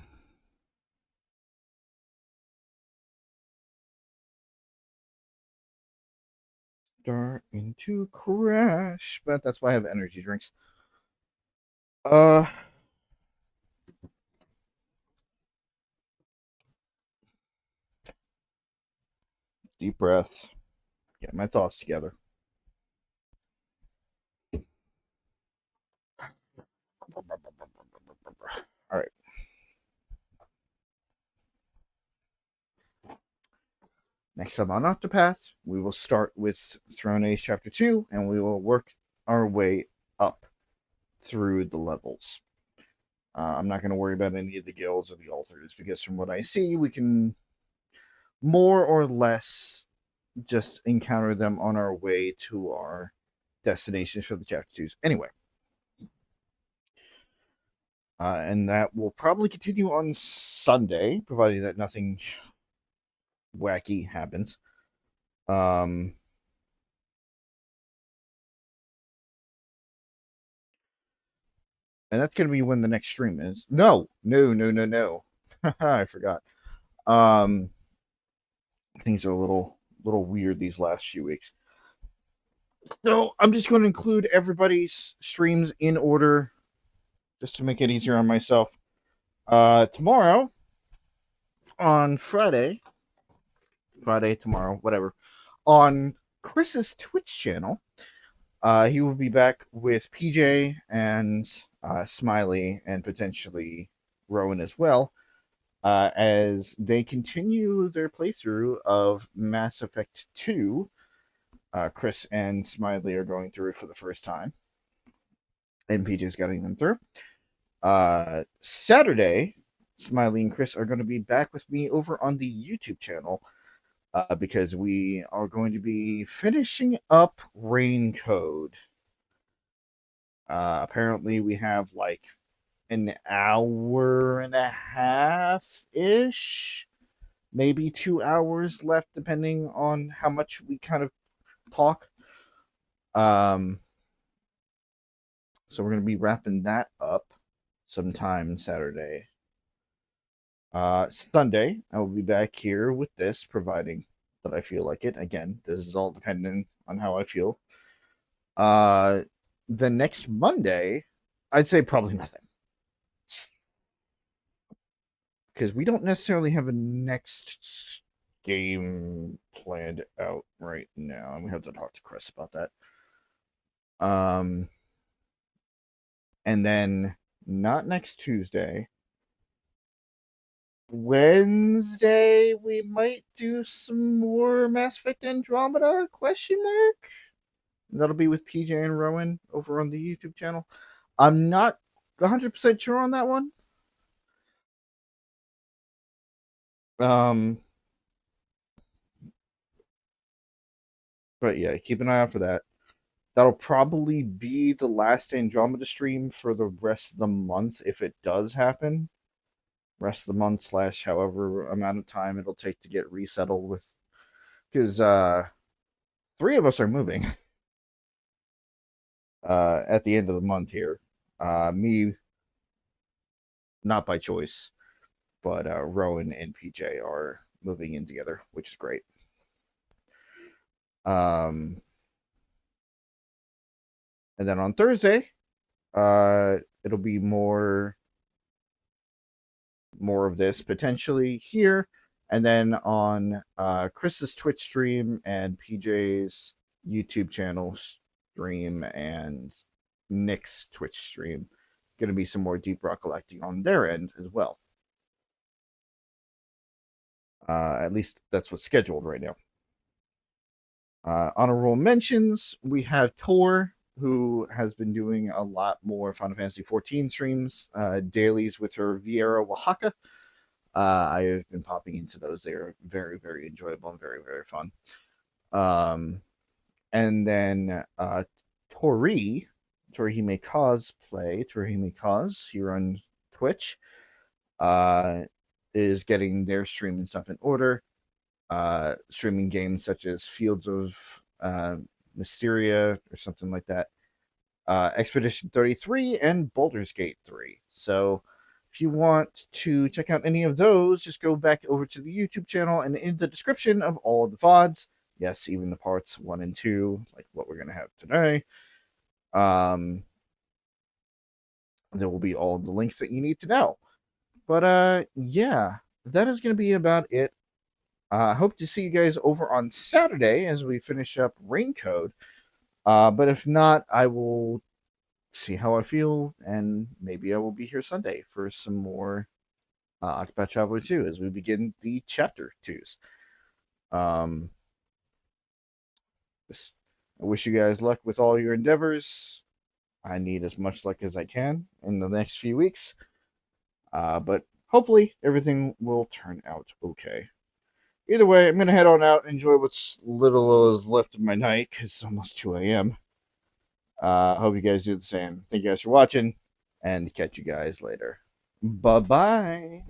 Starting to crash, but that's why I have energy drinks. Uh Deep breath. Get my thoughts together. All right. Next up on Octopath, we will start with Throne Age Chapter 2, and we will work our way up through the levels. I'm not going to worry about any of the guilds or the altars, because from what I see, we can more or less just encounter them on our way to our destinations for the Chapter 2s. Anyway. And that will probably continue on Sunday, providing that nothing wacky happens. And that's going to be when the next stream is. No. I forgot. Things are a little weird these last few weeks. No, I'm just going to include everybody's streams in order, just to make it easier on myself. Tomorrow, on Friday, tomorrow, whatever, on Chris's Twitch channel, he will be back with PJ and Smiley and potentially Rowan as well, as they continue their playthrough of Mass Effect 2. Chris and Smiley are going through it for the first time, and PJ's getting them through. Saturday, Smiley and Chris are going to be back with me over on the YouTube channel, because we are going to be finishing up Rain Code. Apparently, we have like an hour and a half ish, maybe 2 hours left, depending on how much we kind of talk. So we're going to be wrapping that up sometime Saturday. Sunday, I will be back here with this, providing that I feel like it. Again, this is all dependent on how I feel. The next Monday, I'd say probably nothing, because we don't necessarily have a next game planned out right now, and we have to talk to Chris about that. And then not next Tuesday. Wednesday, we might do some more Mass Effect Andromeda? Question mark. That'll be with PJ and Rowan over on the YouTube channel. I'm not 100% sure on that one. But yeah, keep an eye out for that. That'll probably be the last Andromeda stream for the rest of the month if it does happen. Rest of the month / however amount of time it'll take to get resettled with, because 3 of us are moving at the end of the month here. Me, not by choice, but Rowan and PJ are moving in together, which is great. And then on Thursday, it'll be more of this potentially here, and then on Chris's Twitch stream and PJ's YouTube channel stream and Nick's Twitch stream, going to be some more Deep Rock collecting on their end as well. At least that's what's scheduled right now. Honorable mentions, we have Tor, who has been doing a lot more Final Fantasy XIV streams, dailies with her Vieira Oaxaca. I have been popping into those. They are very, very enjoyable and very, very fun. And then Tori May Cause here on Twitch, is getting their stream and stuff in order. Streaming games such as Fields of Mysteria or something like that, Expedition 33, and Baldur's Gate 3. So if you want to check out any of those, just go back over to the YouTube channel, and in the description of all of the VODs, yes, even the parts 1 and 2, like what we're going to have today, there will be all the links that you need to know. But yeah, that is going to be about it. I hope to see you guys over on Saturday as we finish up Raincode. But if not, I will see how I feel, and maybe I will be here Sunday for some more Octopath Traveler 2 as we begin the Chapter 2s. I wish you guys luck with all your endeavors. I need as much luck as I can in the next few weeks. But hopefully everything will turn out okay. Either way, I'm going to head on out and enjoy what's little is left of my night, because it's almost 2 a.m. Hope you guys do the same. Thank you guys for watching, and catch you guys later. Bye-bye.